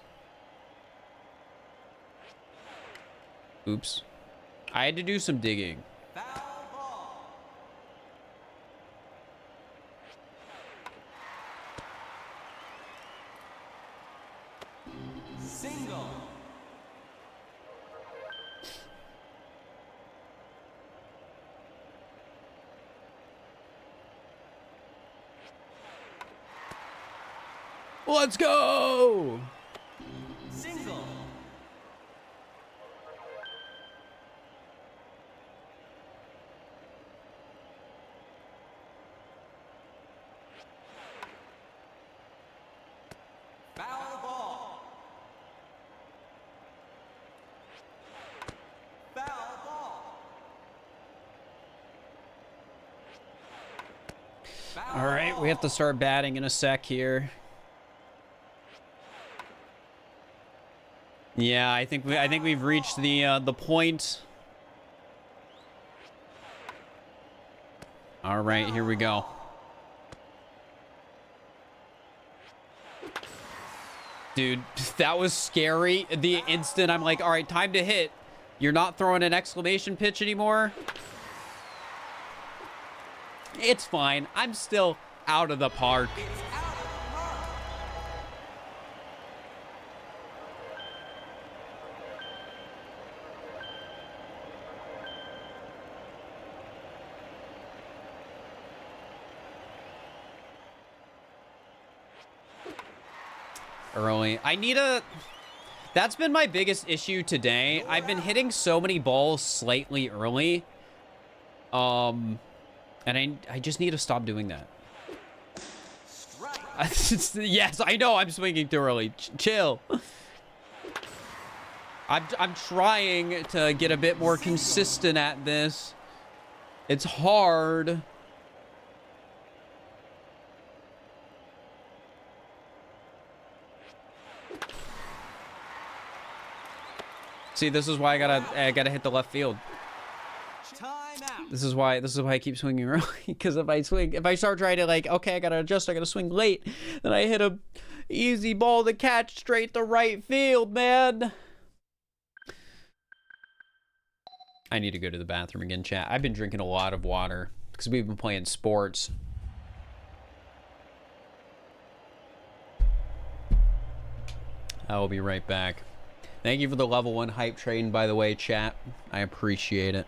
Oops. I had to do some digging. Foul ball. Single. Let's go! Single. Foul ball. Foul ball. Foul All right, we have to start batting in a sec here. Yeah, I think we've reached the point. All right, here we go. Dude, that was scary. The instant I'm like, all right, time to hit. You're not throwing an exclamation pitch anymore. It's fine. I'm still out of the park. It's out of the park. Early. I need a... That's been my biggest issue today. I've been hitting so many balls slightly early. And I just need to stop doing that. Yes, I know I'm swinging too early. Chill. I'm trying to get a bit more consistent at this. It's hard. See, this is why I gotta hit the left field. Time out. This is why I keep swinging early. Because if I start trying to like, okay, I gotta swing late, then I hit a easy ball to catch straight to right field, man. I need to go to the bathroom again, chat. I've been drinking a lot of water because we've been playing sports. I will be right back. Thank you for the level 1 hype train, by the way, chat. I appreciate it.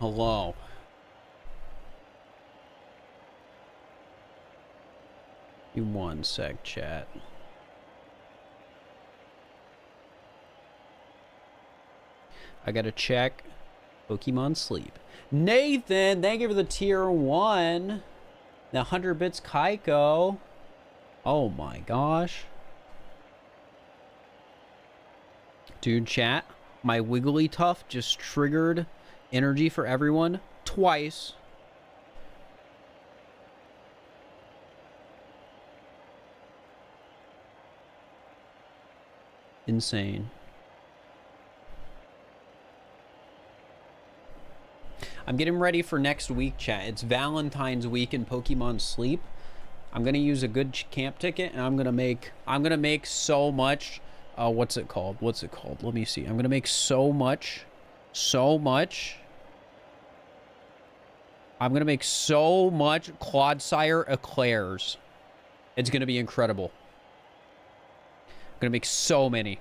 Hello. You one sec, chat. I gotta check Pokemon Sleep. Nathan, thank you for the tier 1. The 100 bits Kaiko. Oh my gosh. Dude, chat, my Wigglytuff just triggered energy for everyone twice. Insane. I'm getting ready for next week, chat. It's Valentine's week in Pokemon Sleep. I'm gonna use a good camp ticket, and I'm gonna make so much. What's it called? Let me see. I'm gonna make so much. I'm gonna make so much Clodsire eclairs. It's gonna be incredible. I'm gonna make so many.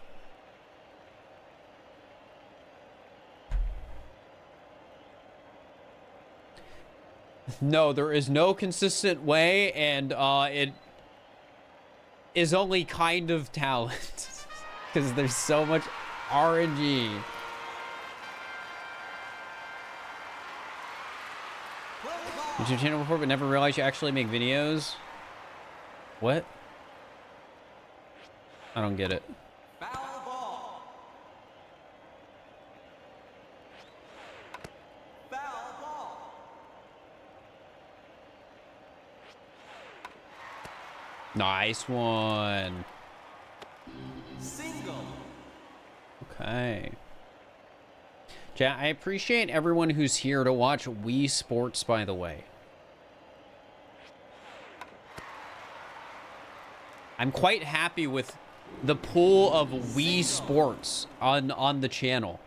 No, there is no consistent way, and it is only kind of talent. Because there's so much RNG. Did your channel before but never realized you actually make videos? What? I don't get it. Foul ball. Foul ball. Nice one. Single. Okay. Chat, I appreciate everyone who's here to watch Wii Sports, by the way. I'm quite happy with the pool of Wii Sports on the channel.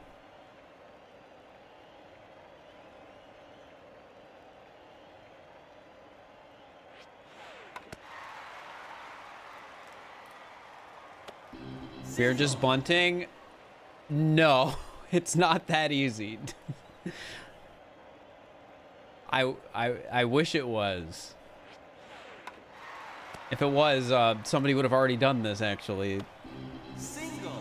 We're just bunting. No, it's not that easy. I wish it was. If it was, somebody would have already done this, actually. Single.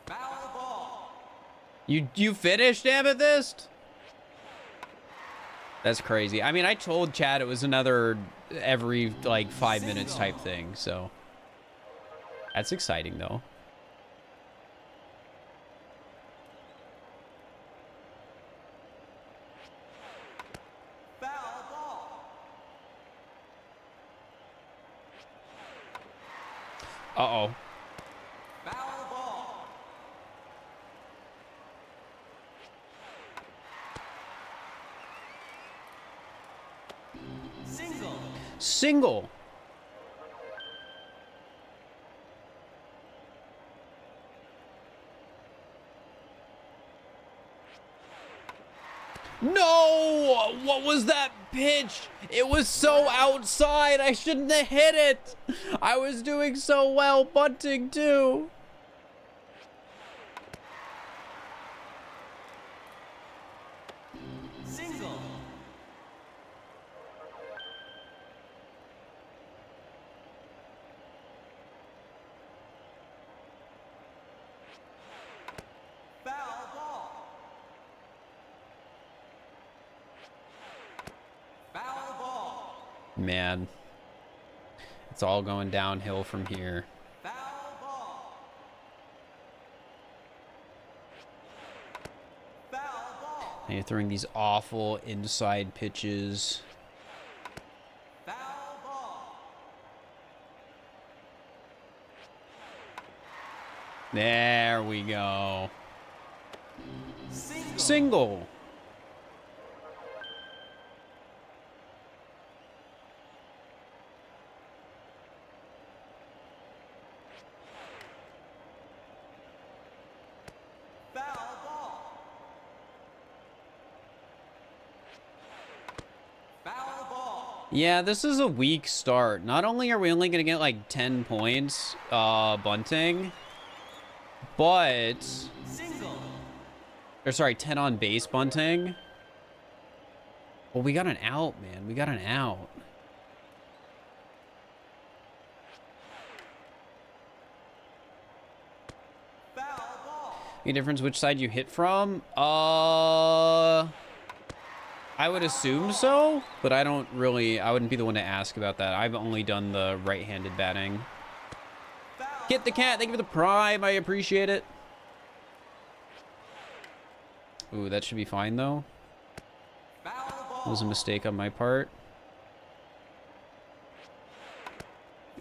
Foul ball. You finished, Amethyst? That's crazy. I mean, I told Chad it was another every, like, 5 minutes type thing, so. That's exciting, though. Foul ball. Uh-oh. Foul ball. Single. Single. No! What was that pitch? It was so outside. I shouldn't have hit it. I was doing so well bunting too. Single. Foul ball. Foul ball. Man, it's all going downhill from here. Foul ball. Foul ball. And you're throwing these awful inside pitches. Foul ball. There we go. Single. Single. Foul ball. Foul ball. Yeah, this is a weak start. Not only are we only going to get like 10 points bunting, but... Single. Or sorry, 10 on base bunting. Well, we got an out, man. We got an out. Foul ball. Any difference which side you hit from? I would assume so, but I don't really, I wouldn't be the one to ask about that. I've only done the right-handed batting. Foul. Get the cat. Thank you for the prime. I appreciate it. Ooh, that should be fine, though. Foul That ball. was a mistake on my part.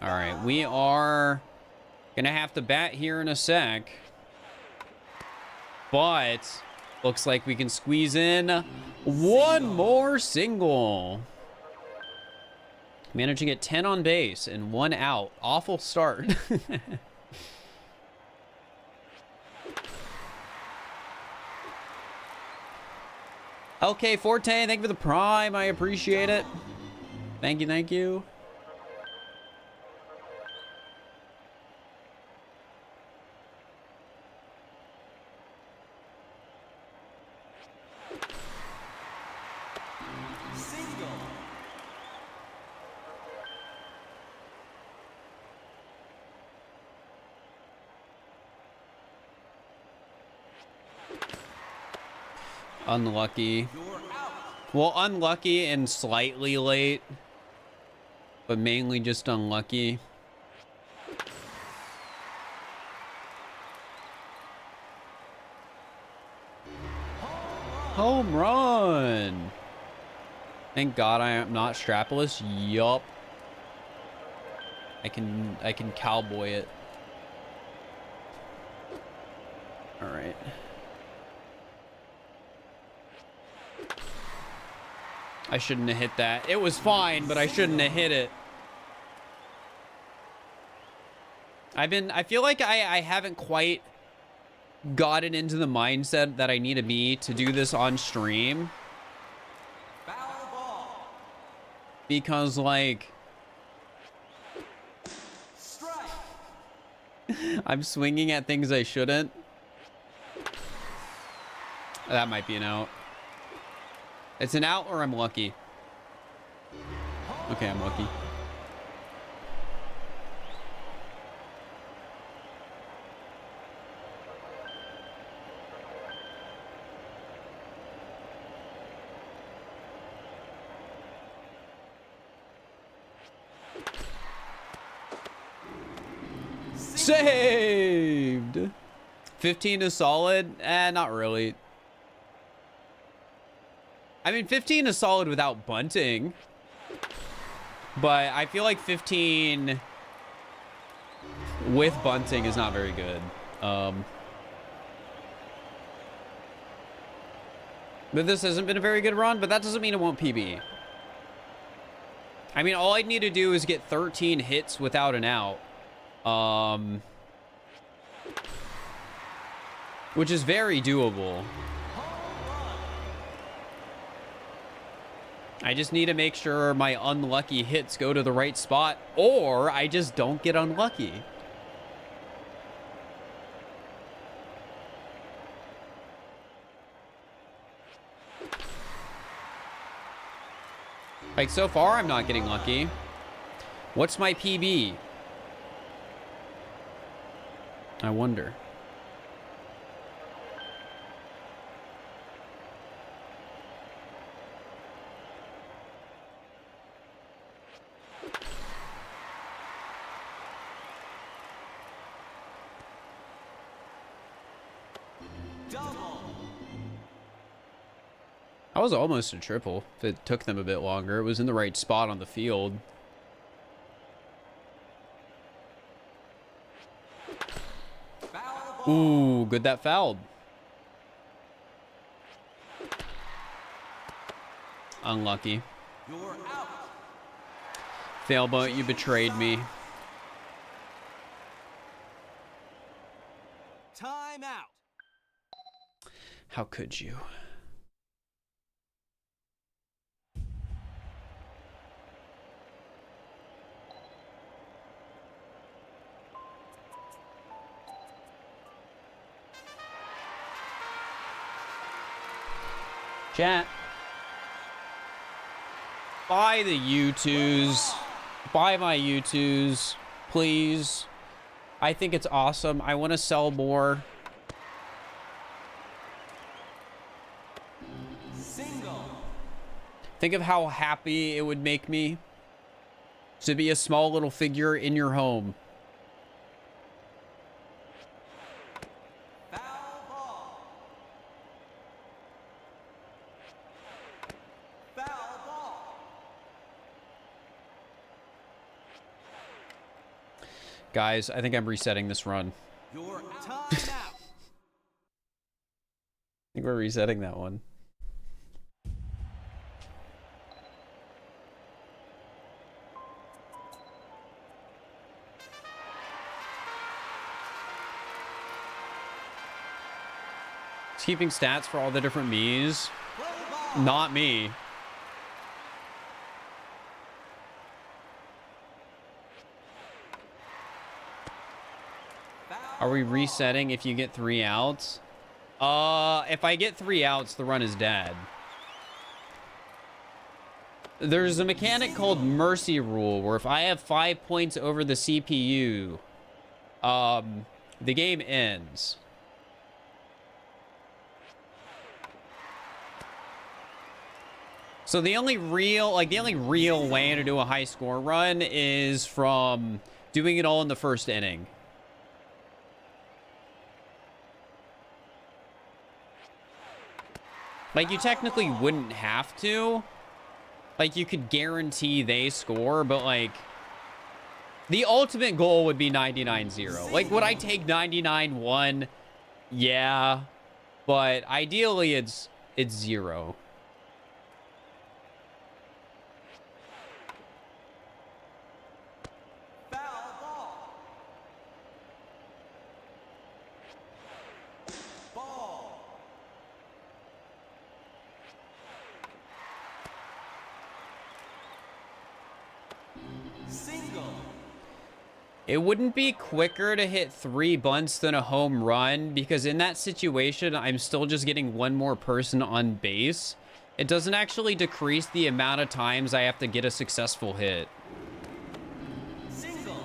All right, we are gonna have to bat here in a sec. But looks like we can squeeze in one more single. Managed to get 10 on base and 1 out. Awful start. Okay, Forte, thank you for the prime. I appreciate it. Thank you, thank you. Single. Unlucky. You're out. Well, unlucky and slightly late, but mainly just unlucky. Home run. Thank God I am not strapless. Yup. I can cowboy it. All right. I shouldn't have hit that. It was fine, but I shouldn't have hit it. I feel like I haven't quite gotten into the mindset that I need to be to do this on stream. Foul ball. Because, like, Strike. I'm swinging at things I shouldn't. That might be an out. It's an out or I'm lucky. Okay, I'm lucky. Saved. 15 is solid. Not really. I mean, 15 is solid without bunting. But I feel like 15 with bunting is not very good. But this hasn't been a very good run, but that doesn't mean it won't PB. I mean, all I'd need to do is get 13 hits without an out. Which is very doable. I just need to make sure my unlucky hits go to the right spot, or I just don't get unlucky. Like, so far, I'm not getting lucky. What's my PB? I wonder. Double. I was almost a triple. If it took them a bit longer, it was in the right spot on the field. Foul ball. Ooh, good that fouled. Unlucky. You're out. Failboat, you betrayed me. Time out. How could you? Chat. Buy the YouTooz. Buy my YouTooz, please. I think it's awesome. I want to sell more. Single. Think of how happy it would make me to be a small little figure in your home. Foul ball. Foul ball. Guys, I think I'm resetting this run. Your time out. I think we're resetting that one. It's keeping stats for all the different me's. Play ball. Not me. Foul Are we ball. resetting if you get 3 outs? If I get 3 outs, the run is dead. There's a mechanic called Mercy Rule, where if I have 5 points over the CPU, the game ends. So the only real way to do a high score run is from doing it all in the first inning. Like, you technically wouldn't have to. Like, you could guarantee they score, but, like, the ultimate goal would be 99-0. Like, would I take 99-1? Yeah. But ideally, it's 0. Foul ball. Single. It wouldn't be quicker to hit 3 bunts than a home run, because in that situation, I'm still just getting one more person on base. It doesn't actually decrease the amount of times I have to get a successful hit. Single.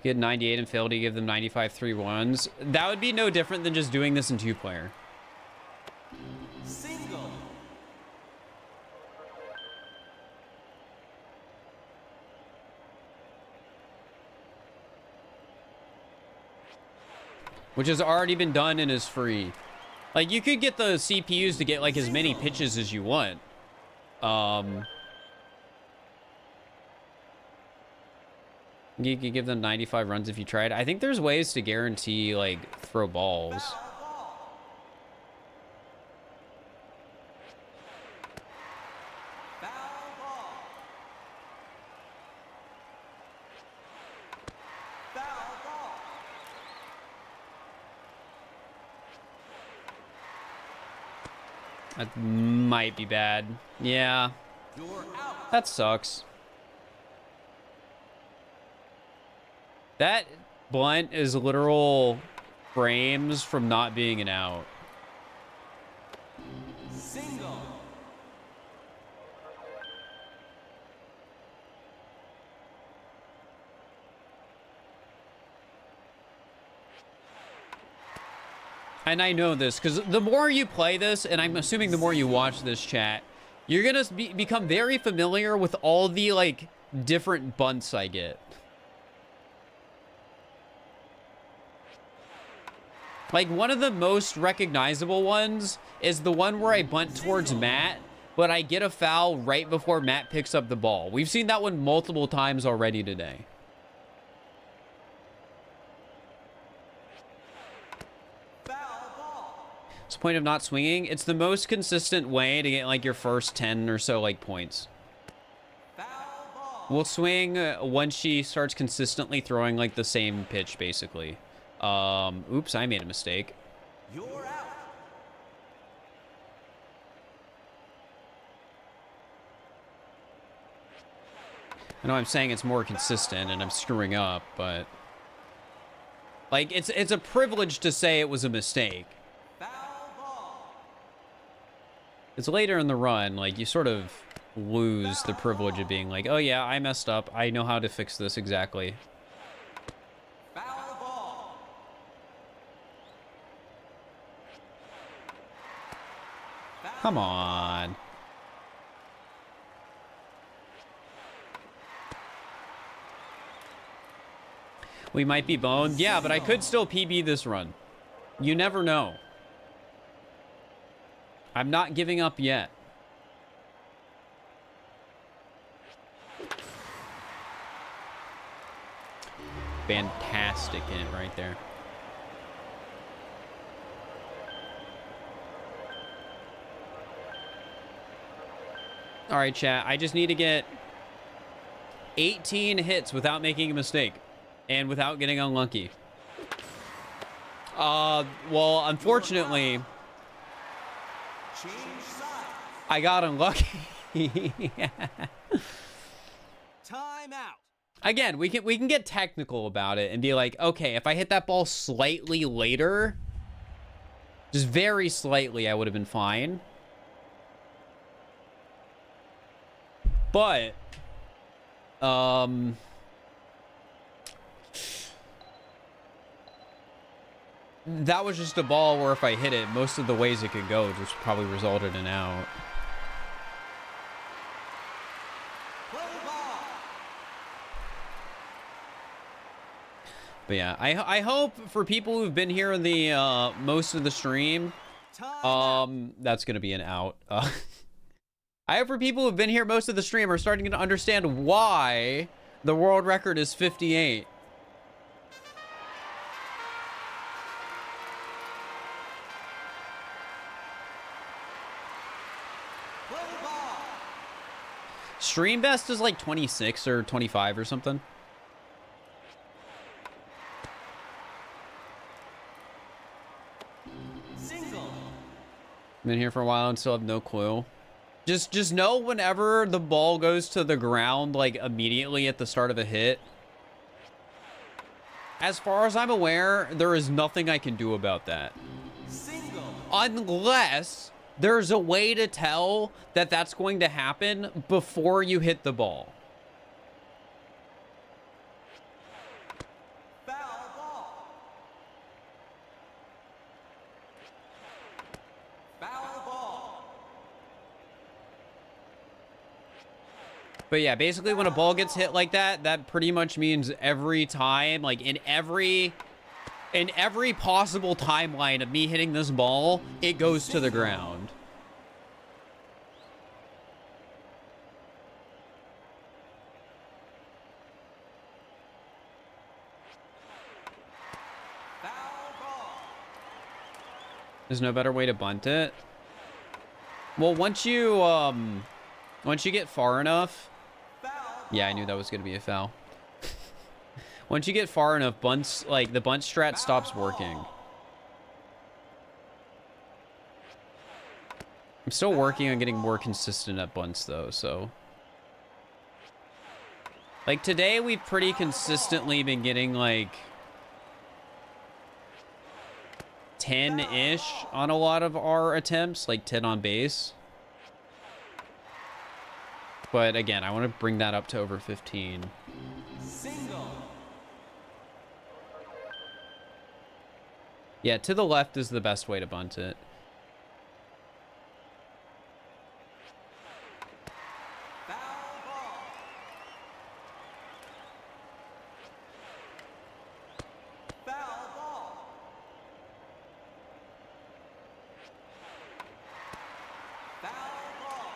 Get 98 and fail to give them 95 3-1s. That would be no different than just doing this in 2-player. Single. Which has already been done and is free. Like, you could get the CPUs to get, like, as many pitches as you want. You could give them 95 runs if you tried. I think there's ways to guarantee, like, throw balls. Foul ball. Foul ball. Foul ball. That might be bad. Yeah, You're out. that sucks. That blunt is literal frames from not being an out. Single. And I know this because the more you play this, and I'm assuming the more you watch this chat, you're gonna become very familiar with all the, like, different bunts I get. Like, one of the most recognizable ones is the one where I bunt towards Matt, but I get a foul right before Matt picks up the ball. We've seen that one multiple times already today. Foul ball. What's the point of not swinging? It's the most consistent way to get, like, your first 10 or so, like, points. Foul ball. We'll swing once she starts consistently throwing, like, the same pitch, basically. Oops, I made a mistake. You're out. I know I'm saying it's more consistent and I'm screwing up, but... like, it's a privilege to say it was a mistake. Foul ball. It's later in the run, like, you sort of lose the privilege of being like, oh yeah, I messed up. I know how to fix this exactly. Foul ball. Come on. We might be boned. Yeah, but I could still PB this run. You never know. I'm not giving up yet. Fantastic hit right there. All right, chat. I just need to get 18 hits without making a mistake and without getting unlucky. Well, unfortunately, Change sides. I got unlucky. Time out. Again, we can get technical about it and be like, okay, if I hit that ball slightly later, just very slightly, I would have been fine. But, that was just a ball where if I hit it, most of the ways it could go just probably resulted in out. Play ball. But yeah, I hope for people who've been here in the most of the stream, Time that's gonna be an out. I hope for people who've been here most of the stream are starting to understand why the world record is 58. Play ball. Stream best is like 26 or 25 or something. Single. Been here for a while and still have no clue. Just know whenever the ball goes to the ground, like immediately at the start of a hit. As far as I'm aware, there is nothing I can do about that. Single. Unless there's a way to tell that that's going to happen before you hit the ball. Foul ball. Foul ball. But yeah, basically when a ball gets hit like that, that pretty much means every time, like in every possible timeline of me hitting this ball, it goes to the ground. Foul ball. There's no better way to bunt it. Well, once you get far enough. Foul. Yeah, I knew that was going to be a foul. Once you get far enough, bunts, like the bunt strat stops working. I'm still working on getting more consistent at bunts though, so. Like today we've pretty consistently been getting like 10-ish on a lot of our attempts, like 10 on base. But again, I want to bring that up to over 15. Single. Yeah, to the left is the best way to bunt it. Foul ball. Foul ball. Foul ball.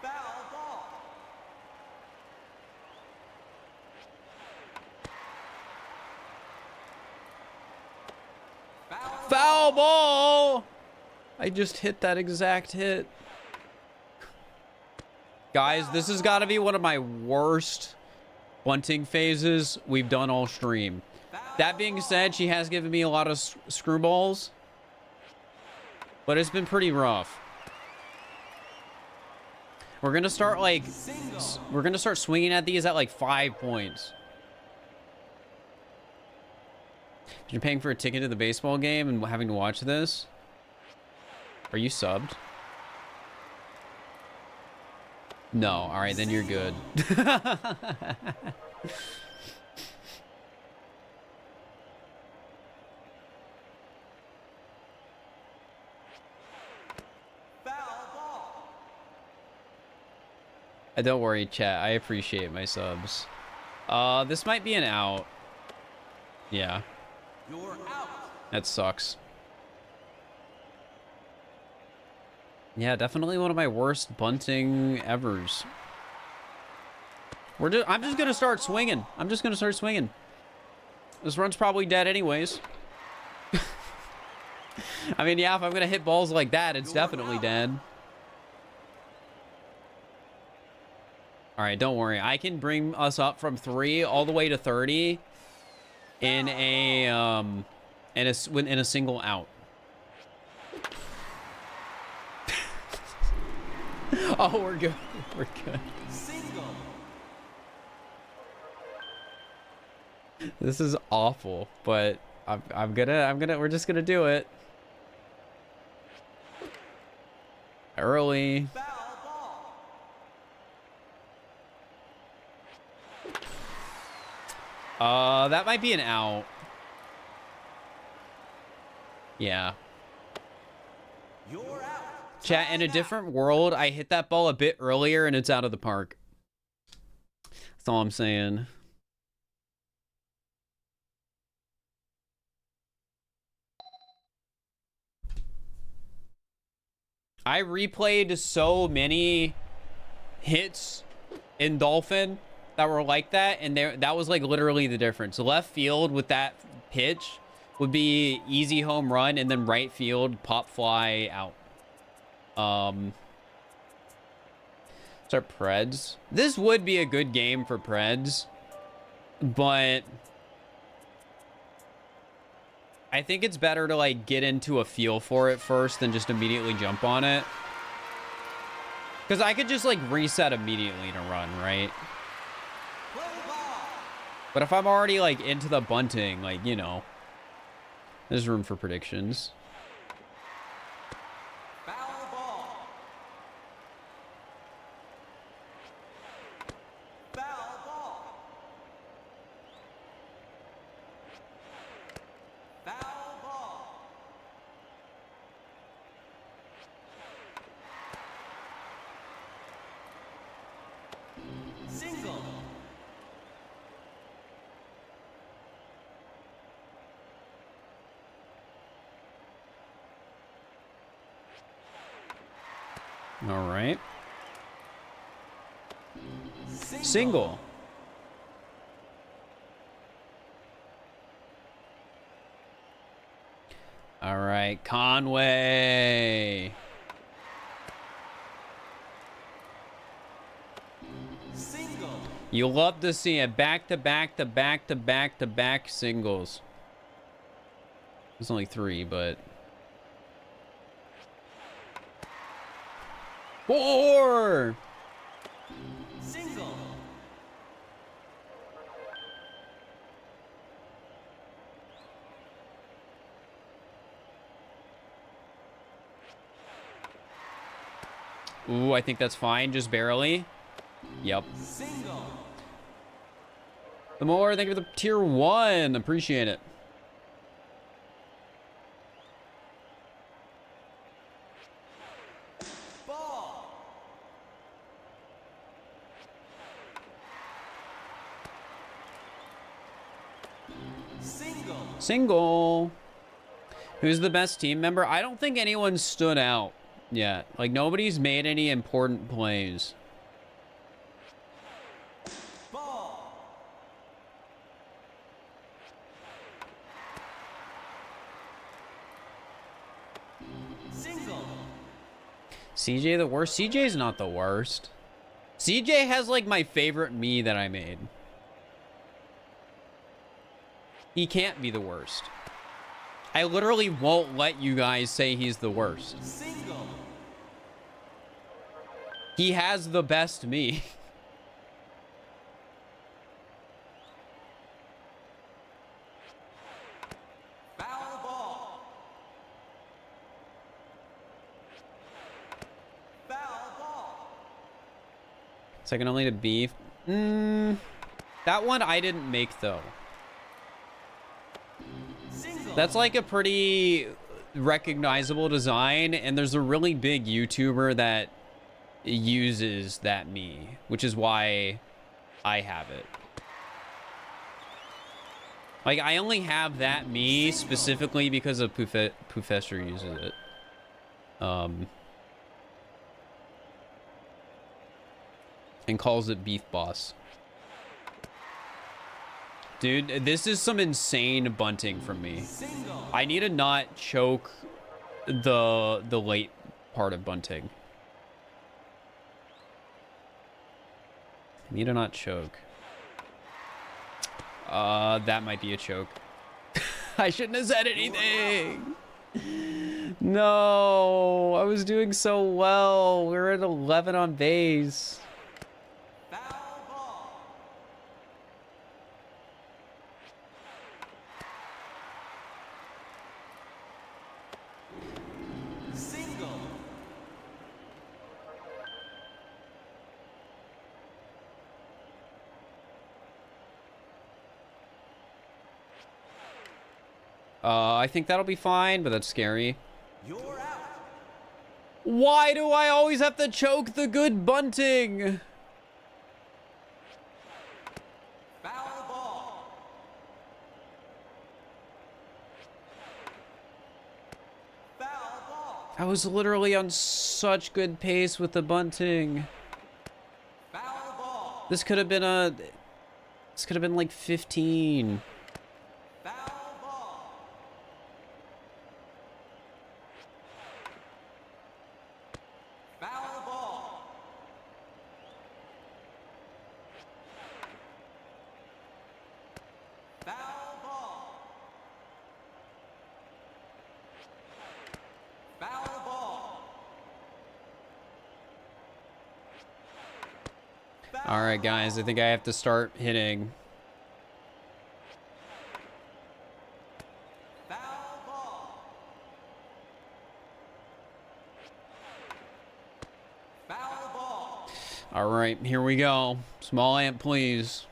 Foul ball. Foul ball! I just hit that exact hit. Guys, this has got to be one of my worst bunting phases we've done all stream. That being said, she has given me a lot of screwballs, but it's been pretty rough. We're gonna start like, we're gonna start swinging at these at like 5 points. You're paying for a ticket to the baseball game and having to watch this? Are you subbed? No. All right, then you're good. Foul ball. Don't worry, chat. I appreciate my subs. This might be an out. Yeah. You're out. That sucks. Yeah, definitely one of my worst bunting evers. I'm just gonna start swinging. I'm just gonna start swinging. This run's probably dead anyways. I mean, yeah, if I'm gonna hit balls like that, it's definitely dead. All right, don't worry. I can bring us up from 3 all the way to 30 in a single out. Oh, we're good. We're good. Single. This is awful, but we're just gonna do it. Early. Foul ball. That might be an out. Yeah. You're out. Chat, in a different world, I hit that ball a bit earlier and it's out of the park. That's all I'm saying. I replayed so many hits in Dolphin that were like that, and that was like literally the difference. Left field with that pitch would be easy home run, and then right field pop fly out. Start Preds. This would be a good game for Preds, but I think it's better to like get into a feel for it first than just immediately jump on it. Because I could just like reset immediately to run, right? Play ball. But if I'm already like into the bunting, like, you know, there's room for predictions. Foul ball. Foul ball. Foul ball. Single. All right. Single. All right, Conway. Single. You love to see it back to back to back to back to back singles. There's only 3, but 4. Single. Ooh, I think that's fine, just barely. Yep. Single. The more, thank you for the tier 1. Appreciate it. Ball. Single. Single. Who's the best team member? I don't think anyone stood out yet. Like, nobody's made any important plays. Ball. Single. CJ the worst? CJ's not the worst. CJ has, like, my favorite me that I made. He can't be the worst. I literally won't let you guys say he's the worst. Single. He has the best me. Foul ball. Foul ball. Second only to beef. That one I didn't make, though. Single. That's like a pretty recognizable design, and there's a really big YouTuber that uses that me, which is why I have it. Like, I only have that me specifically because of Professor uses it. And calls it Beef Boss. Dude, this is some insane bunting from me. Single. I need to not choke the late part of bunting. I need to not choke. That might be a choke. I shouldn't have said anything. No, I was doing so well. We were at 11 on base. Foul ball. Single. I think that'll be fine, but that's scary. You're out. Why do I always have to choke the good bunting? Foul ball. Foul ball. I was literally on such good pace with the bunting. Foul ball. This could have been like 15. Foul ball. Foul ball. Foul ball. All right, guys, I think I have to start hitting. Foul ball. Foul ball. All right, here we go. Small amp, please.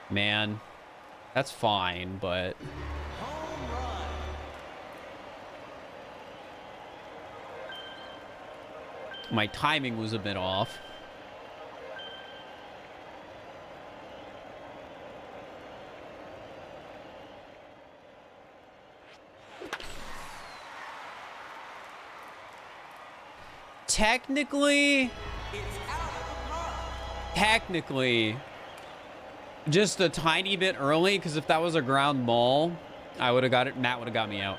Man, that's fine, but... Home run. my timing was a bit off. Technically, just a tiny bit early, because if that was a ground ball, I would have got it. Matt would have got me out.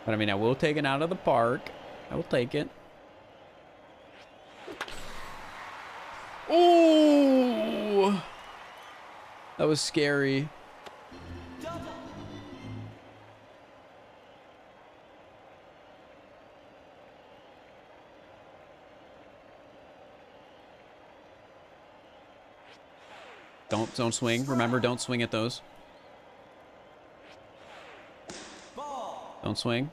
But I mean, I will take it out of the park. I will take it. Ooh, that was scary. Double. Don't swing. Remember, don't swing at those. Ball. Don't swing.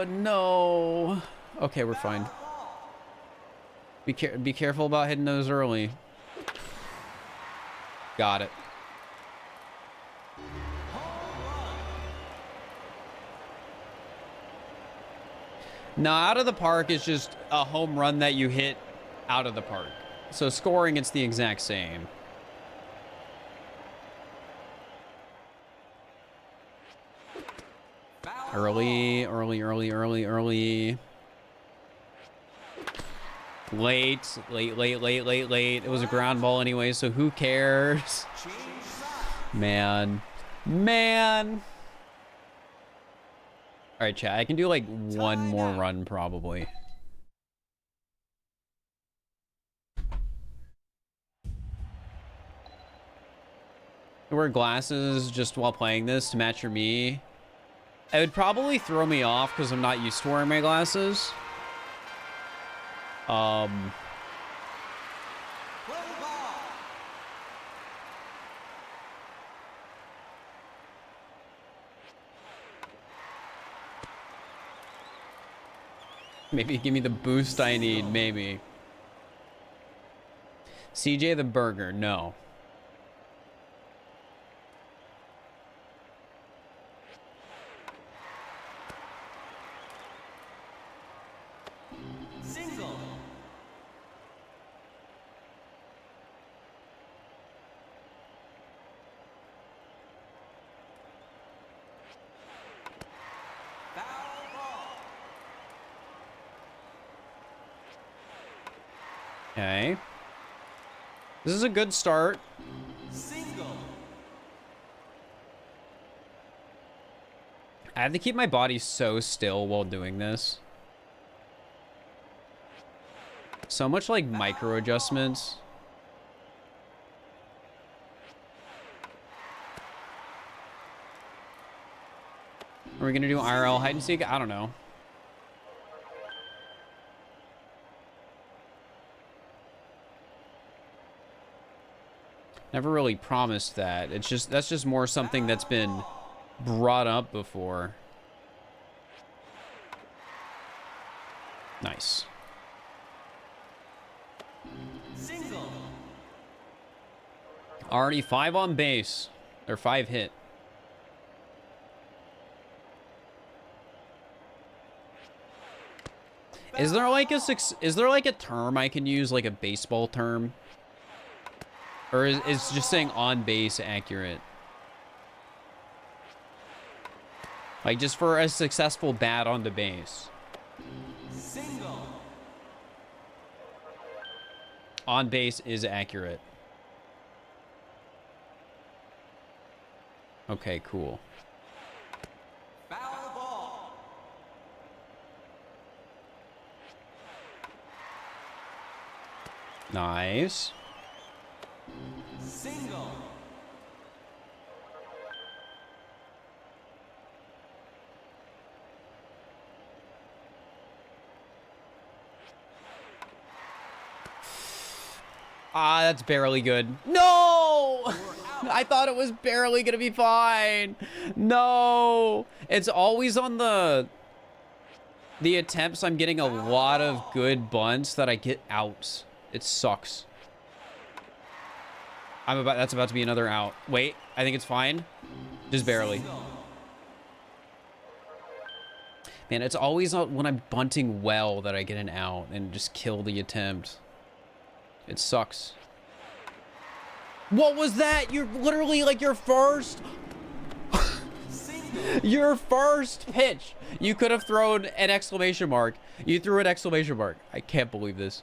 No. Okay, we're fine. Be careful about hitting those early. Got it. No, out of the park is just a home run that you hit out of the park. So scoring, it's the exact same. Early. Late. It was a ground ball anyway, so who cares? Man. All right, chat. I can do like one more run probably. I wear glasses just while playing this to match your me. It would probably throw me off because I'm not used to wearing my glasses. Maybe give me the boost I need, maybe. CJ the burger, no. Single. Foul ball. Okay. This is a good start. Single. I have to keep my body so still while doing this. So much like micro adjustments. Are we gonna do IRL hide and seek? I don't know. Never really promised that. It's just, that's just more something that's been brought up before. Nice. Single. Already 5 on base. Or 5 hit. Is there like a term I can use, like a baseball term? Or is just saying on base accurate? Like just for a successful bat on the base. Single. On base is accurate. Okay, cool. Foul ball. Nice. Single. Ah, that's barely good. No! I thought it was barely gonna be fine. No! It's always on the attempts I'm getting a lot of good bunts that I get out. It sucks. That's about to be another out. Wait, I think it's fine. Just barely. Man, it's always when I'm bunting well that I get an out and just kill the attempt. It sucks. What was that? You're literally like your first pitch. You could have thrown an exclamation mark. You threw an exclamation mark. I can't believe this.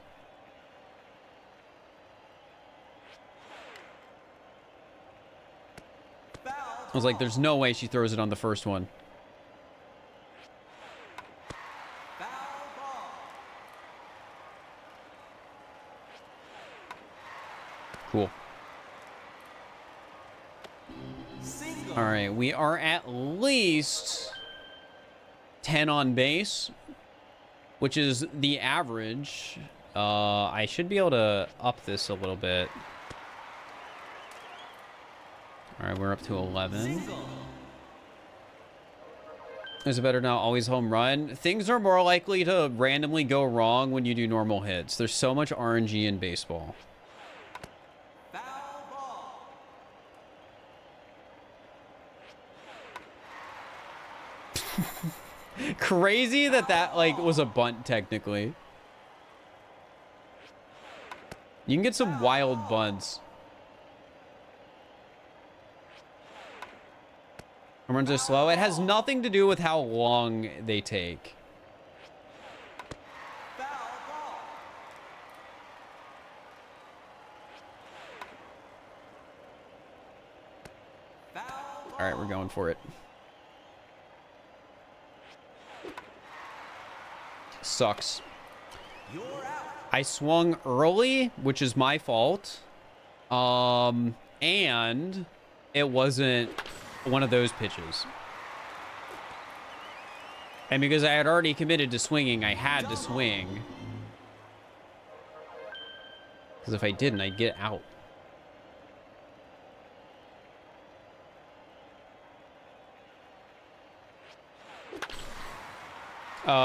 I was like, there's no way she throws it on the first one. Cool. All right, we are at least 10 on base, which is the average. I should be able to up this a little bit. All right, we're up to 11. Is it better now? Always home run. Things are more likely to randomly go wrong when you do normal hits. There's so much RNG in baseball. Crazy that like was a bunt technically. You can get some wild bunts. Home runs are slow. It has nothing to do with how long they take. All right, we're going for it. Sucks. I swung early, which is my fault. And it wasn't one of those pitches. And because I had already committed to swinging, I had to swing. Because if I didn't, I'd get out.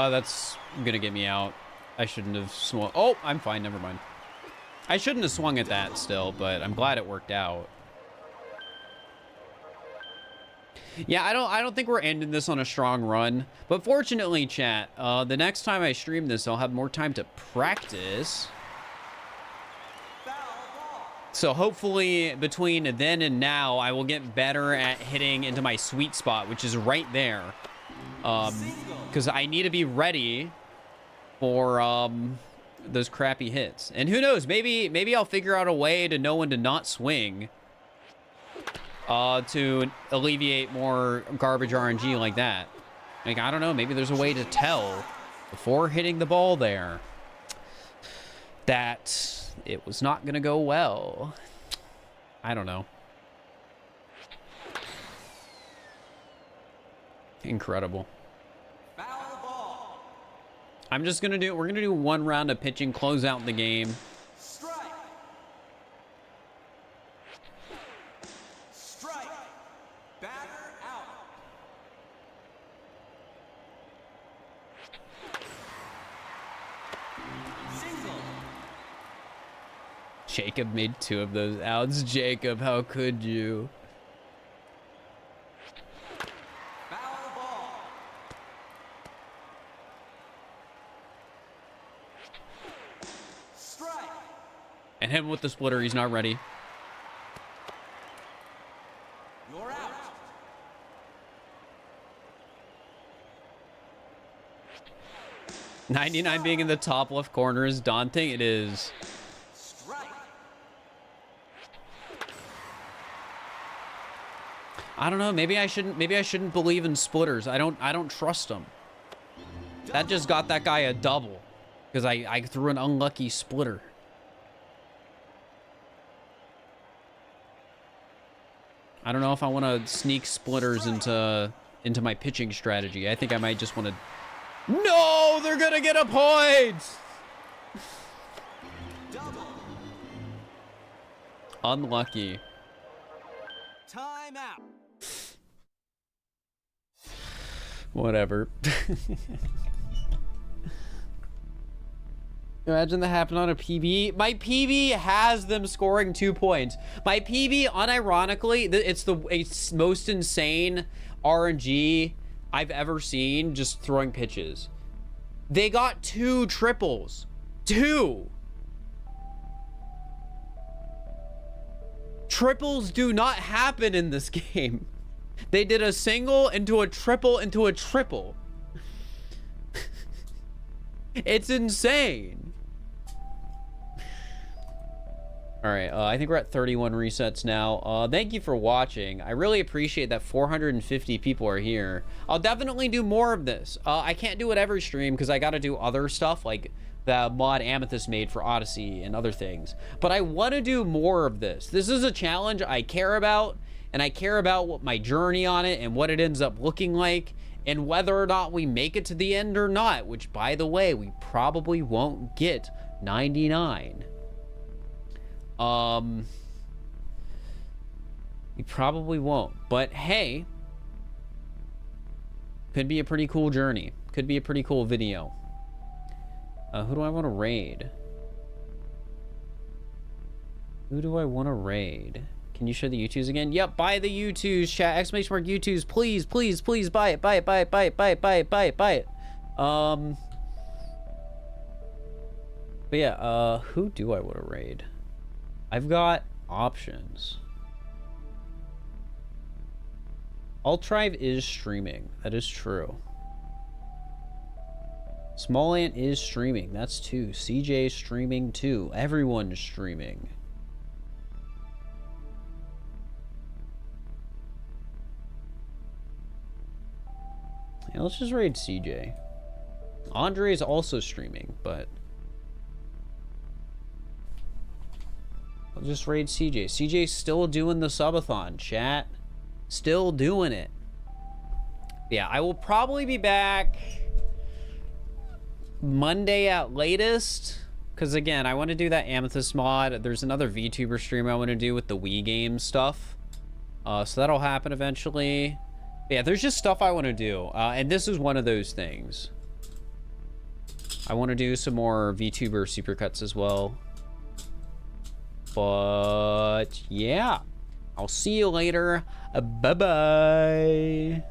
That's gonna get me out. I shouldn't have swung. Oh, I'm fine. Never mind. I shouldn't have swung at that still, but I'm glad it worked out. Yeah, I don't think we're ending this on a strong run. But fortunately, chat, the next time I stream this, I'll have more time to practice. So hopefully between then and now, I will get better at hitting into my sweet spot, which is right there. Because I need to be ready for those crappy hits. And who knows, maybe I'll figure out a way to know when to not swing to alleviate more garbage RNG like that. Like, I don't know, maybe there's a way to tell before hitting the ball there that it was not gonna go well. I don't know. Incredible. I'm just gonna do, we're gonna do one round of pitching, close out the game. Strike. Strike. Batter out. Single. Jacob made 2 of those outs. Jacob, how could you? And him with the splitter, he's not ready. You're out. $99 being in the top left corner is daunting. It is. Strike. I don't know. Maybe I shouldn't believe in splitters. I don't trust them. That just got that guy a double because I threw an unlucky splitter. I don't know if I want to sneak splitters into my pitching strategy. I think I might just want to... No! They're going to get a point! Unlucky. Time out. Whatever. Imagine that happened on a PB. My PB has them scoring 2 points. My PB, unironically, it's most insane RNG I've ever seen, just throwing pitches. They got 2 triples. 2. Triples do not happen in this game. They did a single into a triple into a triple. It's insane. All right, I think we're at 31 resets now. Thank you for watching. I really appreciate that 450 people are here. I'll definitely do more of this. I can't do it every stream because I got to do other stuff like the mod Amethyst made for Odyssey and other things. But I want to do more of this. This is a challenge I care about, and I care about what my journey on it and what it ends up looking like, and whether or not we make it to the end or not, which, by the way, we probably won't get 99. We probably won't, but hey, could be a pretty cool journey. Could be a pretty cool video. Who do I want to raid? Who do I want to raid? Can you show the YouTooz again? Yep, buy the YouTooz, chat. Exclamation mark YouTooz. Please, please, please buy it. Buy it, buy it, buy it, buy it, buy it, buy it, buy it. But yeah, who do I want to raid? I've got options. Alt-Tribe is streaming. That is true. Small Ant is streaming. That's 2. CJ is streaming too. Everyone's streaming. Yeah, let's just raid CJ. Andre is also streaming, but I'll just raid CJ. CJ's still doing the subathon, chat. Still doing it. Yeah, I will probably be back Monday at latest. Because again, I want to do that Amethyst mod. There's another VTuber stream I want to do with the Wii game stuff. So that'll happen eventually. Yeah, there's just stuff I want to do. And this is one of those things. I want to do some more VTuber supercuts as well. But yeah, I'll see you later. Bye-bye.